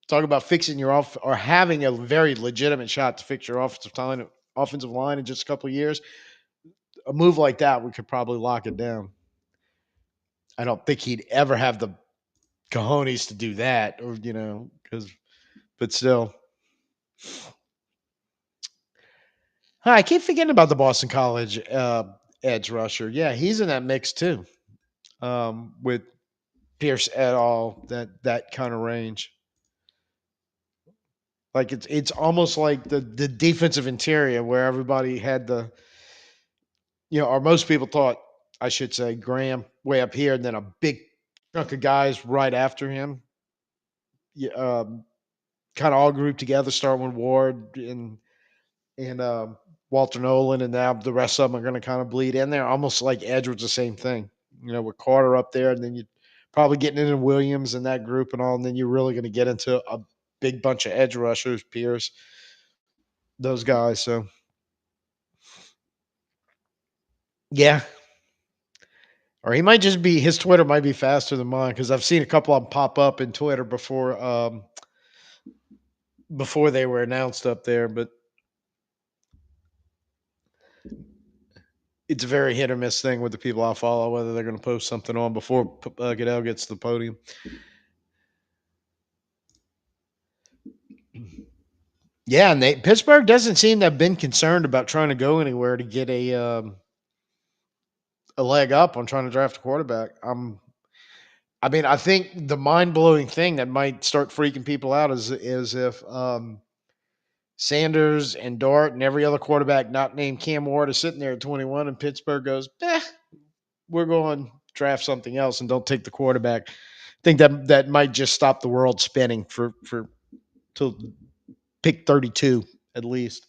talk about fixing your off or having a very legitimate shot to fix your offensive line in just a couple of years. A move like that, we could probably lock it down. I don't think he'd ever have the cojones to do that, or because but still, I keep forgetting about the Boston College edge rusher. Yeah, he's in that mix too, with Pierce et al. That kind of range. Like it's almost like the defensive interior where everybody had or most people thought, I should say, Graham way up here, and then a big chunk of guys right after him. Yeah, kind of all grouped together, starting with Ward and Walter Nolan, and now the rest of them are going to kind of bleed in there, almost like Edge was the same thing. With Carter up there, and then you probably getting into Williams and that group and all, and then you're really going to get into a big bunch of edge rushers, Pierce, those guys. So yeah, or he might just be his Twitter might be faster than mine because I've seen a couple of them pop up in Twitter before they were announced up there, but it's a very hit or miss thing with the people I follow whether they're going to post something on before Goodell gets to the podium. Yeah, and Pittsburgh doesn't seem to have been concerned about trying to go anywhere to get a leg up on trying to draft a quarterback. I mean, I think the mind blowing thing that might start freaking people out is if Sanders and Dart and every other quarterback not named Cam Ward is sitting there at 21, and Pittsburgh goes, we're going to draft something else and don't take the quarterback. I think that might just stop the world spinning for till pick 32 at least.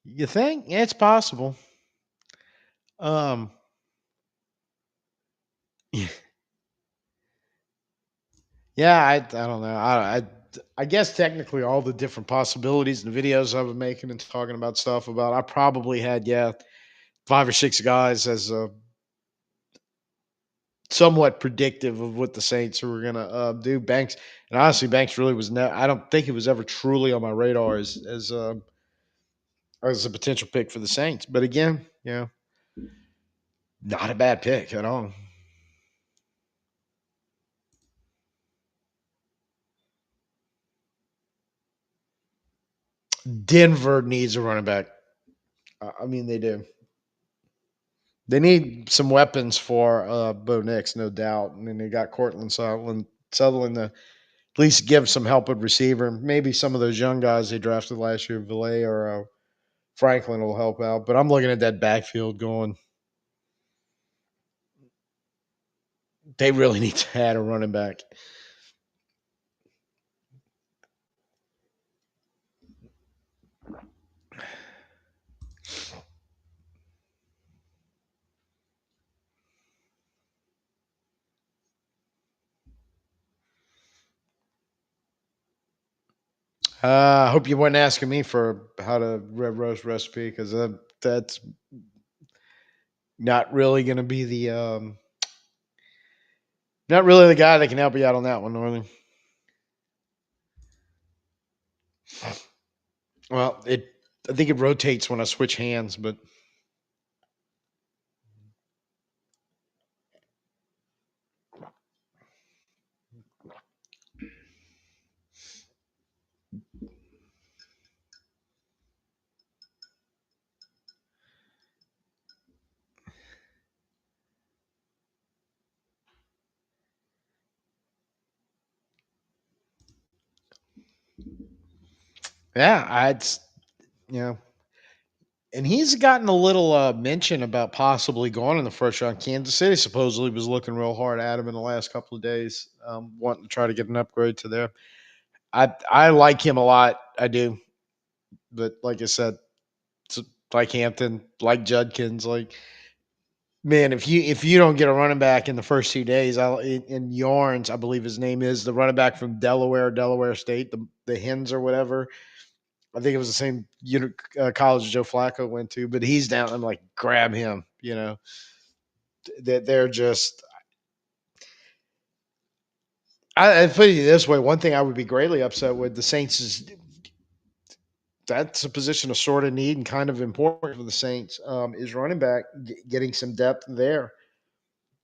You think? Yeah, it's possible. Um, yeah, I don't know. I guess technically all the different possibilities and videos I was making and talking about stuff about, I probably had 5 or 6 guys as somewhat predictive of what the Saints were going to do. Banks, and honestly, Banks really was not. I don't think he was ever truly on my radar as a potential pick for the Saints. But again, not a bad pick at all. Denver needs a running back. I mean, they do. They need some weapons for Bo Nix, no doubt. And then they got Cortland Sutherland to at least give some help at receiver. Maybe some of those young guys they drafted last year, Valet or Franklin, will help out. But I'm looking at that backfield going, they really need to add a running back. I hope you weren't asking me for how to red roast recipe because that's not really going to be the not really the guy that can help you out on that one, Northern. Well, I think it rotates when I switch hands, but yeah, you know, and he's gotten a little mention about possibly going in the first round. Kansas City supposedly was looking real hard at him in the last couple of days, wanting to try to get an upgrade to there. I like him a lot. I do, but like I said, it's like Hampton, like Judkins, like man, if you don't get a running back in the first 2 days, in Yarns, I believe his name is the running back from Delaware State, the Hens or whatever. I think it was the same college Joe Flacco went to, but he's down. I'm like, grab him. That they're just. I put it this way: one thing I would be greatly upset with the Saints is that's a position of sort of need and kind of important for the Saints is running back, getting some depth there.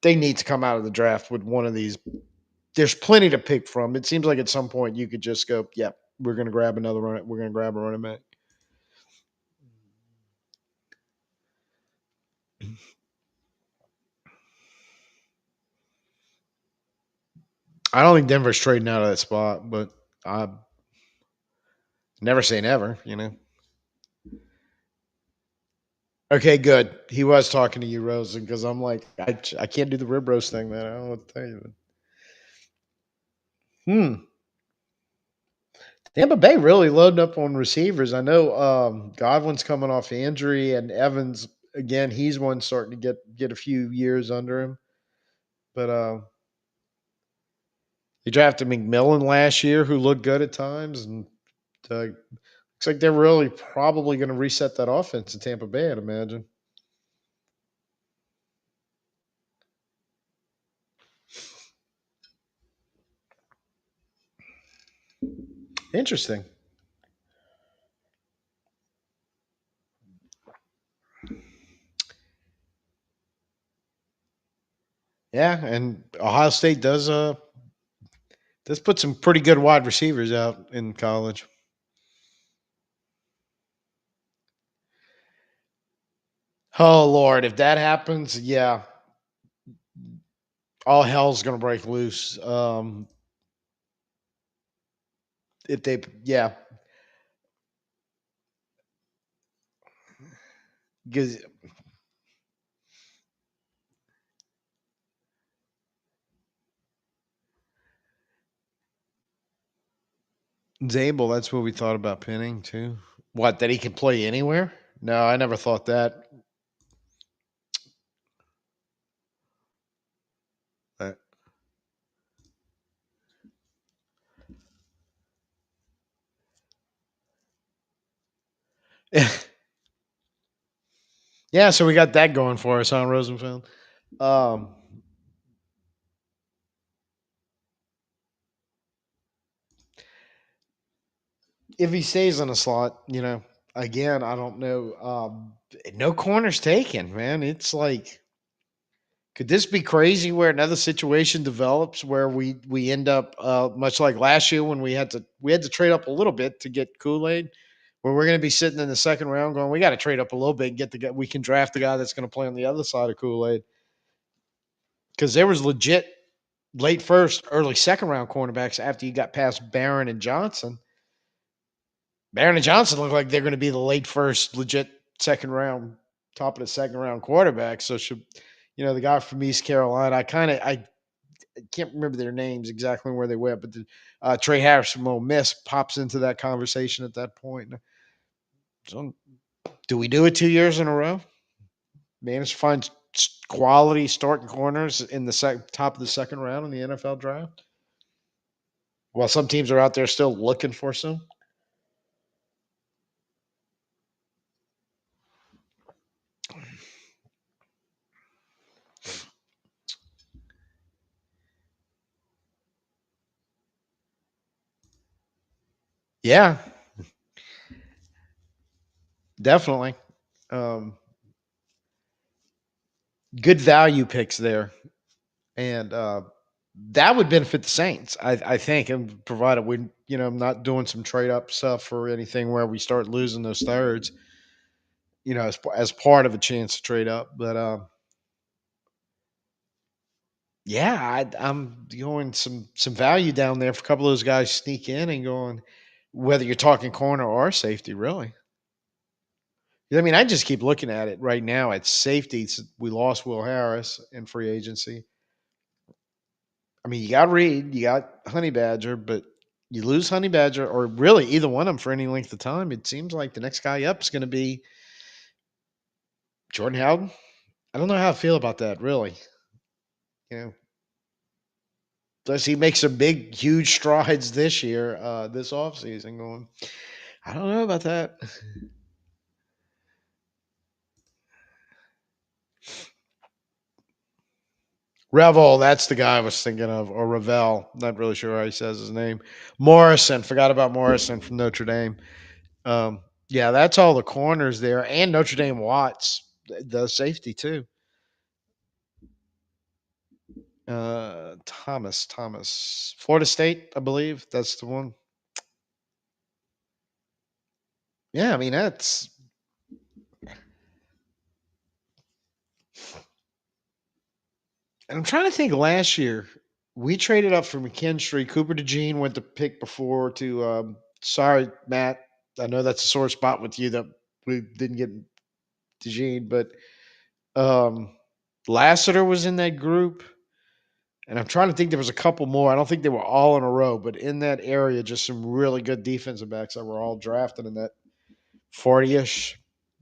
They need to come out of the draft with one of these. There's plenty to pick from. It seems like at some point you could just go, "Yep, we're going to grab another run. We're going to grab a running back." I don't think Denver's trading out of that spot, but I never say never. Okay, good. He was talking to you, Rosen, because I'm like, I can't do the rib roast thing, man. I don't know what to tell you. Hmm. Tampa Bay really loading up on receivers. I know Godwin's coming off injury, and Evans again. He's one starting to get a few years under him. But they drafted McMillan last year, who looked good at times, and looks like they're really probably going to reset that offense in Tampa Bay. I'd imagine. Interesting. Yeah, and Ohio State does put some pretty good wide receivers out in college. Oh Lord, if that happens, yeah, all hell's gonna break loose. If they, yeah, because Zabel, that's what we thought about pinning too. What, that he can play anywhere? No, I never thought that. Uh, yeah, so we got that going for us, huh, Rosenfeld? Um, if he stays in a slot, again, I don't know. No corners taken, man. It's like, could this be crazy where another situation develops where we end up much like last year when we had to trade up a little bit to get Kool Aid, where we're going to be sitting in the second round going, we got to trade up a little bit and get the guy we can draft the guy that's going to play on the other side of Kool Aid, because there was legit late first, early second round cornerbacks after you got past Barron and Johnson. Barron and Johnson look like they're going to be the late first, legit second round, top of the second round quarterback. So should the guy from East Carolina, I can't remember their names exactly where they went, but Trey Harris from Ole Miss pops into that conversation at that point. So, do we do it 2 years in a row? Manage to find quality starting corners in the top of the second round in the NFL draft? While some teams are out there still looking for some. Yeah, definitely. Um, Good value picks there, and that would benefit the Saints, I think, and provided we, not doing some trade up stuff or anything where we start losing those thirds, as part of a chance to trade up. But yeah, I'm going some value down there for a couple of those guys sneak in and going, whether you're talking corner or safety, really. I mean, I just keep looking at it right now at safety. We lost Will Harris in free agency. I mean, you got Reed, you got Honey Badger, but you lose Honey Badger, or really either one of them for any length of time. It seems like the next guy up is going to be Jordan Howden. I don't know how I feel about that, really. You know, Unless he makes some big, huge strides this year, this offseason, going, I don't know about that. Revel, that's the guy I was thinking of, or Ravel. Not really sure how he says his name. Morrison, forgot about Morrison from Notre Dame. Yeah, that's all the corners there, and Notre Dame Watts, the safety too. Thomas, Florida State, I believe that's the one. Yeah, I mean that's. And I'm trying to think. Last year, we traded up for McKinstry. Cooper DeJean went to pick before to. Sorry, Matt. I know that's a sore spot with you that we didn't get DeJean, but um, Lassiter was in that group. And I'm trying to think, there was a couple more. I don't think they were all in a row, but in that area, just some really good defensive backs that were all drafted in that 40-ish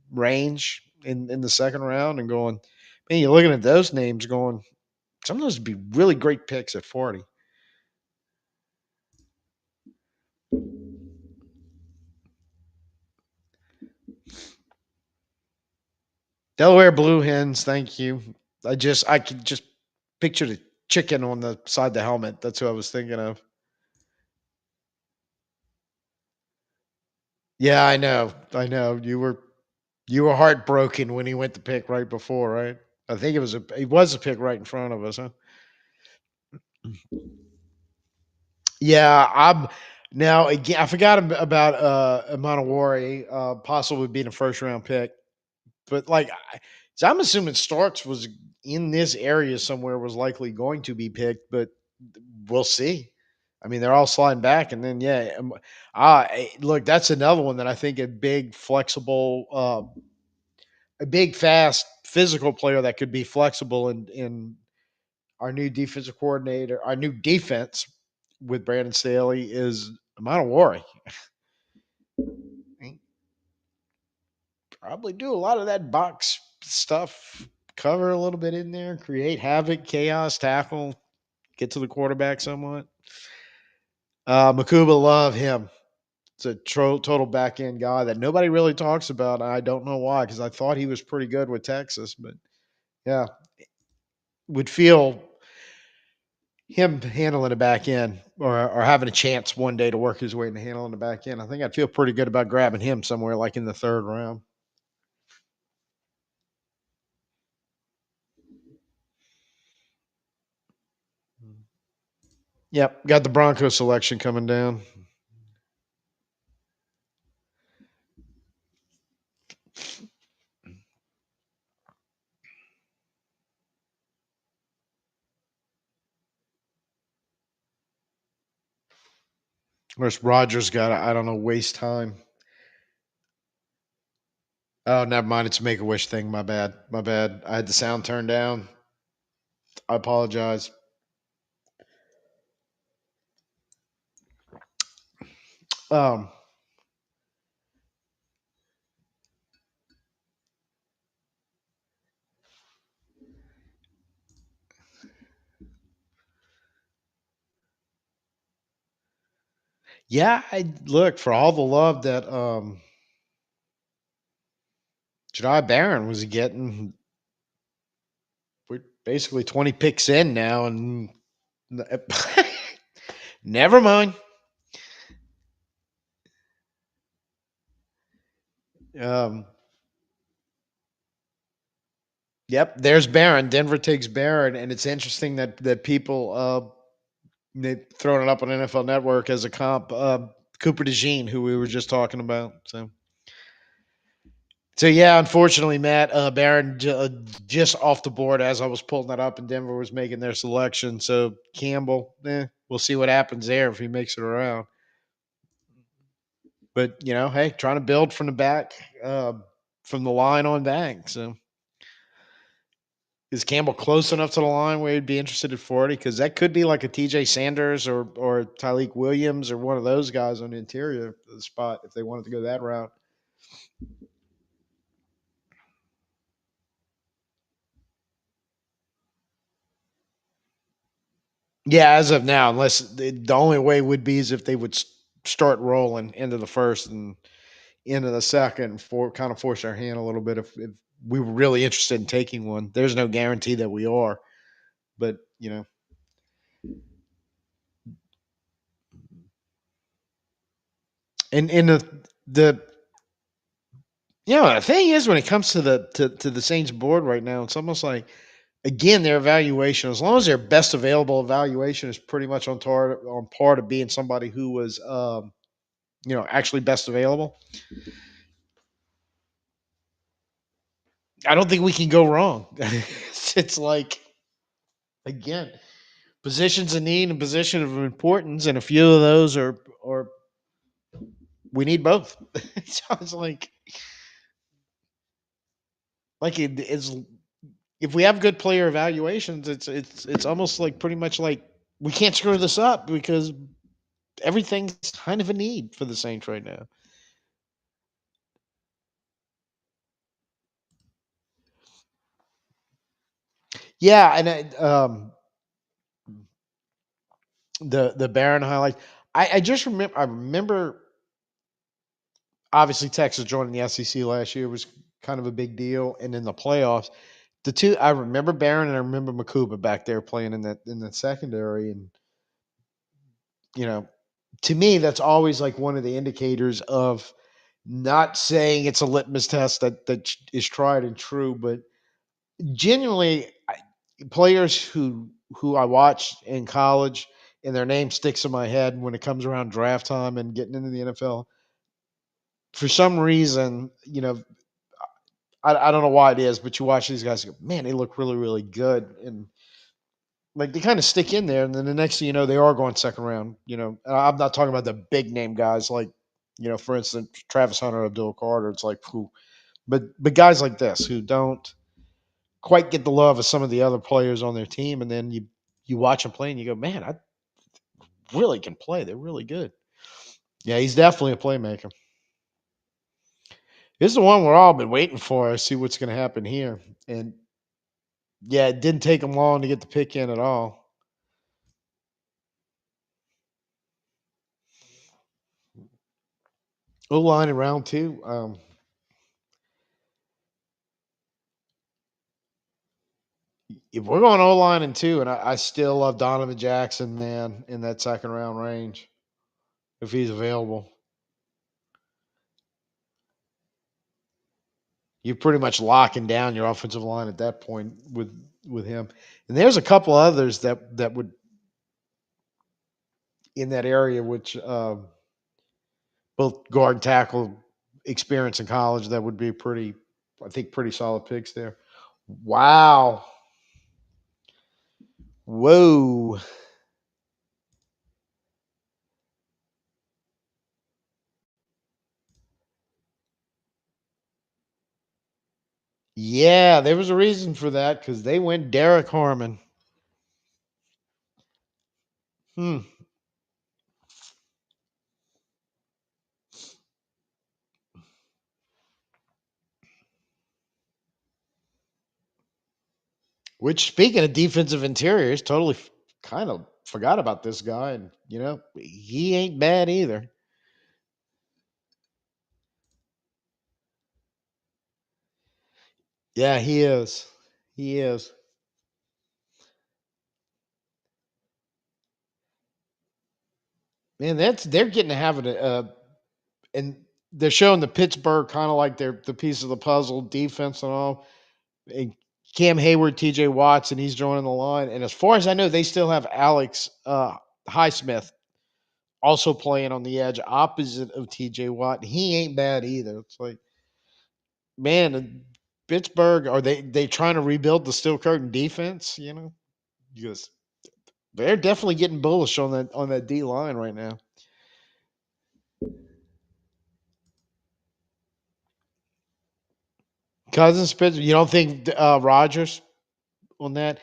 range in the second round, and going, man, you're looking at those names going, some of those would be really great picks at 40. Delaware Blue Hens, thank you. I could just picture the chicken on the side of the helmet. That's who I was thinking of. Yeah, I know. I know. You were heartbroken when he went to pick right before, right? I think it was a pick right in front of us, huh? Yeah, I'm now again. I forgot about Amanawari, possibly being a first round pick, but so I'm assuming Starks was in this area somewhere, was likely going to be picked, but we'll see. I mean, they're all sliding back, and then yeah, look, that's another one that I think a big, fast, physical player that could be flexible in our new defensive coordinator, our new defense with Brandon Staley is Amanawari. Probably do a lot of that box stuff, cover a little bit in there, create havoc, chaos, tackle, get to the quarterback somewhat. Makuba, love him. It's a total back end guy that nobody really talks about. I don't know why, because I thought he was pretty good with Texas, but yeah, would feel him handling the back end or having a chance one day to work his way into handling the back end. I think I'd feel pretty good about grabbing him somewhere like in the third round. Yep, got the Broncos selection coming down. Whereas Rogers got I don't know waste time. Oh, never mind. It's a Make a Wish thing. My bad. My bad. I had the sound turned down. I apologize. Um, yeah, I look for all the love that Jedi Barron was getting. We're basically 20 picks in now, and never mind. Um, yep, there's Barron. Denver takes Barron, and it's interesting that people they throwing it up on NFL Network as a comp. Cooper DeJean, who we were just talking about. So yeah, unfortunately, Matt Barron just off the board as I was pulling that up, and Denver was making their selection. So Campbell, we'll see what happens there if he makes it around. But hey, trying to build from the back, from the line on back. So is Campbell close enough to the line where he'd be interested in 40? Because that could be like a TJ Sanders or Tyleek Williams or one of those guys on the interior of the spot if they wanted to go that route. Yeah, as of now, unless the only way would be is if they would start rolling into the first and into the second for kind of force our hand a little bit if we were really interested in taking one. There's no guarantee that we are, but and the the thing is when it comes to the Saints board right now, it's almost like again their evaluation, as long as their best available evaluation is pretty much on par to being somebody who was actually best available. I don't think we can go wrong. It's like again, positions of need and position of importance, and a few of those are we need both. So it's like it's if we have good player evaluations, it's almost like pretty much like we can't screw this up because everything's kind of a need for the Saints right now. Yeah, and the Baron highlight. I just remember. I remember obviously Texas joining the SEC last year was kind of a big deal, and in the playoffs, the two I remember Barron and I remember Makuba back there playing in that secondary, and you know, to me that's always like one of the indicators of not saying it's a litmus test that is tried and true, but genuinely players who I watched in college and their name sticks in my head when it comes around draft time and getting into the NFL. For some reason, I don't know why it is, but you watch these guys go, man, they look really, really good. And like they kind of stick in there. And then the next thing you know, they are going second round. I'm not talking about the big name guys like, for instance, Travis Hunter, Abdul Carter. It's like, who, but guys like this who don't quite get the love of some of the other players on their team. And then you watch them play and you go, man, I really can play. They're really good. Yeah, he's definitely a playmaker. This is the one we're all been waiting for. I see what's going to happen here. And yeah, it didn't take him long to get the pick in at all. O line in round two. If we're going O line and two, and I still love Donovan Jackson, man, in that second round range if he's available. You're pretty much locking down your offensive line at that point with him. And there's a couple others that would in that area, which both guard tackle experience in college, that would be pretty, I think, pretty solid picks there. Wow. Whoa. Yeah, there was a reason for that because they went Derek Harmon. Hmm. Which, speaking of defensive interiors, totally kind of forgot about this guy, and he ain't bad either. Yeah, he is. He is. Man, they're getting to have it. And they're showing the Pittsburgh kind of like they're the piece of the puzzle, defense and all. And Cam Hayward, T.J. Watts, and he's joining the line. And as far as I know, they still have Alex Highsmith also playing on the edge, opposite of T.J. Watt. He ain't bad either. It's like, man, Pittsburgh, are they trying to rebuild the steel curtain defense? Because they're definitely getting bullish on that D line right now. Cousins, Pittsburgh, you don't think Rogers on that?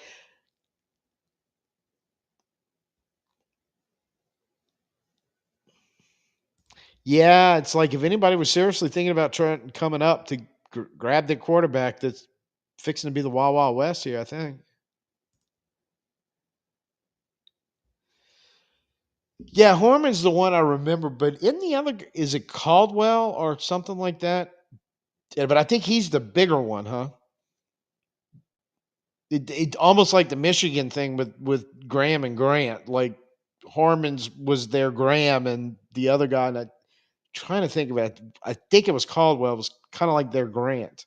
Yeah, it's like if anybody was seriously thinking about trying coming up to grab the quarterback that's fixing to be the Wild Wild West here, I think. Yeah, Horman's the one I remember, but in the other, is it Caldwell or something like that? Yeah, but I think he's the bigger one, huh? It almost like the Michigan thing with Graham and Grant. Like Harmon's was their Graham, and the other guy. And I trying to think of it. I think it was Caldwell. Was kind of like their Grant.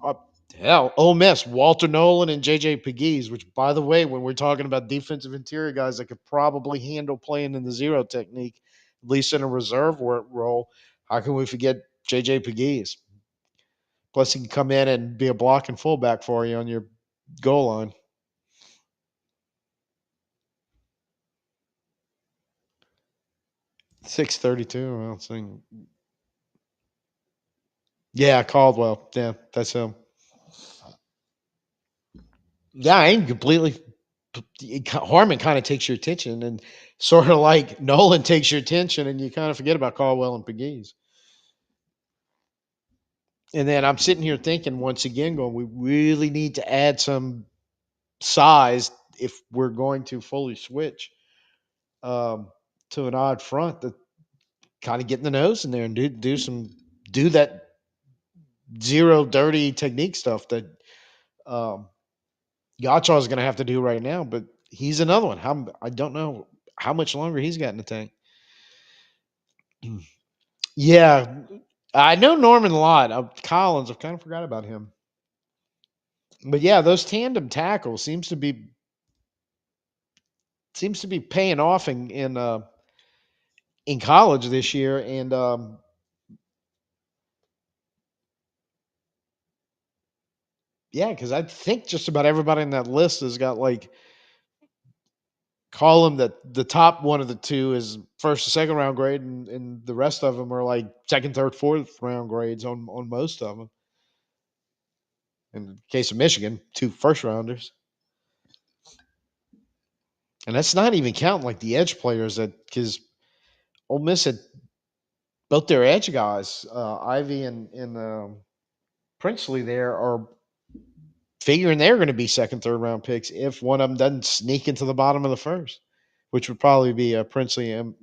Uh, Hell, Ole Miss, Walter Nolan and JJ Pegues. Which, by the way, when we're talking about defensive interior guys that could probably handle playing in the zero technique, at least in a reserve role, how can we forget JJ Pegues? Plus, he can come in and be a blocking fullback for you on your goal line. 632. Well, yeah, Caldwell. Yeah, that's him. Yeah, I ain't completely. Harmon kind of takes your attention, and sort of like Nolan takes your attention, and you kind of forget about Caldwell and Pegues. And then I'm sitting here thinking once again, going, we really need to add some size if we're going to fully switch um, to an odd front to kind of get in the nose in there and do that zero dirty technique stuff that um, Yacha is going to have to do right now. But he's another one. I don't know how much longer he's got in the tank. Yeah, I know Norman a lot. Collins, I've kind of forgot about him. But yeah, those tandem tackles seems to be paying off in college this year, and yeah, because I think just about everybody in that list has got like call them that the top one of the two is first or second round grade, and the rest of them are like second, third, fourth round grades on most of them. In the case of Michigan, two first rounders, and that's not even counting like the edge players that because Ole Miss had both their edge guys, Ivy and Princely, there are figuring they're going to be second, third round picks if one of them doesn't sneak into the bottom of the first, which would probably be Princely. And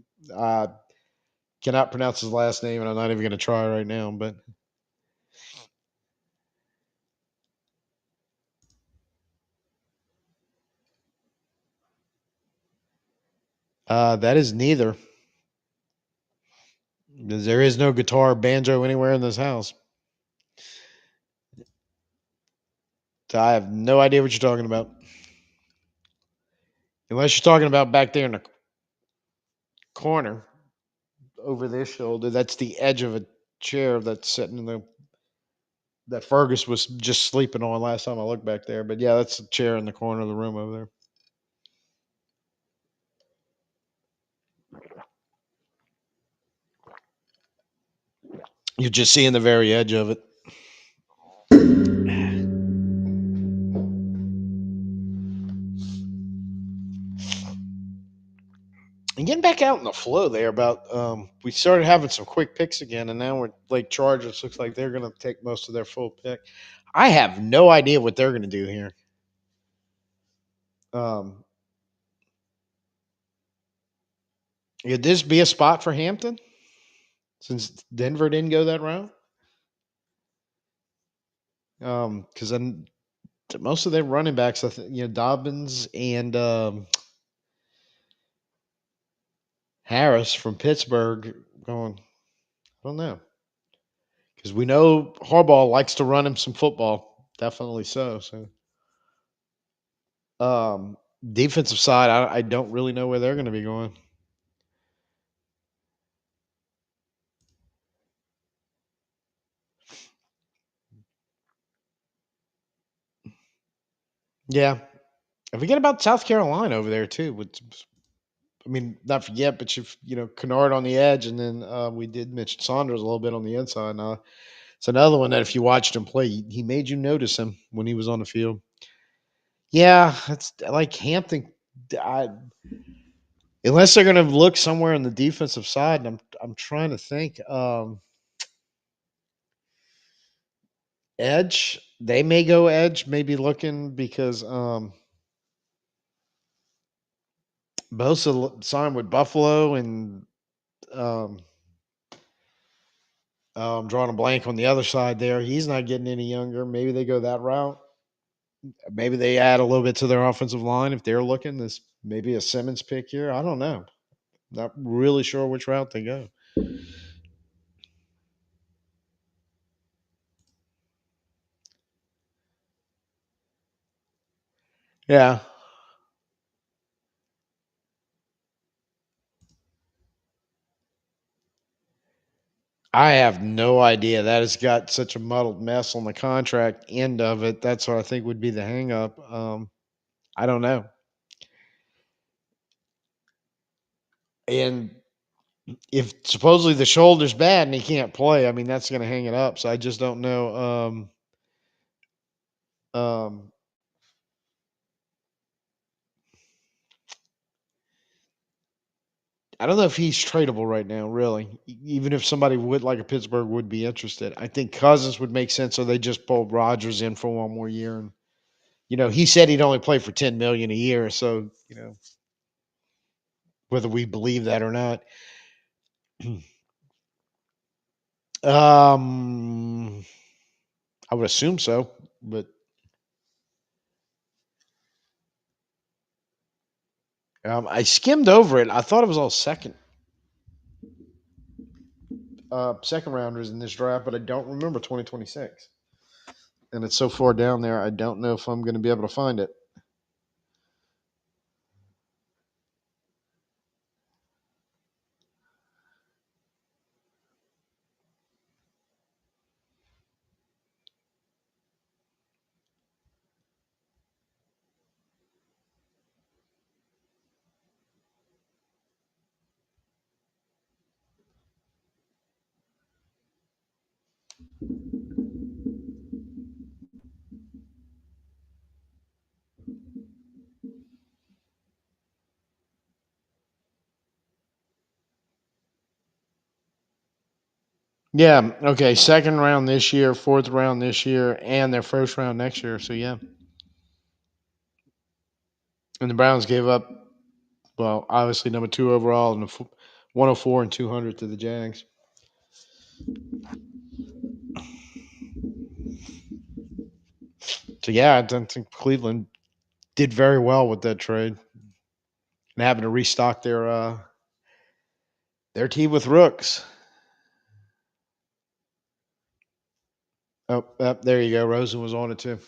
cannot pronounce his last name, and I'm not even going to try right now. But That is neither, because there is no guitar or banjo anywhere in this house. So I have no idea what you're talking about. Unless you're talking about back there in the corner over this shoulder. That's the edge of a chair that's sitting in the that Fergus was just sleeping on last time I looked back there. But yeah, that's a chair in the corner of the room over there. You're just seeing the very edge of it. And getting back out in the flow there about we started having some quick picks again, and now we're like Chargers looks like they're gonna take most of their full pick. I have no idea what they're gonna do here. Um could this be a spot for Hampton since Denver didn't go that route? Because then most of their running backs, I think, Dobbins and Harris from Pittsburgh going. I don't know because we know Harbaugh likes to run him some football, definitely so. So, defensive side, I don't really know where they're going to be going. Yeah, and forget about South Carolina over there too. Which, I mean, not forget, but Kennard on the edge, and then we did mention Saunders a little bit on the inside. Now it's another one that if you watched him play, he made you notice him when he was on the field. Yeah, it's like Hampton. I, unless they're going to look somewhere on the defensive side, and I'm trying to think. Edge, they may go edge, maybe looking because Bosa signed with Buffalo, and um, I'm drawing a blank on the other side there. He's not getting any younger. Maybe they go that route. Maybe they add a little bit to their offensive line if they're looking. This maybe a Simmons pick here. I don't know. Not really sure which route they go. Yeah, I have no idea. That has got such a muddled mess on the contract end of it. That's what I think would be the hang up. I don't know. And if supposedly the shoulder's bad and he can't play, I mean that's going to hang it up. So I just don't know. Um, I don't know if he's tradable right now. Really, even if somebody would like a Pittsburgh would be interested, I think Cousins would make sense. So they just pulled Rodgers in for one more year, and he said he'd only play for 10 million a year. So whether we believe that or not. um, I would assume so, but I skimmed over it. I thought it was all second rounders in this draft, but I don't remember 2026. And it's so far down there, I don't know if I'm going to be able to find it. Yeah. Okay. Second round this year, fourth round this year, and their first round next year. So yeah. And the Browns gave up, well, obviously number two overall and 104 and 200 to the Jags. So yeah, I don't think Cleveland did very well with that trade. and having to restock their team with rooks. Oh, there you go. Rosen was on it too.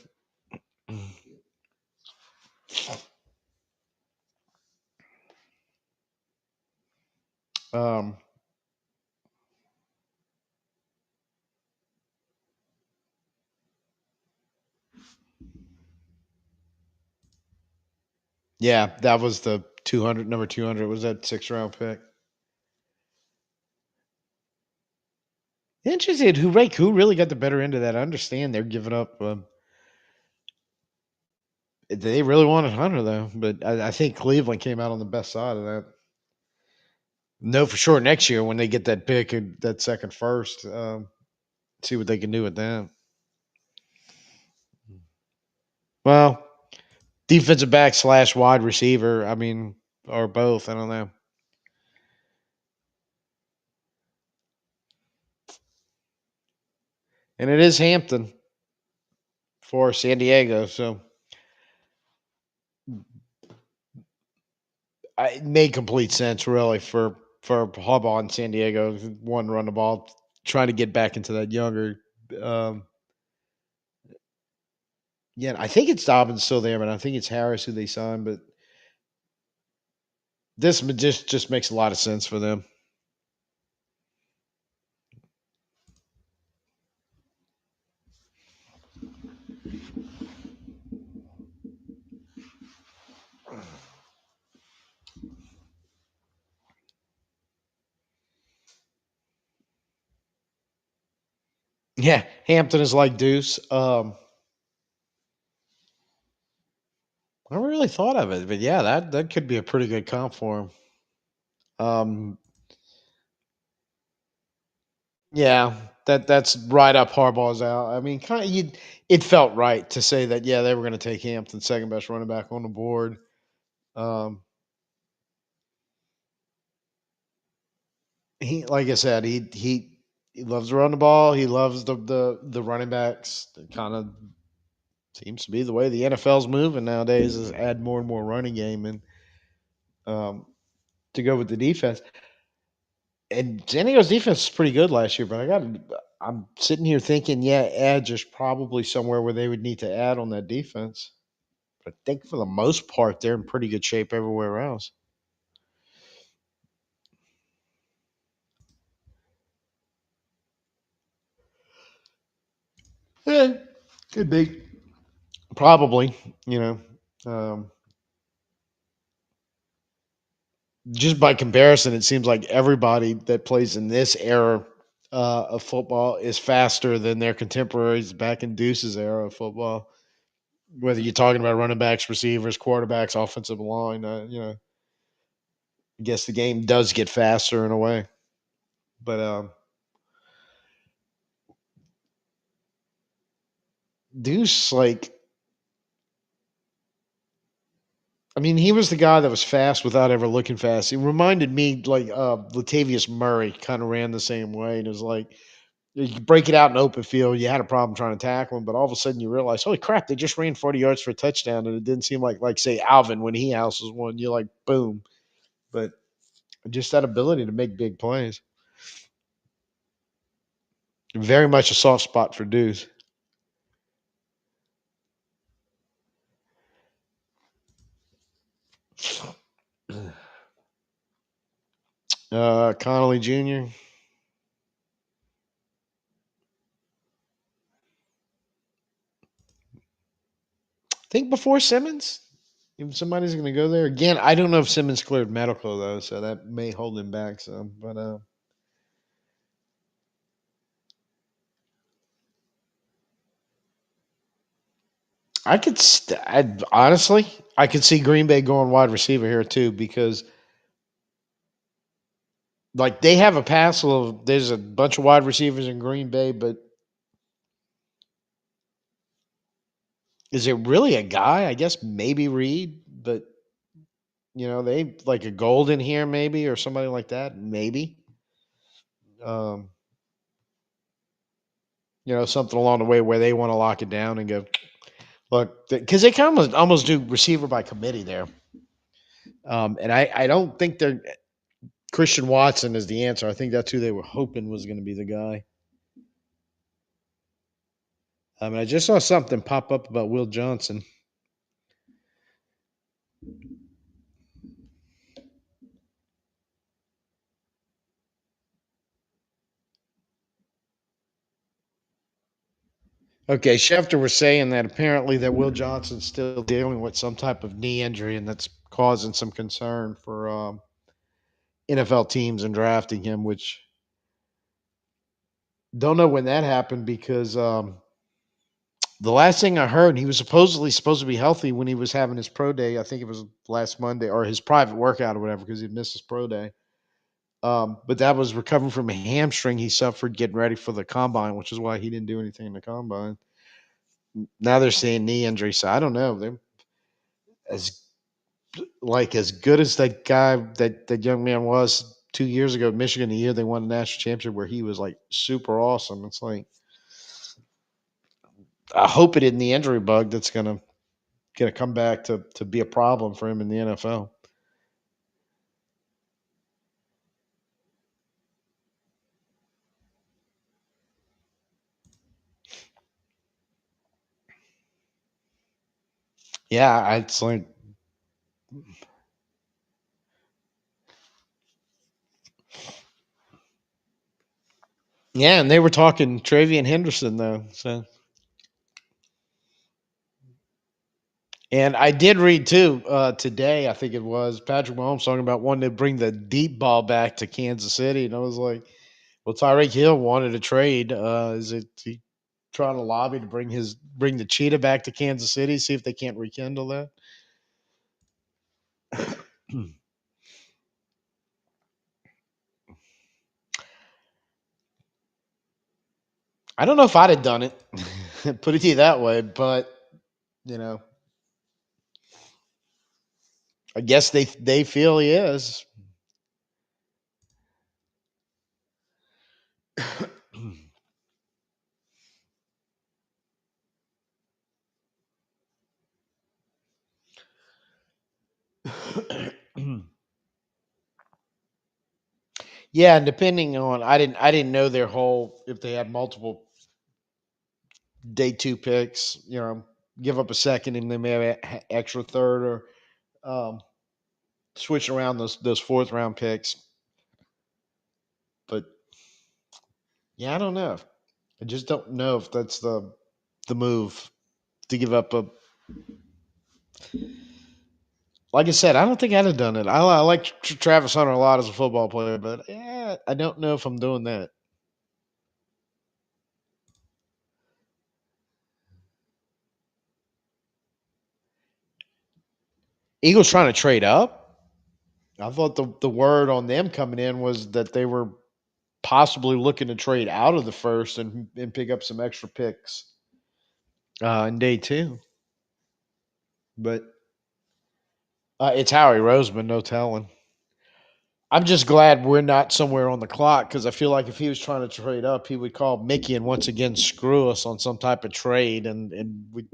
Um, yeah, that was the 200 number 200 was that 6th round pick. Interesting. Who really got the better end of that? I understand they're giving up. They really wanted Hunter though, but I think Cleveland came out on the best side of that. No, for sure. Next year when they get that pick and that second first, see what they can do with that. Well, defensive back slash wide receiver. I mean, or both. I don't know. And it is Hampton for San Diego, so it made complete sense really for Harbaugh in San Diego. One run the ball, trying to get back into that younger. Um, yeah, I think it's Dobbins still there, but I think it's Harris who they signed. But this just makes a lot of sense for them. Yeah, Hampton is like Deuce. I never really thought of it, but yeah, that could be a pretty good comp for him. Um, yeah, that's right up Harbaugh's out. I mean, kind of, it felt right to say that. Yeah, they were going to take Hampton, second best running back on the board. Um, like I said, he loves to run the ball. He loves the running backs. It kind of seems to be the way the NFL's moving nowadays. Is add more and more running game and um, to go with the defense. And San Diego's defense was pretty good last year, but I'm sitting here thinking, yeah, edge is probably somewhere where they would need to add on that defense. But I think for the most part, they're in pretty good shape everywhere else. Yeah, could be. Probably, you know. Um, just by comparison, it seems like everybody that plays in this era of football is faster than their contemporaries back in Deuce's era of football. Whether you're talking about running backs, receivers, quarterbacks, offensive line, I guess the game does get faster in a way. But Deuce, like, I mean, he was the guy that was fast without ever looking fast. He reminded me like Latavius Murray kind of ran the same way. And it was like, you could break it out in open field. You had a problem trying to tackle him, but all of a sudden you realize, holy crap, they just ran 40 yards for a touchdown. And it didn't seem like say, Alvin when he houses one. You're like, boom. But just that ability to make big plays. Very much a soft spot for Deuce. Connolly Jr. Think before Simmons. If somebody's going to go there again, I don't know if Simmons cleared medical though, so that may hold him back some. But honestly, I could see Green Bay going wide receiver here too because like they have a pass of there's a bunch of wide receivers in Green Bay, but is it really a guy? I guess maybe Reed, but they like a Golden here maybe or somebody like that maybe. Um, something along the way where they want to lock it down and go look because they kind of almost do receiver by committee there. And I don't think they're Christian Watson is the answer. I think that's who they were hoping was going to be the guy. I just saw something pop up about Will Johnson. Okay, Schefter was saying that apparently that Will Johnson's still dealing with some type of knee injury, and that's causing some concern for NFL teams and drafting him. Which don't know when that happened because the last thing I heard, he was supposedly supposed to be healthy when he was having his pro day. I think it was last Monday or his private workout or whatever because he missed his pro day. But that was recovering from a hamstring he suffered getting ready for the combine, which is why he didn't do anything in the combine. Now they're saying knee injury, so I don't know. They're as as good as that guy that young man was 2 years ago in Michigan, the year they won the national championship, where he was like super awesome. It's like I hope it isn't the injury bug that's gonna come back to be a problem for him in the NFL. Yeah, it's like yeah, and they were talking Travian Henderson though. So and I did read too today. I think it was Patrick Mahomes talking about wanting to bring the deep ball back to Kansas City, and I was like, "Well, Tyreek Hill wanted a trade. Is it he trying to lobby to bring the cheetah back to Kansas City? See if they can't rekindle that." I don't know if I'd have done it. Put it to you that way, but you know, I guess they feel he is. Yeah, and depending on I didn't know their whole if they had multiple day two picks, give up a second and they may have extra third or um, switch around those fourth round picks. But yeah, I don't know. I just don't know if that's the move to give up a. Like I said, I don't think I'd have done it. I like Travis Hunter a lot as a football player, but yeah, I don't know if I'm doing that. Eagles trying to trade up. I thought the word on them coming in was that they were possibly looking to trade out of the first and pick up some extra picks in day two. But it's Howie Roseman, no telling. I'm just glad we're not somewhere on the clock because I feel like if he was trying to trade up, he would call Mickey and once again screw us on some type of trade, and we,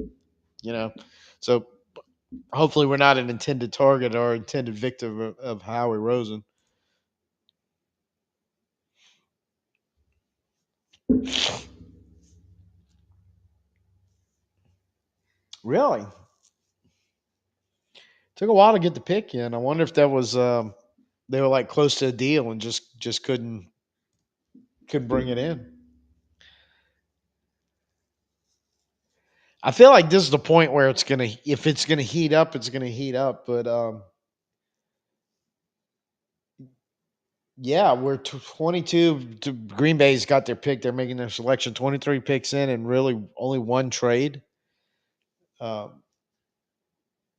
you know, so hopefully we're not an intended target or intended victim of Howie Rosen. Really, took a while to get the pick in. I wonder if that was they were like close to a deal and just couldn't bring it in. I feel like this is the point where if it's gonna heat up, it's gonna heat up. But yeah, we're 22. Green Bay's got their pick. They're making their selection. 23 picks in, and really only one trade. Uh,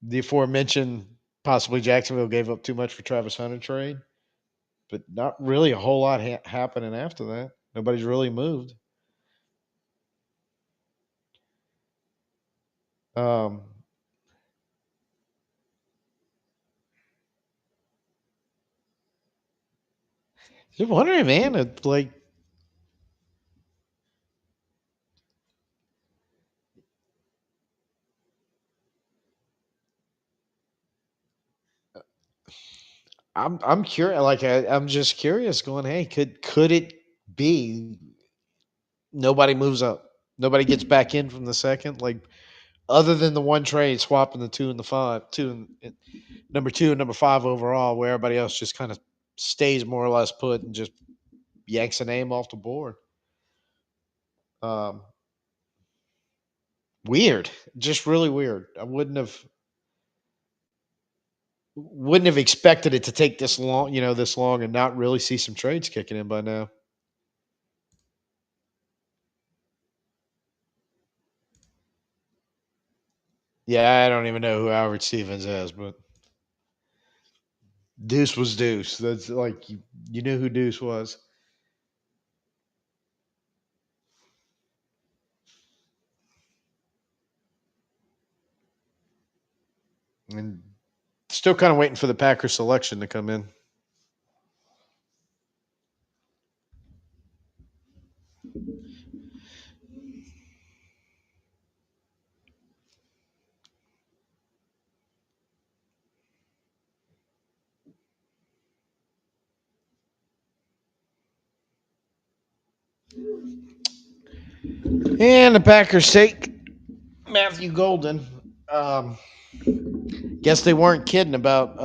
the aforementioned possibly Jacksonville gave up too much for Travis Hunter trade, but not really a whole lot happening after that. Nobody's really moved. Um, just wondering, man. Like, I'm curious. Like I'm just curious. Going, hey, could it be nobody moves up, nobody gets back in from the second, like other than the one trade swapping the two and the five, number two and number five overall, where everybody else just kind of stays more or less put and just yanks a name off the board. Um, Weird, just really weird. I wouldn't have expected it to take this long, this long, and not really see some trades kicking in by now. Yeah, I don't even know who Howard Stevens is, but Deuce was Deuce. That's like you knew who Deuce was, and still kind of waiting for the Packers selection to come in. And the Packers take Matthew Golden. Um, guess they weren't kidding about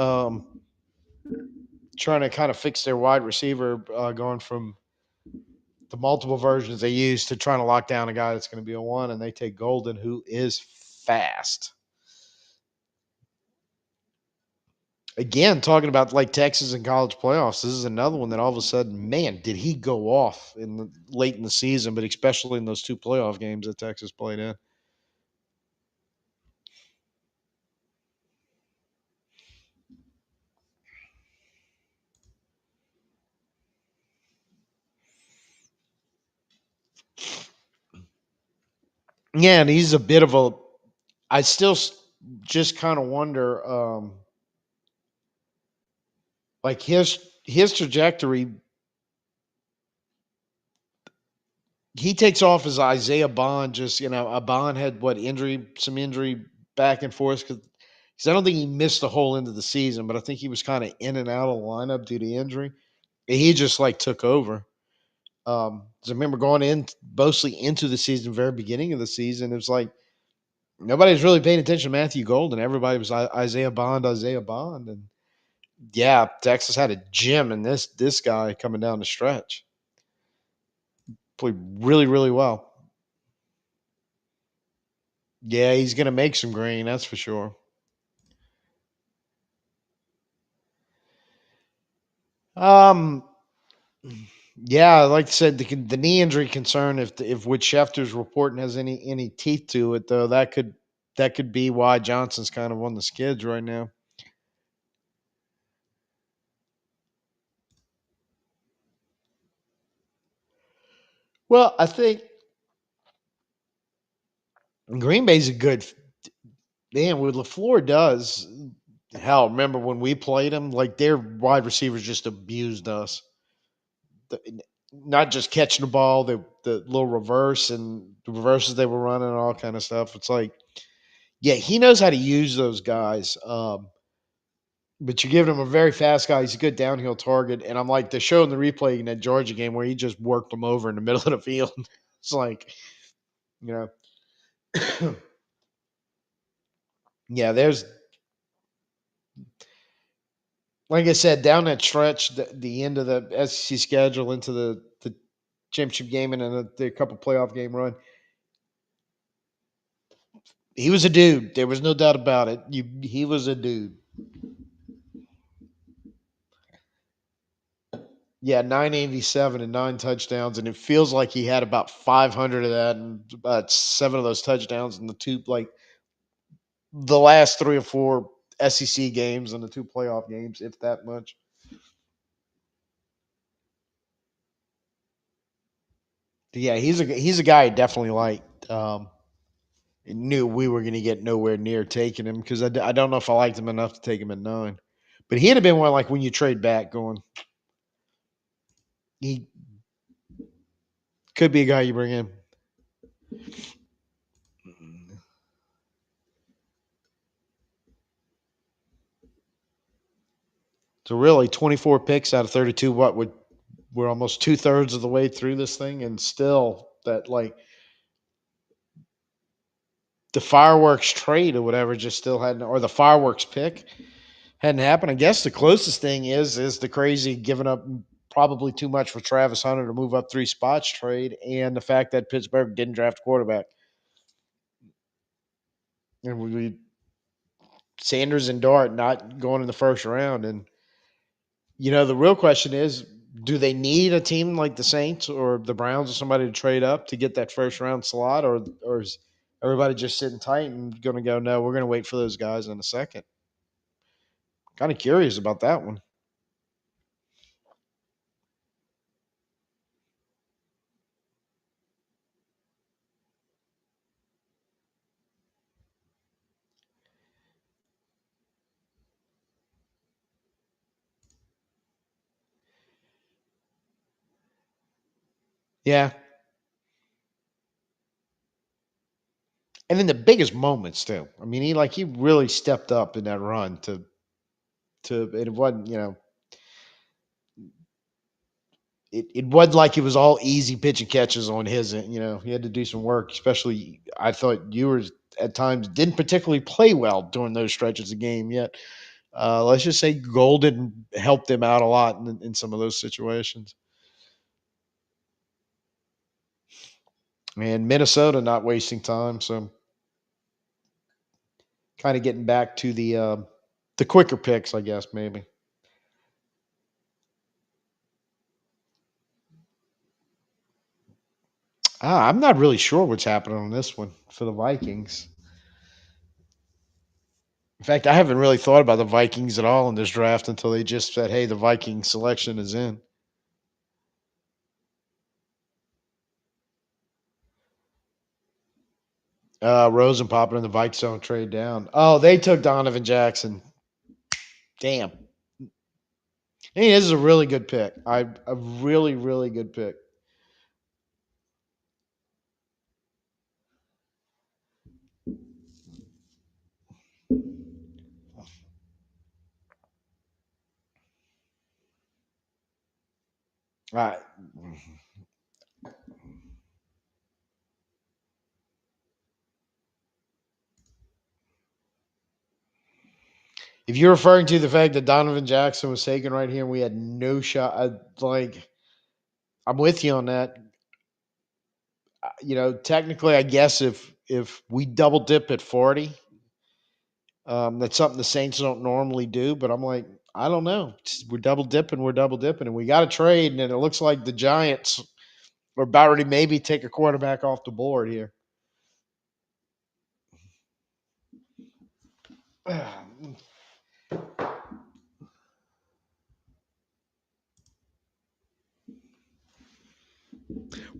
trying to kind of fix their wide receiver, going from the multiple versions they use to trying to lock down a guy that's going to be a one, and they take Golden, who is fast. Again, talking about like Texas and college playoffs, this is another one that all of a sudden, man, did he go off late in the season, but especially in those two playoff games that Texas played in. Yeah, and he's a bit of a. I still just kind of wonder, like his trajectory. He takes off as Isaiah Bond. Just a Bond had some injury back and forth because I don't think he missed the whole end of the season, but I think he was kind of in and out of the lineup due to injury. And he just like took over. 'Cause I remember going in mostly into the season, very beginning of the season, it was like nobody was really paying attention to Matthew Golden. Everybody was Isaiah Bond, and yeah, Texas had a gem in this guy coming down the stretch. Played really really well. Yeah, he's gonna make some green, that's for sure. Um, yeah, like I said, the knee injury concern, if what Schefter's reporting has any teeth to it, though, that could be why Johnson's kind of on the skids right now. Well, I think Green Bay's a good man. What Lafleur does, hell, remember when we played them? Like their wide receivers just abused us. The, Not just catching the ball, the little reverse and the reverses they were running and all kind of stuff. It's like, yeah, he knows how to use those guys. But you're giving him a very fast guy. He's a good downhill target. And I'm like, they're showing the replay in that Georgia game where he just worked them over in the middle of the field. It's like, you know, yeah, there's, like I said, down that stretch, the end of the SEC schedule into the championship game and then the couple playoff game run, he was a dude. There was no doubt about it. He was a dude. Yeah, 987 and nine touchdowns, and it feels like he had about 500 of that, and about seven of those touchdowns in the two, like the last three or four SEC games and the two playoff games, if that much. Yeah, he's a guy I definitely liked. Knew we were going to get nowhere near taking him because I don't know if I liked him enough to take him at nine. But he'd have been one like when you trade back, going, he could be a guy you bring in. So really, 24 picks out of 32. We're almost 2/3 of the way through this thing, and still that like the fireworks trade or whatever just still hadn't, or the fireworks pick hadn't happened. I guess the closest thing is the crazy giving up probably too much for Travis Hunter to move up 3 spots trade, and the fact that Pittsburgh didn't draft a quarterback. And Sanders and Dart not going in the first round. And the real question is, do they need a team like the Saints or the Browns or somebody to trade up to get that first round slot, or is everybody just sitting tight and going to go, no, we're going to wait for those guys in a second? Kind of curious about that one. Yeah, and in the biggest moments too. I mean, he really stepped up in that run to it wasn't it wasn't like it was all easy pitch and catches on his end. He had to do some work. Especially, I thought Ewers at times didn't particularly play well during those stretches of game. Yet, let's just say Golden helped him out a lot in some of those situations. And Minnesota not wasting time, so kind of getting back to the quicker picks, I guess maybe. I'm not really sure what's happening on this one for the Vikings. In fact, I haven't really thought about the Vikings at all in this draft until they just said, "Hey, the Viking selection is in." Rosen popping in the Vikes don't trade down. Oh, they took Donovan Jackson. Damn. Hey, this is a really good pick. A really, really good pick. All right. If you're referring to the fact that Donovan Jackson was taken right here and we had no shot, I'm with you on that. Technically, I guess if we double dip at 40, that's something the Saints don't normally do. But I'm like, I don't know. We're double dipping, and we got to trade. And it looks like the Giants are about ready to maybe take a quarterback off the board here.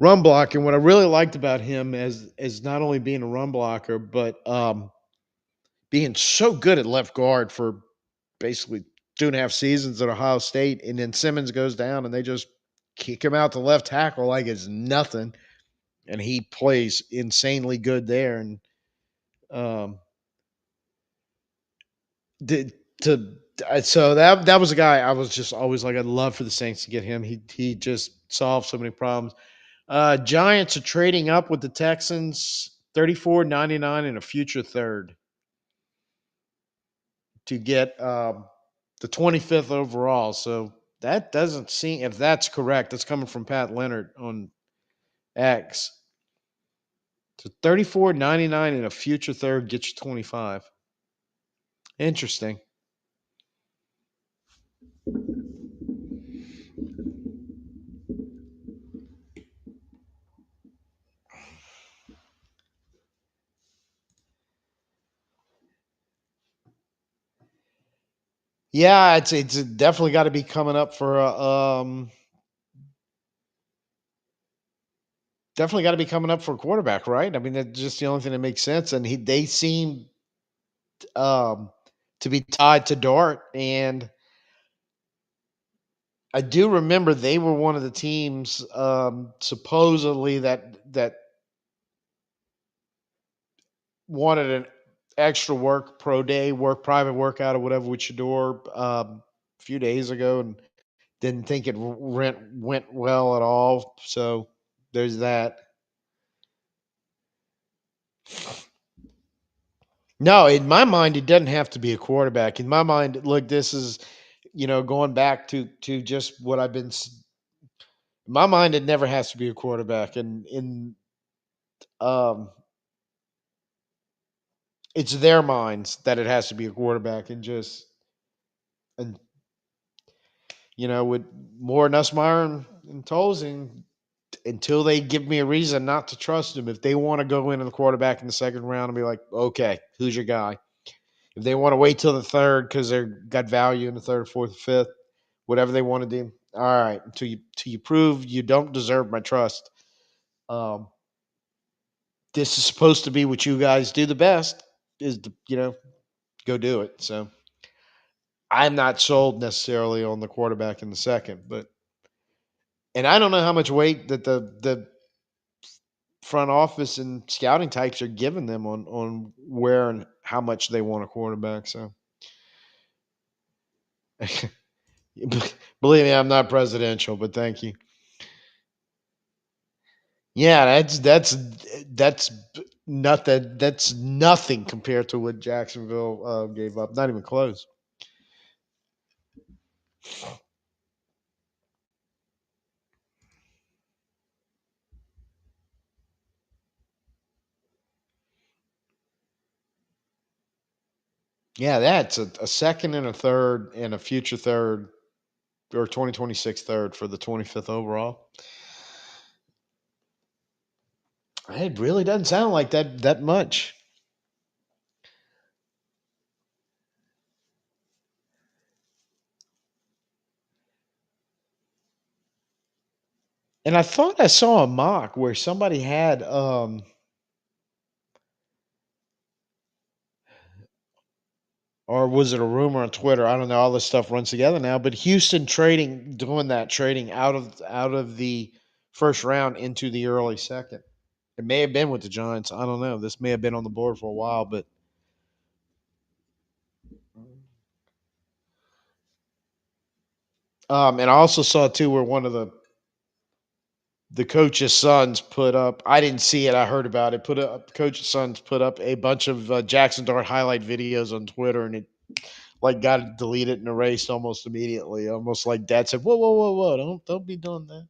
Run blocker. And what I really liked about him as not only being a run blocker, but being so good at left guard for basically 2.5 seasons at Ohio State, and then Simmons goes down, and they just kick him out to left tackle like it's nothing, and he plays insanely good there. And um, did to so that was a guy I was just always like, I'd love for the Saints to get him. He just solved so many problems. Giants are trading up with the Texans, 34.99 and a future third to get the 25th overall. So that doesn't seem, if that's correct, that's coming from Pat Leonard on X. So 34.99 and a future third gets you 25. Interesting. Yeah, it's definitely got to be coming up for definitely got to be coming up for a quarterback, right? I mean, that's just the only thing that makes sense. And they seem um, to be tied to Dart, and I do remember they were one of the teams supposedly that wanted an extra work pro day, work private workout or whatever with Shador. a few days ago and didn't think it went well at all. So there's that. No, in my mind, it doesn't have to be a quarterback. In my mind, look, this is going back to just what I've been. In my mind, it never has to be a quarterback, and in um, it's their minds that it has to be a quarterback, and with more Nussmeyer and Tolzien, until they give me a reason not to trust them. If they want to go in the quarterback in the second round and be like, okay, who's your guy? If they want to wait till the third because they're got value in the third, fourth, fifth, whatever they want to do. All right, until you prove you don't deserve my trust. Um, this is supposed to be what you guys do the best is to, go do it. So I'm not sold necessarily on the quarterback in the second, but and I don't know how much weight that the front office and scouting types are giving them on where and how much they want a quarterback. So believe me, I'm not presidential, but thank you. Yeah, that's nothing. That's nothing compared to what Jacksonville gave up. Not even close. Yeah, that's a second and a third and a future third or 2026 third for the 25th overall. It really doesn't sound like that much. And I thought I saw a mock where somebody had or was it a rumor on Twitter? I don't know. All this stuff runs together now. But Houston trading out of the first round into the early second. It may have been with the Giants. I don't know. This may have been on the board for a while, but and I also saw too where one of the coach's sons put up. I didn't see it. I heard about it. Put up coach's sons put up a bunch of Jackson Dart highlight videos on Twitter, and it like got deleted and erased almost immediately. Almost like Dad said, "Whoa, whoa, whoa, whoa! Don't be doing that."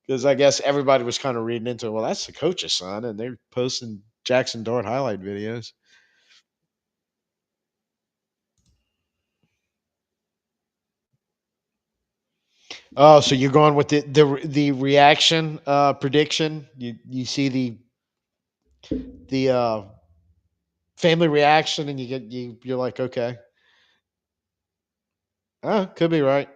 Because I guess everybody was kind of reading into it. Well, that's the coach's son, and they're posting Jackson Dart highlight videos. Oh, so you're going with the reaction prediction? You see the family reaction, and you're like, okay, could be right.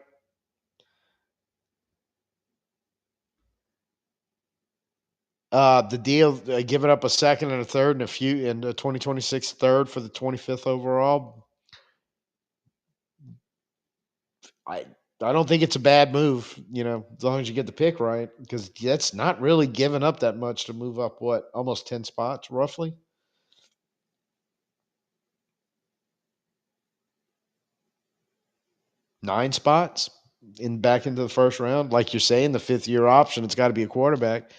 The deal giving up a second and a third and a 2026 third for the 25th overall. I I don't think it's a bad move, as long as you get the pick right, because that's not really giving up that much to move up what almost 10 spots roughly. 9 spots in back into the first round. Like you're saying, the fifth year option, it's got to be a quarterback.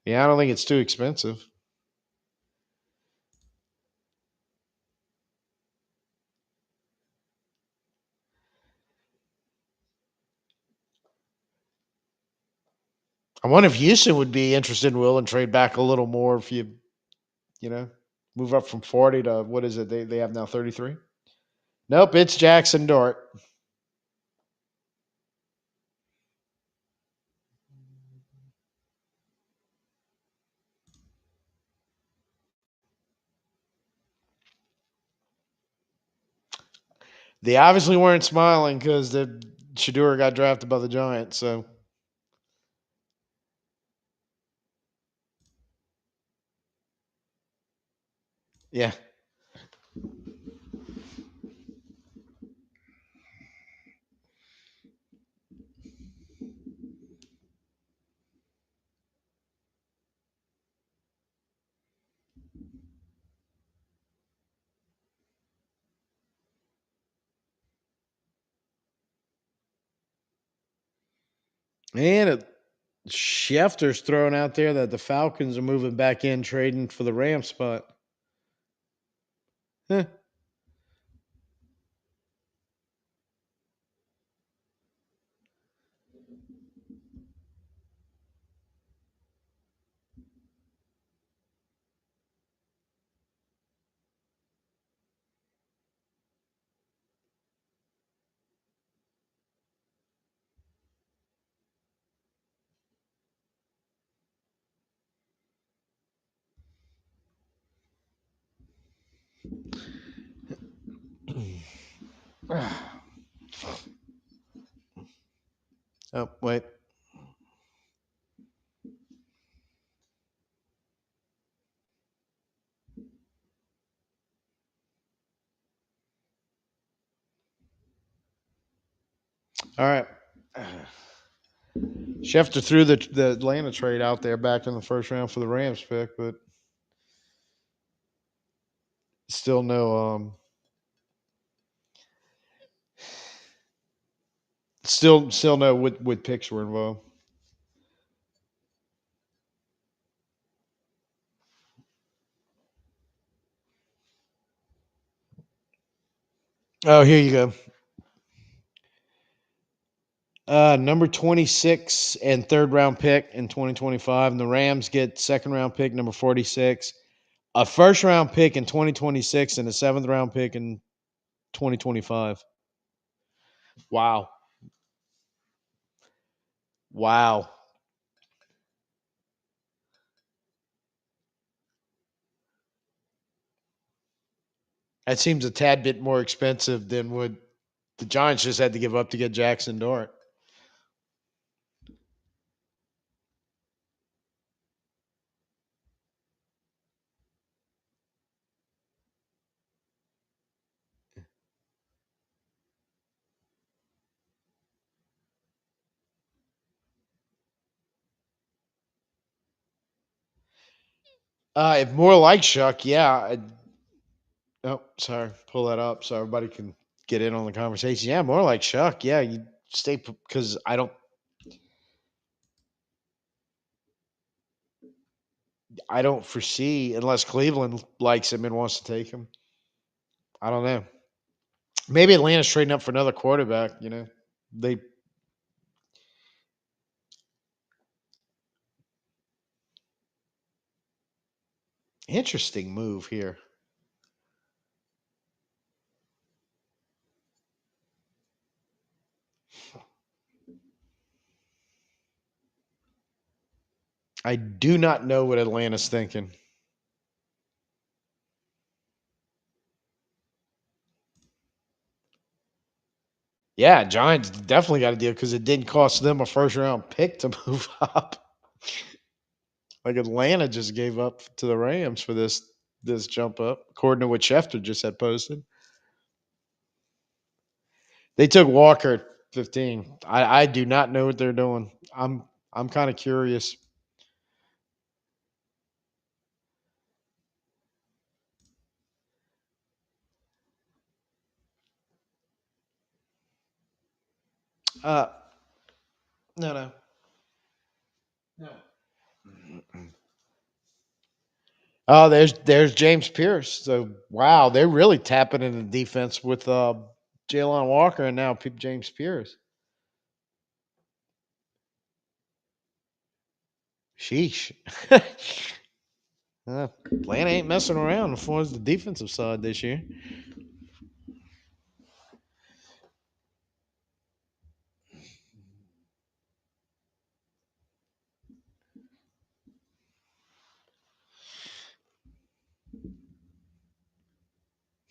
Yeah, I don't think it's too expensive. I wonder if Houston would be interested in willing to trade back a little more if you know, move up from 40 to what is it? They have now 33. Nope, it's Jackson Dart. They obviously weren't smiling because the Shadura got drafted by the Giants. So yeah, And Schefter's throwing out there that the Falcons are moving back in, trading for the Ram spot. Huh. Oh, wait. All right. Schefter threw the Atlanta trade out there back in the first round for the Rams pick, but still no still no what picks were involved. Oh, here you go. Number 26 and third round pick in 2025. And the Rams get second round pick number 46, a first round pick in 2026, and a seventh round pick in 2025. Wow. Wow. That seems a tad bit more expensive than what the Giants just had to give up to get Jackson Dart. If more like Shuck, yeah. Oh, sorry. Pull that up so everybody can get in on the conversation. Yeah, more like Shuck. Yeah, you stay because I don't foresee unless Cleveland likes him and wants to take him. I don't know. Maybe Atlanta's trading up for another quarterback. They interesting move here. I do not know what Atlanta's thinking. Yeah, Giants definitely got a deal because it didn't cost them a first round pick to move up. Like Atlanta just gave up to the Rams for this jump up, according to what Schefter just had posted. They took Walker at 15. I do not know what they're doing. I'm kind of curious. Uh no no. No. Oh, there's James Pierce. So wow, they're really tapping into defense with Jalen Walker and now James Pierce. Sheesh. Atlanta ain't messing around as far as the defensive side this year.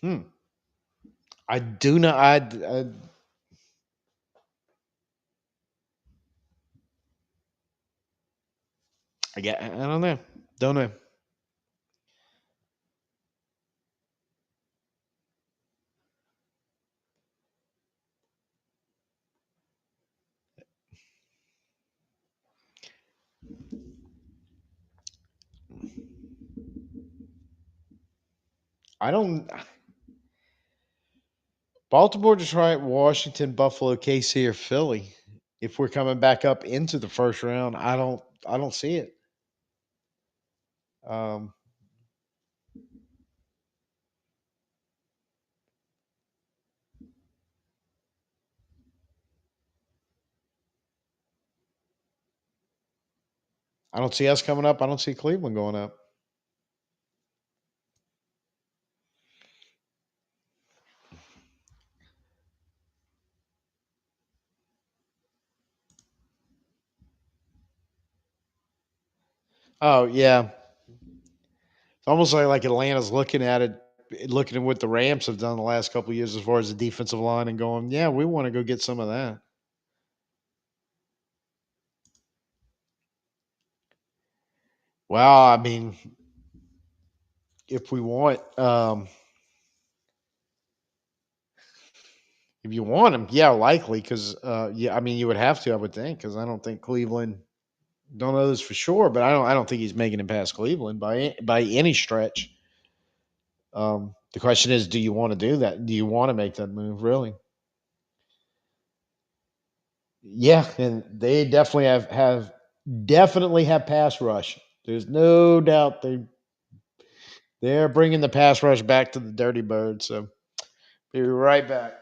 Hmm. I do not. I don't know. Don't know. I don't. Baltimore, Detroit, Washington, Buffalo, KC, or Philly. If we're coming back up into the first round, I don't see it. Um, I don't see us coming up. I don't see Cleveland going up. Oh yeah, it's almost like Atlanta's looking at it, looking at what the Rams have done the last couple of years as far as the defensive line, and going, yeah, we want to go get some of that. Well, I mean, if we want, if you want him, yeah, likely, because yeah, I mean, you would have to, I would think, because I don't think Cleveland. Don't know this for sure, but I don't think he's making it past Cleveland by any stretch. The question is, do you want to do that? Do you want to make that move? Really? Yeah, and they definitely have definitely have pass rush. There's no doubt they're bringing the pass rush back to the Dirty Bird. So be right back.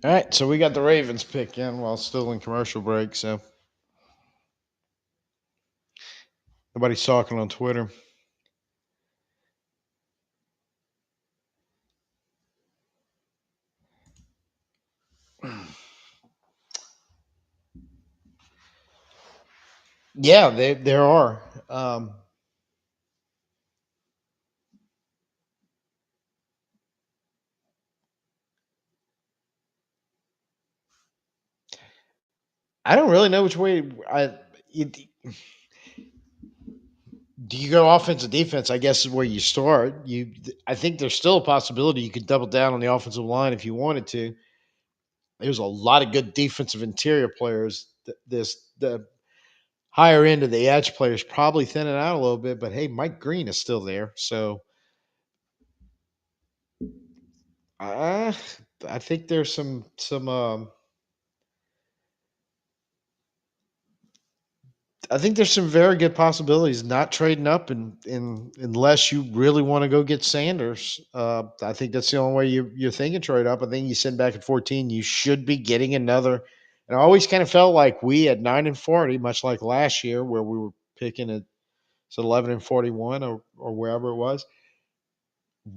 All right, so we got the Ravens pick in while still in commercial break. So nobody's talking on Twitter. Yeah, there are. I don't really know which way. It, do you go offense or defense? I guess is where you start. I think there's still a possibility you could double down on the offensive line if you wanted to. There's a lot of good defensive interior players. The higher end of the edge players probably thinning out a little bit, but hey, Mike Green is still there, so I I think there's some I think there's some very good possibilities not trading up in unless you really want to go get Sanders. I think that's the only way you're thinking trade up. I think you send back at 14, you should be getting another. And I always kind of felt like we at 9-40, much like last year where we were picking at 11-41 or wherever it was,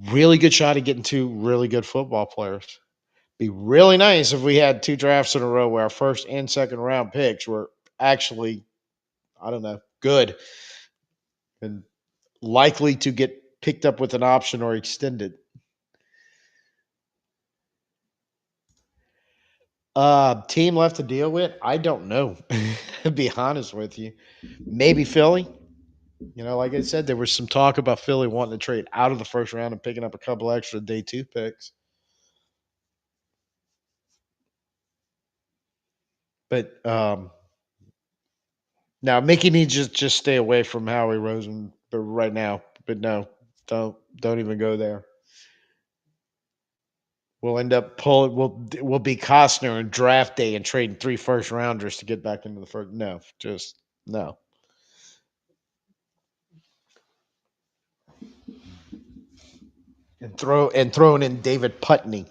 really good shot at getting two really good football players. Be really nice if we had two drafts in a row where our first and second round picks were actually, I don't know, good. and likely to get picked up with an option or extended. Team left to deal with? I don't know. To be honest with you, maybe Philly. Like I said, there was some talk about Philly wanting to trade out of the first round and picking up a couple extra day two picks. But now Mickey needs to just stay away from Howie Rosen, but right now. But no, don't even go there. We'll end up pulling. We'll be Costner in draft day and trading three first rounders to get back into the first. No, just no. And throwing in David Putney.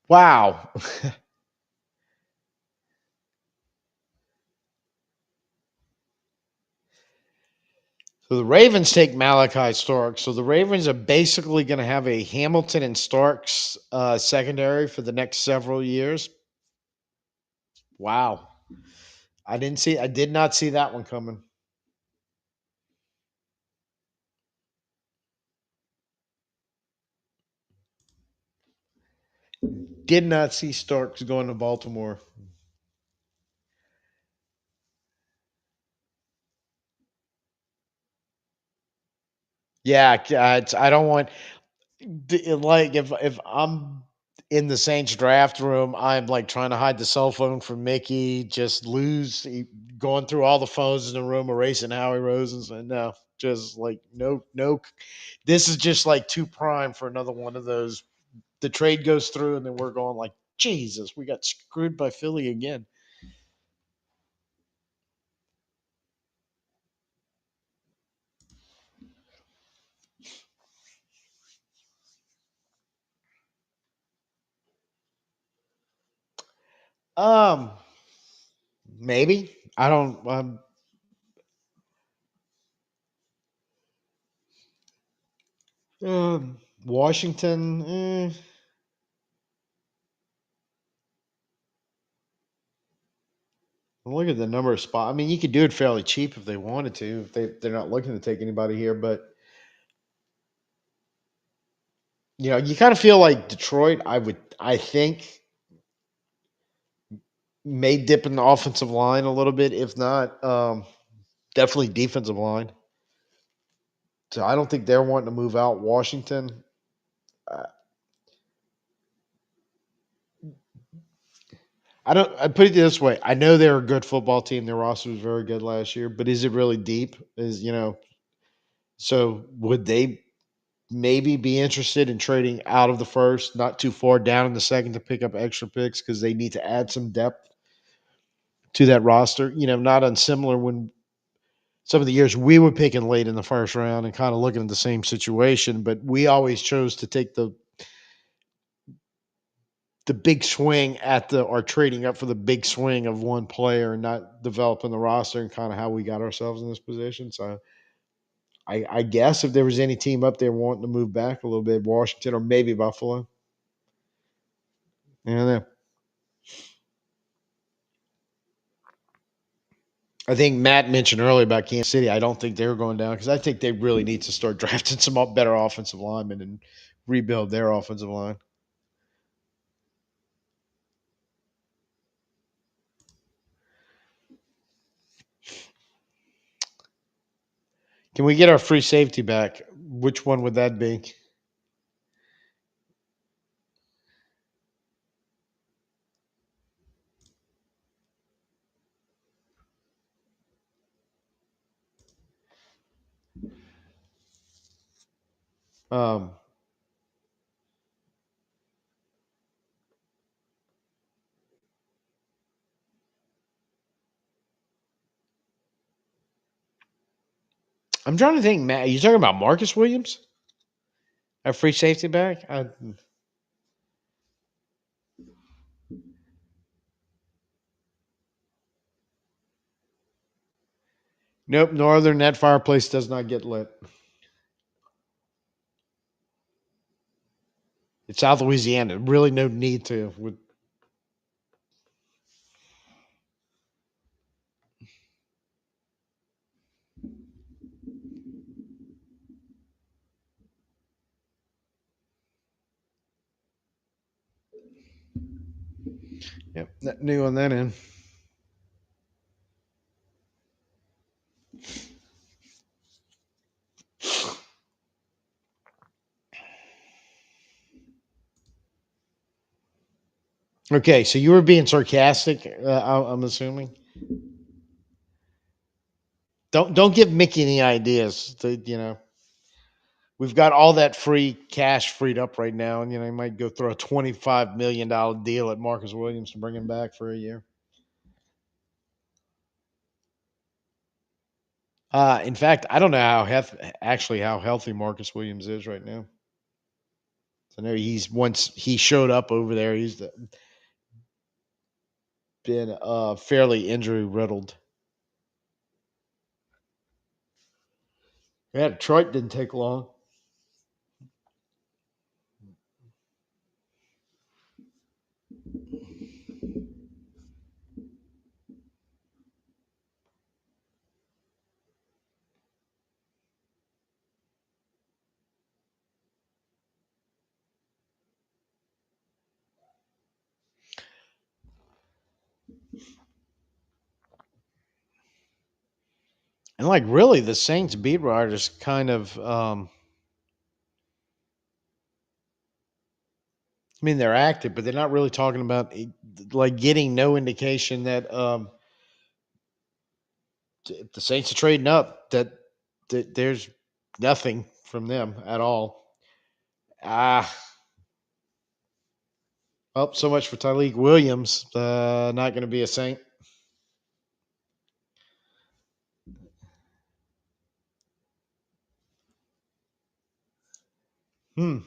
Wow. So the Ravens take Malachi Starks. So the Ravens are basically going to have a Hamilton and Starks secondary for the next several years. Wow. I did not see that one coming. Did not see Starks going to Baltimore. Yeah, I don't want like if I'm in the Saints draft room, I'm like trying to hide the cell phone from Mickey, just going through all the phones in the room, erasing Howie Rosen's, and no, just like no, no. This is just like too prime for another one of those. The trade goes through, and then we're going like, Jesus, we got screwed by Philly again. Um, maybe I don't. Washington. Look at the number of spots. I mean, you could do it fairly cheap if they wanted to. If they're not looking to take anybody here, but you kind of feel like Detroit. I think may dip in the offensive line a little bit. If not, definitely defensive line. So I don't think they're wanting to move out Washington. Uh, I don't. I put it this way. I know they're a good football team. Their roster was very good last year, but is it really deep? So would they maybe be interested in trading out of the first, not too far down in the second to pick up extra picks because they need to add some depth to that roster? Not unsimilar when some of the years we were picking late in the first round and kind of looking at the same situation, but we always chose to take the big swing at the or trading up for the big swing of one player and not developing the roster and kind of how we got ourselves in this position. So I guess if there was any team up there wanting to move back a little bit, Washington or maybe Buffalo. Yeah, I think Matt mentioned earlier about Kansas City. I don't think they're going down because I think they really need to start drafting some better offensive linemen and rebuild their offensive line. Can we get our free safety back? Which one would that be? Um, I'm trying to think, Matt. Are you talking about Marcus Williams? Our free safety back? Nope. Northern that fireplace does not get lit. It's South Louisiana. Really, no need to. Yep, new on that end. Okay, so you were being sarcastic. I'm assuming. Don't give Mickey any ideas. We've got all that free cash freed up right now, and he might go throw a $25 million deal at Marcus Williams to bring him back for a year. In fact, I don't know actually how healthy Marcus Williams is right now. I know once he showed up over there, he's been fairly injury riddled. Yeah, Detroit didn't take long. And like really, the Saints beat writers kind of. I mean, they're active, but they're not really talking about like getting no indication that if the Saints are trading up, that there's nothing from them at all. Ah, oh, so much for Tyleek Williams. Not going to be a Saint. Hmm.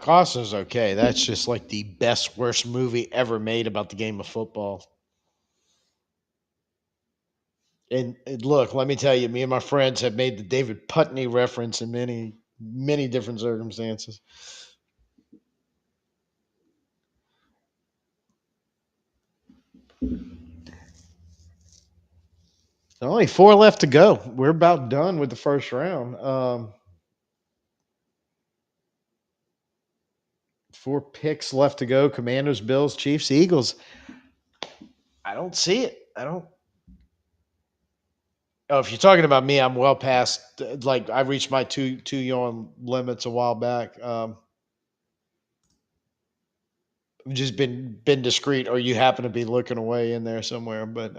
Costa's okay. That's just like the best worst movie ever made about the game of football. And look, let me tell you, me and my friends have made the David Putney reference in many different circumstances. Only four left to go. We're about done with the first round. Four picks left to go. Commanders, Bills, Chiefs, Eagles. I don't see it. I don't. Oh, if you're talking about me, I'm well past. Like I reached my two yawn limits a while back. I've just been discreet, or you happen to be looking away in there somewhere. But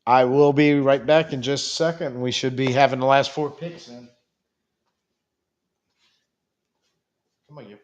I will be right back in just a second. We should be having the last four picks then. Come on, you.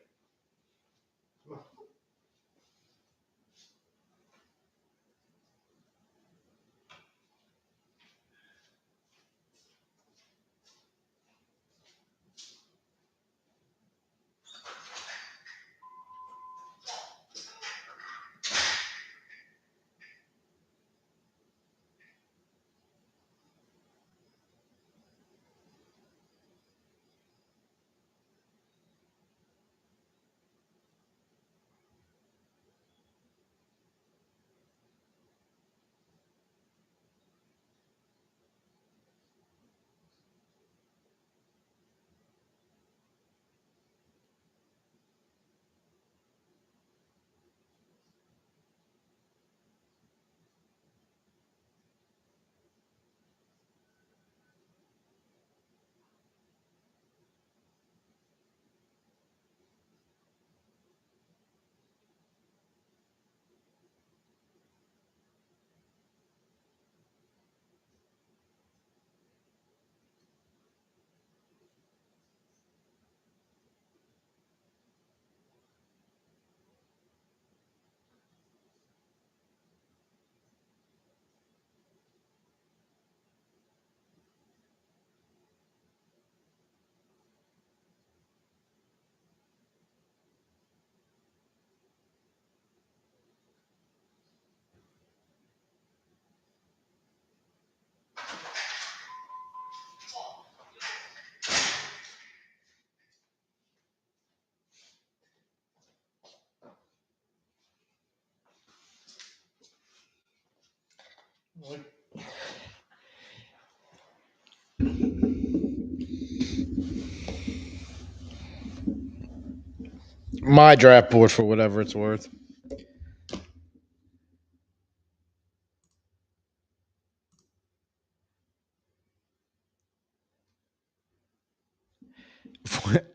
My draft board for whatever it's worth.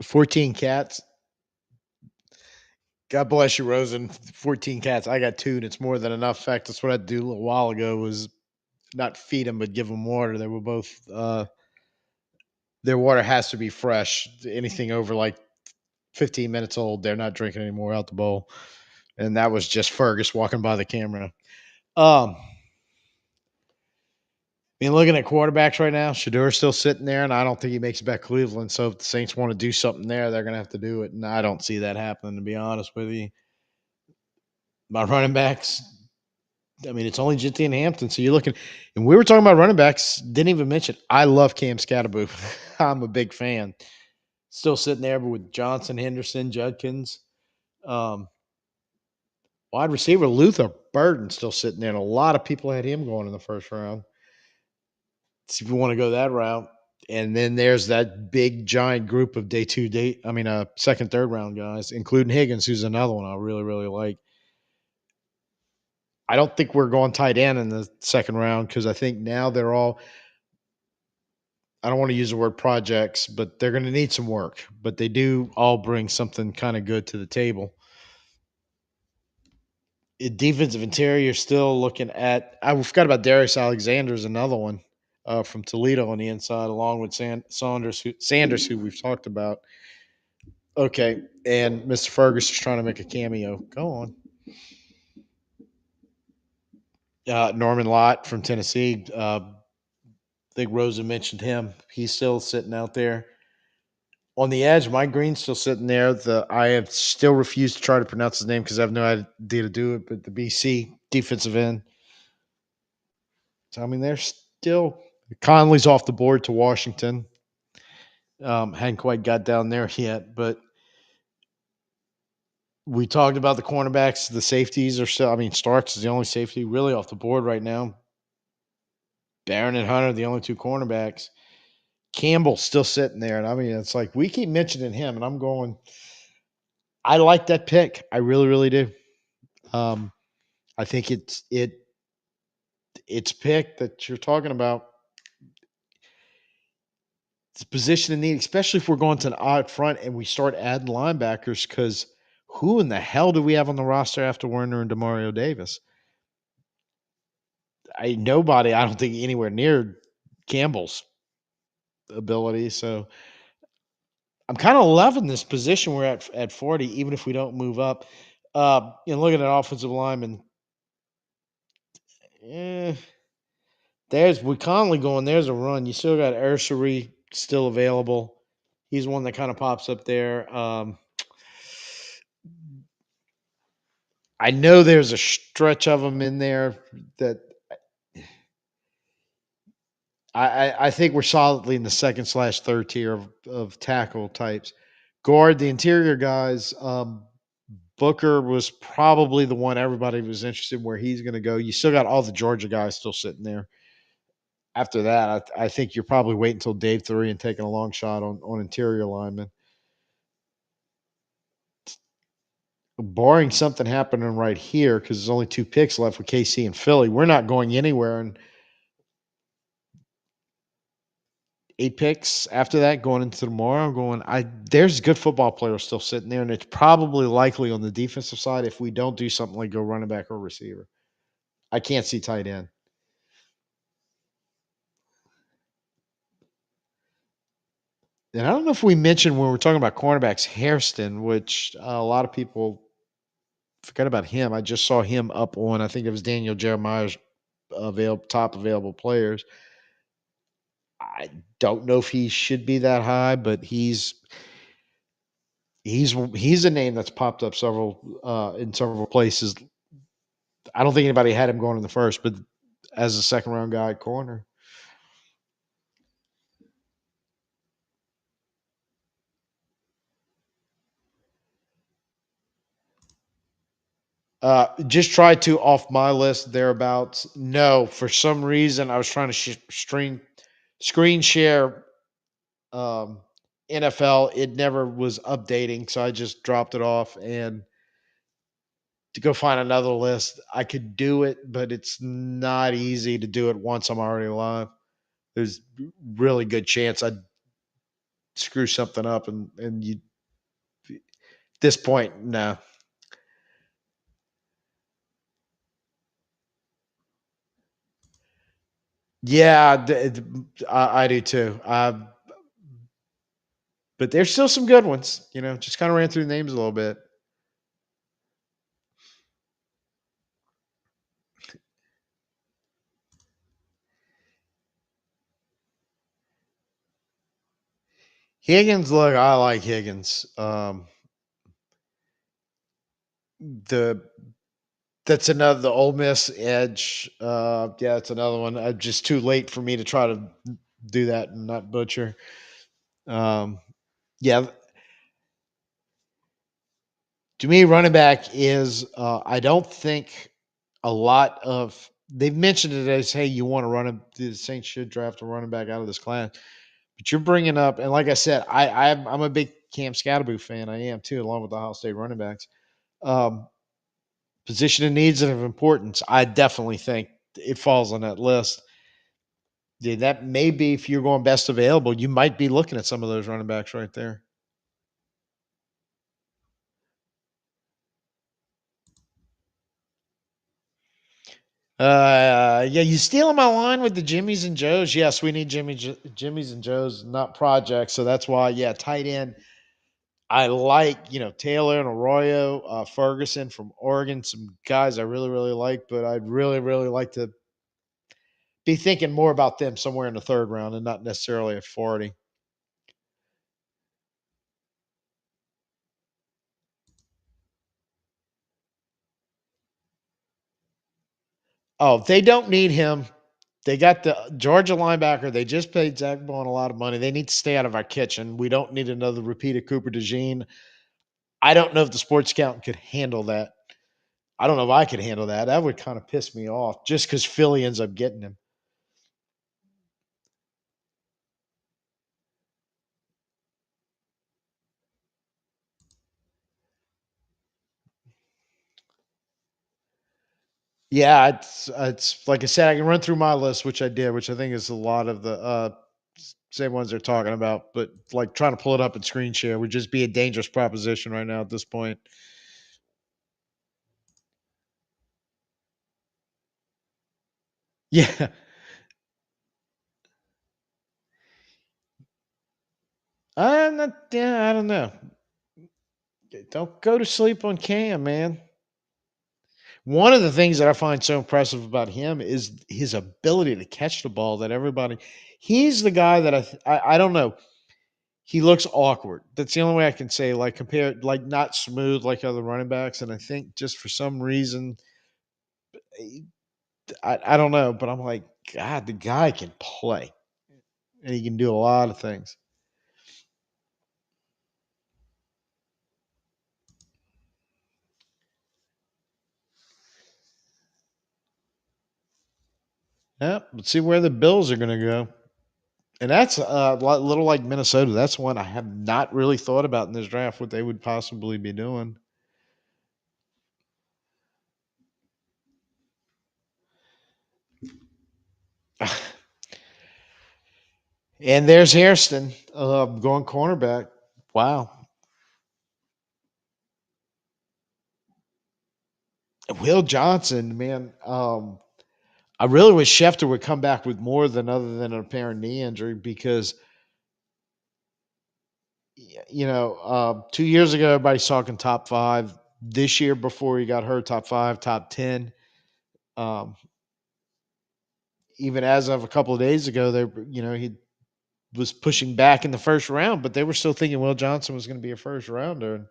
14 cats. God bless you, Rosen. 14 cats. I got two, and it's more than enough. In fact, that's what I did a little while ago was not feed them, but give them water. They were both, their water has to be fresh. Anything over like 15 minutes old, they're not drinking anymore out the bowl. And that was just Fergus walking by the camera. I mean, looking at quarterbacks right now, Shadur's still sitting there, and I don't think he makes it back to Cleveland. So if the Saints want to do something there, they're going to have to do it. And I don't see that happening, to be honest with you. My running backs, I mean, it's only Jinty and Hampton. So you're looking, and we were talking about running backs, didn't even mention, I love Cam Scatterboo. I'm a big fan. Still sitting there, but with Johnson, Henderson, Judkins. Um, Wide receiver, Luther Burden still sitting there, and a lot of people had him going in the first round. So if you want to go that route. And then there's that big giant group of second, third round guys, including Higgins, who's another one I really, really like. I don't think we're going tight end in the second round because I think now they're all, I don't want to use the word projects, but they're going to need some work. But they do all bring something kind of good to the table. Defensive interior, still looking at, I forgot about Darius Alexander is another one from Toledo on the inside, along with Sanders, who we've talked about. Okay, and Mr. Fergus is trying to make a cameo. Go on. Norman Lott from Tennessee. I think Rosa mentioned him. He's still sitting out there on the edge. Mike Green's still sitting there. I have still refused to try to pronounce his name because I have no idea to do it. But the BC defensive end. So I mean, they're still Conley's off the board to Washington. Hadn't quite got down there yet, but we talked about the cornerbacks. The safeties are still. I mean, Starks is the only safety really off the board right now. Barron and Hunter, the only two cornerbacks. Campbell's still sitting there, and I mean, it's like we keep mentioning him, and I'm going. I like that pick. I really, really do. Um, I think it's pick that you're talking about. It's a position in need, especially if we're going to an odd front and we start adding linebackers. Because who in the hell do we have on the roster after Werner and Demario Davis? Nobody. I don't think anywhere near Campbell's ability. So I'm kind of loving this position we're at 40, even if we don't move up. Looking at offensive linemen, eh, there's with Conley going. There's a run. You still got Ursary still available. He's one that kind of pops up there. I know there's a stretch of them in there that I think we're solidly in the second/third tier of tackle types. Guard, the interior guys. Booker was probably the one everybody was interested in where he's going to go. You still got all the Georgia guys still sitting there. After that, I think you're probably waiting until day three and taking a long shot on interior linemen. Barring something happening right here, because there's only two picks left with KC and Philly, we're not going anywhere. And 8 picks after that, going into tomorrow, I'm going. There's good football players still sitting there, and it's probably likely on the defensive side if we don't do something like go running back or receiver. I can't see tight end. And I don't know if we mentioned when we're talking about cornerbacks, Hairston, which a lot of people forgot about him. I just saw him up on, I think it was Daniel Jeremiah's top available players. I don't know if he should be that high, but he's a name that's popped up in several places. I don't think anybody had him going in the first, but as a second round guy at corner. Just try to off my list thereabouts. No, for some reason I was trying to screen share um, NFL. It never was updating, so I just dropped it off and to go find another list. I could do it, but it's not easy to do it once I'm already live. There's really good chance I'd screw something up, and you at this point, no. Yeah, I do too. But there's still some good ones. Just kind of ran through the names a little bit. Higgins, look, I like Higgins. The That's another the Ole Miss edge. Yeah, that's another one. Just too late for me to try to do that and not butcher. Um, yeah, to me, running back is. I don't think a lot of they've mentioned it as, hey, you want to the Saints should draft a running back out of this class, but you're bringing up, and like I said, I'm a big Cam Scatterboo fan. I am too, along with the Ohio State running backs. Um, Position of needs and of importance. I definitely think it falls on that list. Yeah, that may be if you're going best available, you might be looking at some of those running backs right there. Yeah, you stealing my line with the Jimmys and Joes. Yes, we need Jimmys and Joes, not projects. So that's why, yeah, tight end. I like, Taylor and Arroyo, Ferguson from Oregon, some guys I really, really like, but I'd really, really like to be thinking more about them somewhere in the third round and not necessarily at 40. Oh, they don't need him. They got the Georgia linebacker. They just paid Zach Bond a lot of money. They need to stay out of our kitchen. We don't need another repeat of Cooper DeJean. I don't know if the sports accountant could handle that. I don't know if I could handle that. That would kind of piss me off just because Philly ends up getting him. Yeah, it's like I said, I can run through my list, which I did, which I think is a lot of the same ones they're talking about. But like trying to pull it up and screen share would just be a dangerous proposition right now at this point. Yeah, I'm not. Yeah, I don't know. Don't go to sleep on Cam, man. One of the things that I find so impressive about him is his ability to catch the ball. That everybody, he's the guy that I don't know. He looks awkward. That's the only way I can say. Like compared, like not smooth like other running backs. And I think just for some reason, eh, I don't know, but I'm like, God, the guy can play and he can do a lot of things. Yeah, let's see where the Bills are going to go. And that's a little like Minnesota. That's one I have not really thought about in this draft, what they would possibly be doing. And there's Hairston going cornerback. Wow. Will Johnson, man. I really wish Schefter would come back with more than other than an apparent knee injury because, 2 years ago, everybody's talking top five. This year, before he got hurt, top five, top 10. Um, Even as of a couple of days ago, he was pushing back in the first round, but they were still thinking Will Johnson was going to be a first rounder. And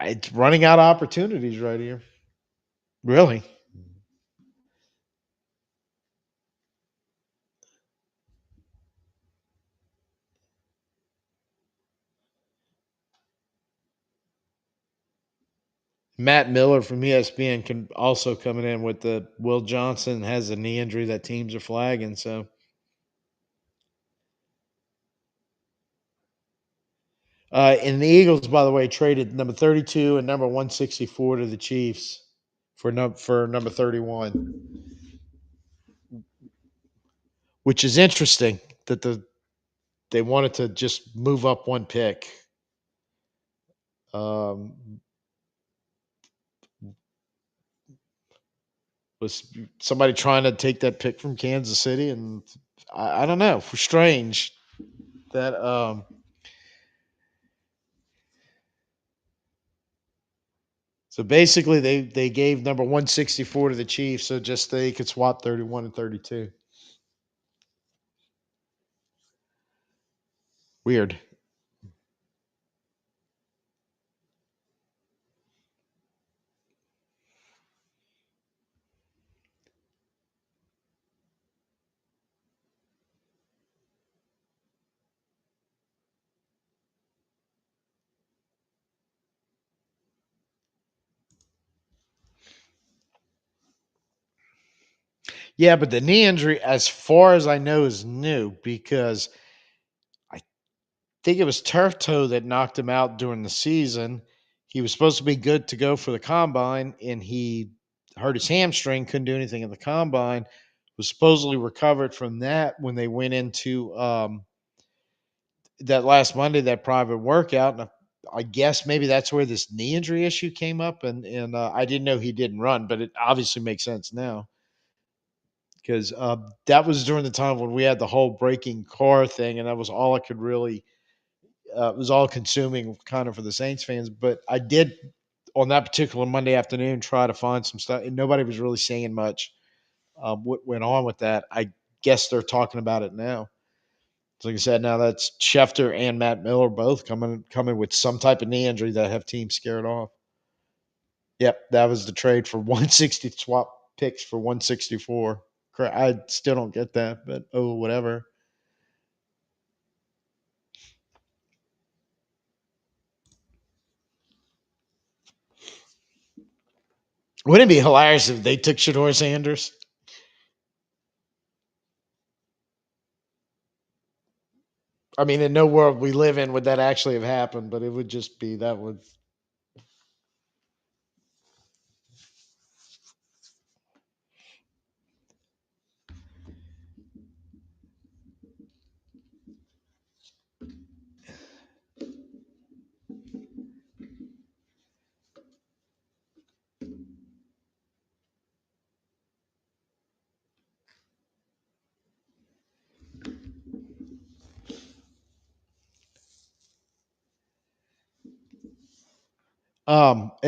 it's running out of opportunities right here. Really? Matt Miller from ESPN can also coming in with the Will Johnson has a knee injury that teams are flagging. So, and the Eagles, by the way, traded number 32 and number 164 to the Chiefs for number 31, which is interesting that they wanted to just move up one pick. Um, was somebody trying to take that pick from Kansas City, and I don't know, strange that so basically they gave number 164 to the Chiefs so just they could swap 31 and 32. Weird. Yeah, but the knee injury, as far as I know, is new because I think it was turf toe that knocked him out during the season. He was supposed to be good to go for the combine, and he hurt his hamstring, couldn't do anything in the combine. Was supposedly recovered from that when they went into that last Monday, that private workout. And I guess maybe that's where this knee injury issue came up. And I didn't know he didn't run, but it obviously makes sense now because that was during the time when we had the whole breaking car thing, and that was all I could really it was all consuming kind of for the Saints fans. But I did on that particular Monday afternoon try to find some stuff, and nobody was really saying much. What went on with that? I guess they're talking about it now. So like I said, now that's Schefter and Matt Miller both coming with some type of knee injury that have teams scared off. Yep, that was the trade for 160 swap picks for 164. I still don't get that, but oh, whatever. Wouldn't it be hilarious if they took Shador Sanders? I mean, in no world we live in would that actually have happened, but it would just be that would.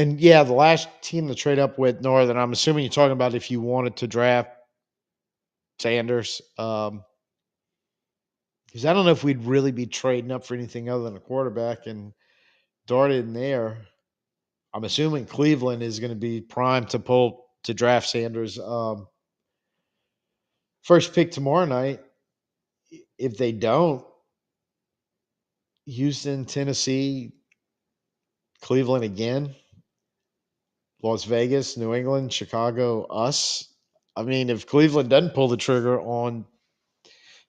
And yeah, the last team to trade up with Northern, I'm assuming you're talking about if you wanted to draft Sanders. Because I don't know if we'd really be trading up for anything other than a quarterback and darted in there. I'm assuming Cleveland is going to be primed to pull to draft Sanders. First pick tomorrow night. If they don't, Houston, Tennessee, Cleveland again, Las Vegas, New England, Chicago, us. I mean, if Cleveland doesn't pull the trigger on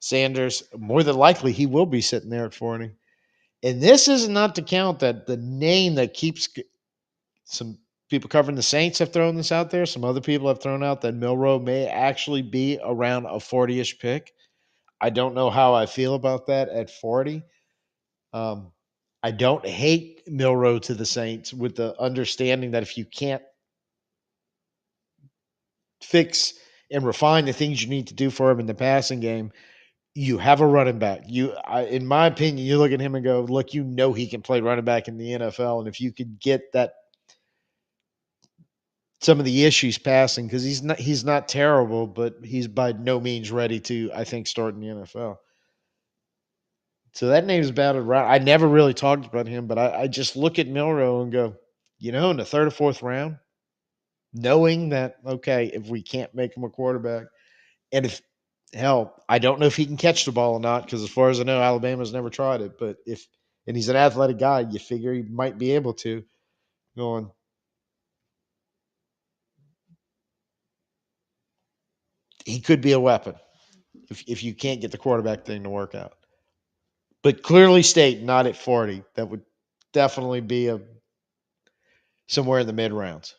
Sanders, more than likely he will be sitting there at 40. And this is not to count that the name that keeps some people covering the Saints have thrown this out there. Some other people have thrown out that Milrow may actually be around a 40-ish pick. I don't know how I feel about that at 40. Um, I don't hate Milrow to the Saints with the understanding that if you can't fix and refine the things you need to do for him in the passing game, you have a running back. In my opinion, you look at him and go, look, you know he can play running back in the NFL, and if you could get that some of the issues passing because he's not terrible, but he's by no means ready to I think start in the NFL. So that name's batted around. I never really talked about him, but I just look at Milrow and go, in the third or fourth round, knowing that okay, if we can't make him a quarterback, and if hell, I don't know if he can catch the ball or not because as far as I know, Alabama's never tried it. But if and he's an athletic guy, you figure he might be able to. Going, he could be a weapon if you can't get the quarterback thing to work out. But clearly state not at 40. That would definitely be a somewhere in the mid rounds.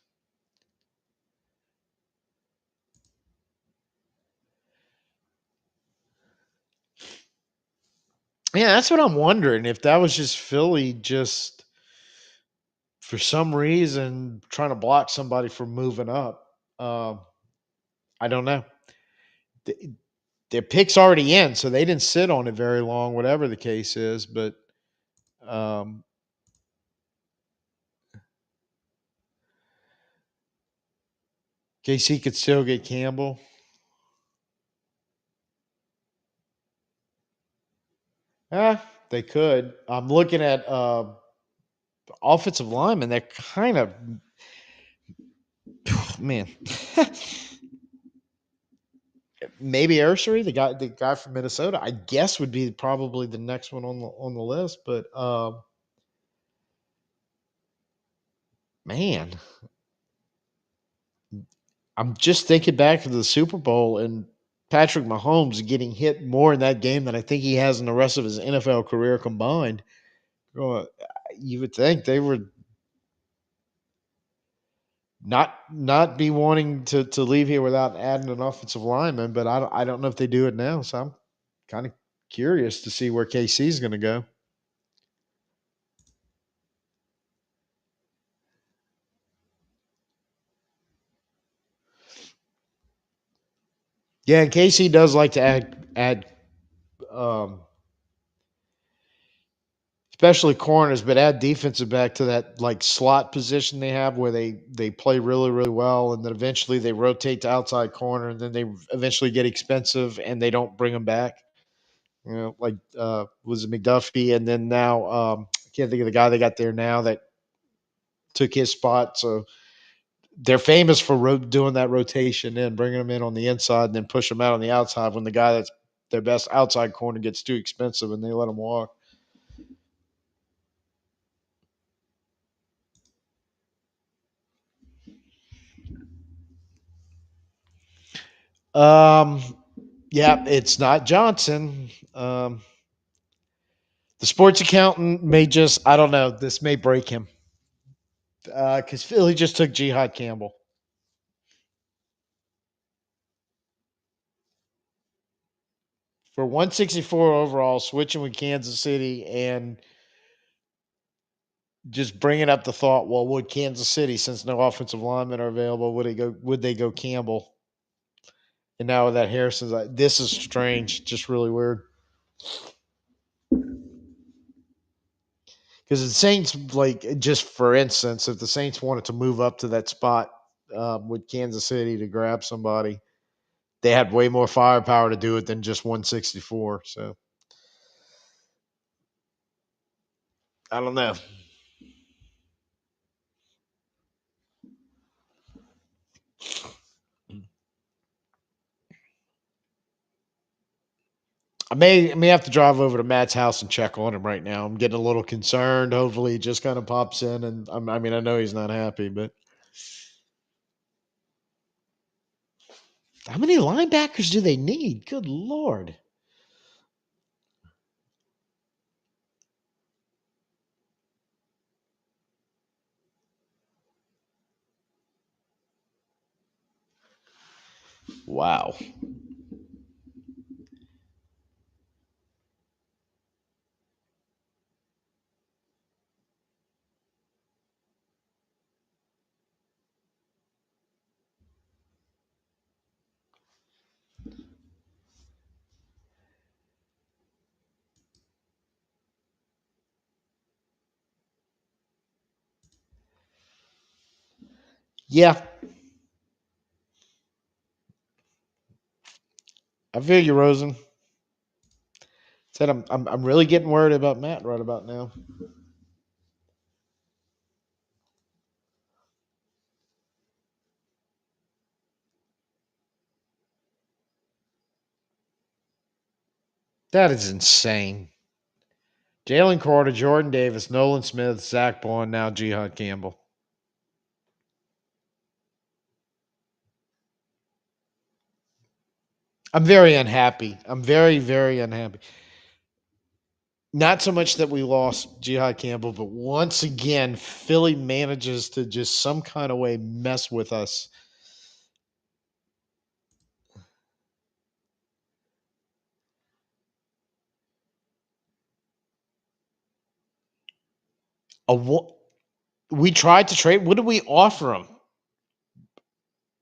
Yeah, that's what I'm wondering. If that was just Philly just for some reason trying to block somebody from moving up. Um, I don't know. The- Their pick's already in, so they didn't sit on it very long, whatever the case is. But um, KC could still get Campbell. They could. I'm looking at offensive linemen. They're kind of man. Maybe Ursery, the guy from Minnesota, I guess would be probably the next one on the list. But man, I'm just thinking back to the Super Bowl and Patrick Mahomes getting hit more in that game than I think he has in the rest of his NFL career combined. Uh, You would think they would not be wanting to leave here without adding an offensive lineman, but I don't know if they do it now. So I'm kind of curious to see where KC is going to go. Yeah, and KC does like to add um, especially corners, but add defensive back to that like slot position they have where they play really well, and then eventually they rotate to outside corner, and then they eventually get expensive and they don't bring them back. You know, like was it McDuffie, and then now I can't think of the guy they got there now that took his spot. So they're famous for doing that rotation in, bringing them in on the inside and then push them out on the outside when the guy that's their best outside corner gets too expensive and they let them walk. Um, yeah, it's not Johnson. The sports accountant may just, I don't know, this may break him because Philly just took Jihad Campbell for 164 overall, switching with Kansas City and just bringing up the thought, well, would Kansas City, since no offensive linemen are available, would they go? Would they go Campbell? And now with that Harrison's, like, this is strange, just really weird. Because the Saints, like, just for instance, if the Saints wanted to move up to that spot with Kansas City to grab somebody, they had way more firepower to do it than just 164. So I don't know. I may have to drive over to Matt's house and check on him right now. I'm getting a little concerned. Hopefully, he just kind of pops in, and I mean, I know he's not happy, but how many linebackers do they need? Good lord! Wow. Yeah, I feel you, Rosen. Said I'm really getting worried about Matt right about now. That is insane. Jalen Carter, Jordan Davis, Nolan Smith, Zach Bond, now Jihad Campbell. I'm very unhappy. I'm very, very unhappy. Not so much that we lost Jihad Campbell, but once again, Philly manages to just some kind of way mess with us. A, we tried to trade. What did we offer him?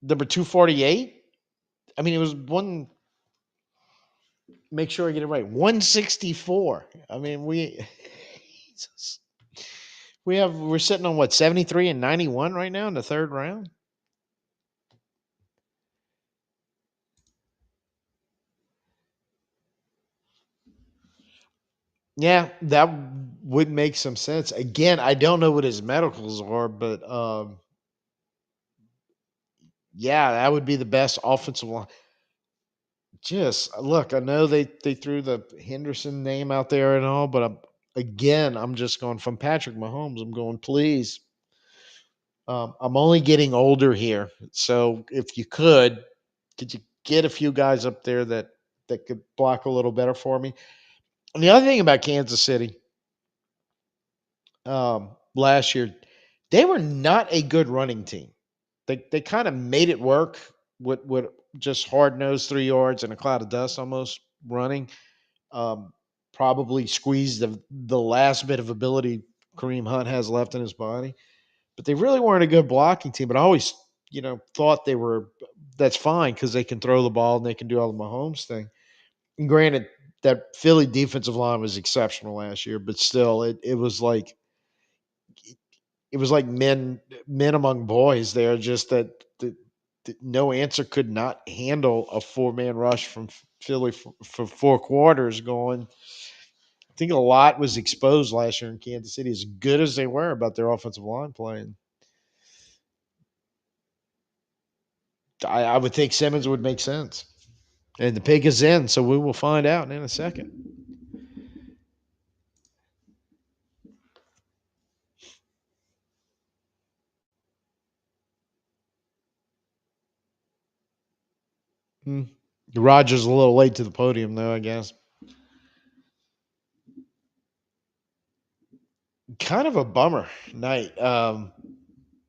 Number 248? I mean, it was one. Make sure I get it right. 164. I mean, Jesus. We're sitting on what, 73 and 91 right now in the third round? Yeah, that would make some sense. Again, I don't know what his medicals are, but yeah, that would be the best offensive line. Just look, I know they threw the Henderson name out there and all, but I'm just going from Patrick Mahomes. I'm going, please. I'm only getting older here, so if you could you get a few guys up there that could block a little better for me? And the other thing about Kansas City, last year, they were not a good running team. They kind of made it work with just hard nosed 3 yards and a cloud of dust almost running. Um, Probably squeezed the last bit of ability Kareem Hunt has left in his body, but they really weren't a good blocking team. But I always, thought they were. That's fine because they can throw the ball and they can do all the Mahomes thing. And granted, that Philly defensive line was exceptional last year, but still, it was like men among boys there. Just that no answer could not handle a 4-man rush from Philly for 4 quarters. Going, I think a lot was exposed last year in Kansas City, as good as they were about their offensive line playing. I would think Simmons would make sense. And the pick is in, so we will find out in a second. Hmm. Rogers a little late to the podium, though, I guess. Kind of a bummer night.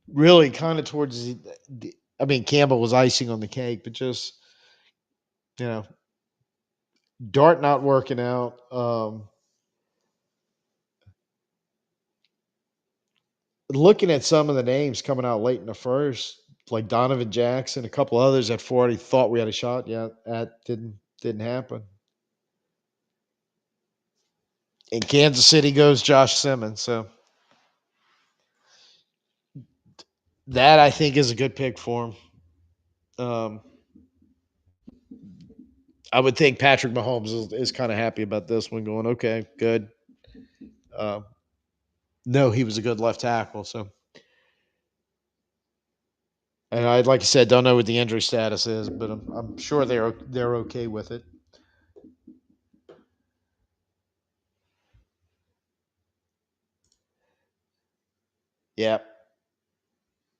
Really, kind of towards I mean, Campbell was icing on the cake, but just you know, Dart not working out. Looking at some of the names coming out late in the first, like Donovan Jackson, a couple others at 40, thought we had a shot. Yeah, that didn't happen. In Kansas City goes Josh Simmons. So that I think is a good pick for him. Um, I would think Patrick Mahomes is kind of happy about this one, going, okay, good. Uh, no, he was a good left tackle. So, and I, like I said, don't know what the injury status is, but I'm sure they're okay with it. Yeah,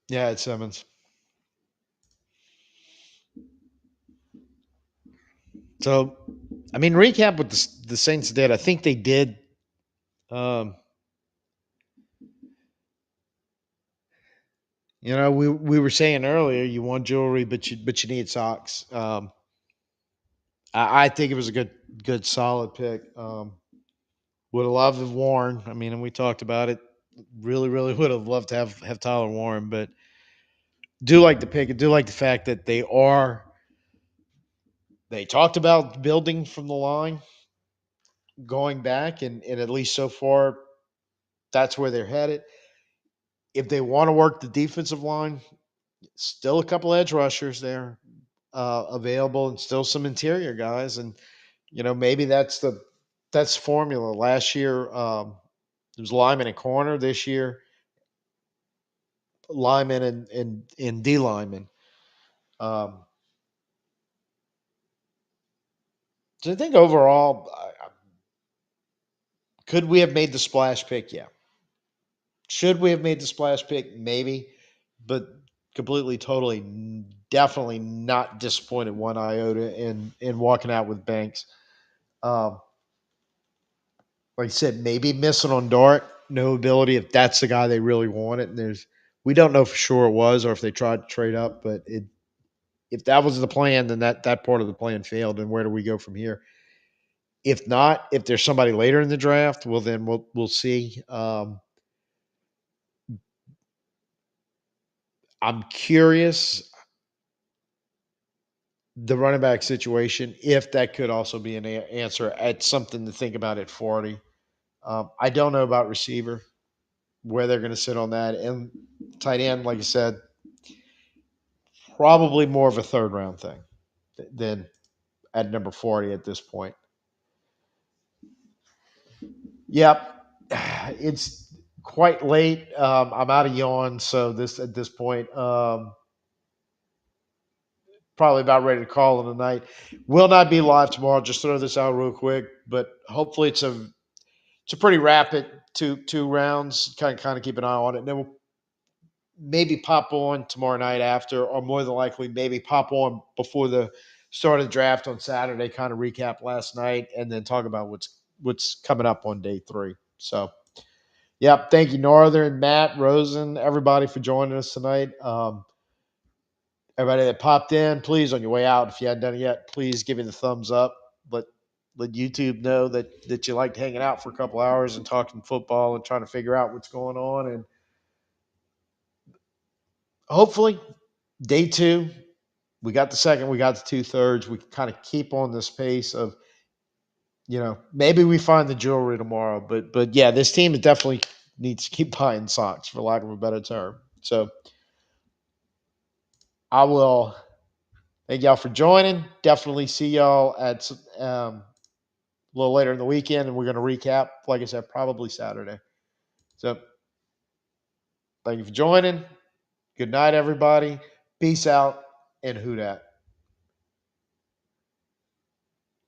yeah, it's Simmons. So, I mean, recap what the Saints did. I think they did. Um, we were saying earlier, you want jewelry, but you need socks. I think it was a good solid pick. Would have loved to have Warren. I mean, and we talked about it. Really, really would have loved to have Tyler Warren, but do like the pick. I do like the fact that they talked about building from the line going back, and at least so far, that's where they're headed. If they want to work the defensive line, still a couple edge rushers there available, and still some interior guys, and maybe that's formula. Last year, it was lineman and corner. This year, lineman and D lineman. Um, so I think overall, could we have made the splash pick? Yeah. Should we have made the splash pick? Maybe. But completely, totally, definitely not disappointed one iota in walking out with Banks. Um, like I said, maybe missing on Dart, no ability if that's the guy they really wanted. And we don't know for sure it was or if they tried to trade up, but if that was the plan, then that part of the plan failed. And where do we go from here? If not, if there's somebody later in the draft, well, then we'll see. I'm curious the running back situation if that could also be an answer at something to think about at 40. I don't know about receiver where they're going to sit on that, and tight end, like I said, probably more of a third round thing than at number 40 at this point. Yep, it's quite late. I'm out of yawn, so this at this point, probably about ready to call it a night. Will not be live tomorrow. Just throw this out real quick, but hopefully it's a pretty rapid two rounds. Kind of keep an eye on it, and then we'll maybe pop on tomorrow night after, or more than likely maybe pop on before the start of the draft on Saturday. Kind of recap last night, and then talk about what's coming up on day 3. So. Yep. Thank you, Northern, Matt, Rosen, everybody for joining us tonight. Everybody that popped in, please, on your way out, if you hadn't done it yet, please give me the thumbs up. Let let YouTube know that you liked hanging out for a couple hours and talking football and trying to figure out what's going on. And hopefully, day 2, we got the second, we got the 2/3. We can kind of keep on this pace of, maybe we find the jewelry tomorrow. But yeah, this team definitely needs to keep buying socks, for lack of a better term. So I will thank y'all for joining. Definitely see y'all at a little later in the weekend, and we're going to recap, like I said, probably Saturday. So thank you for joining. Good night, everybody. Peace out, and who dat.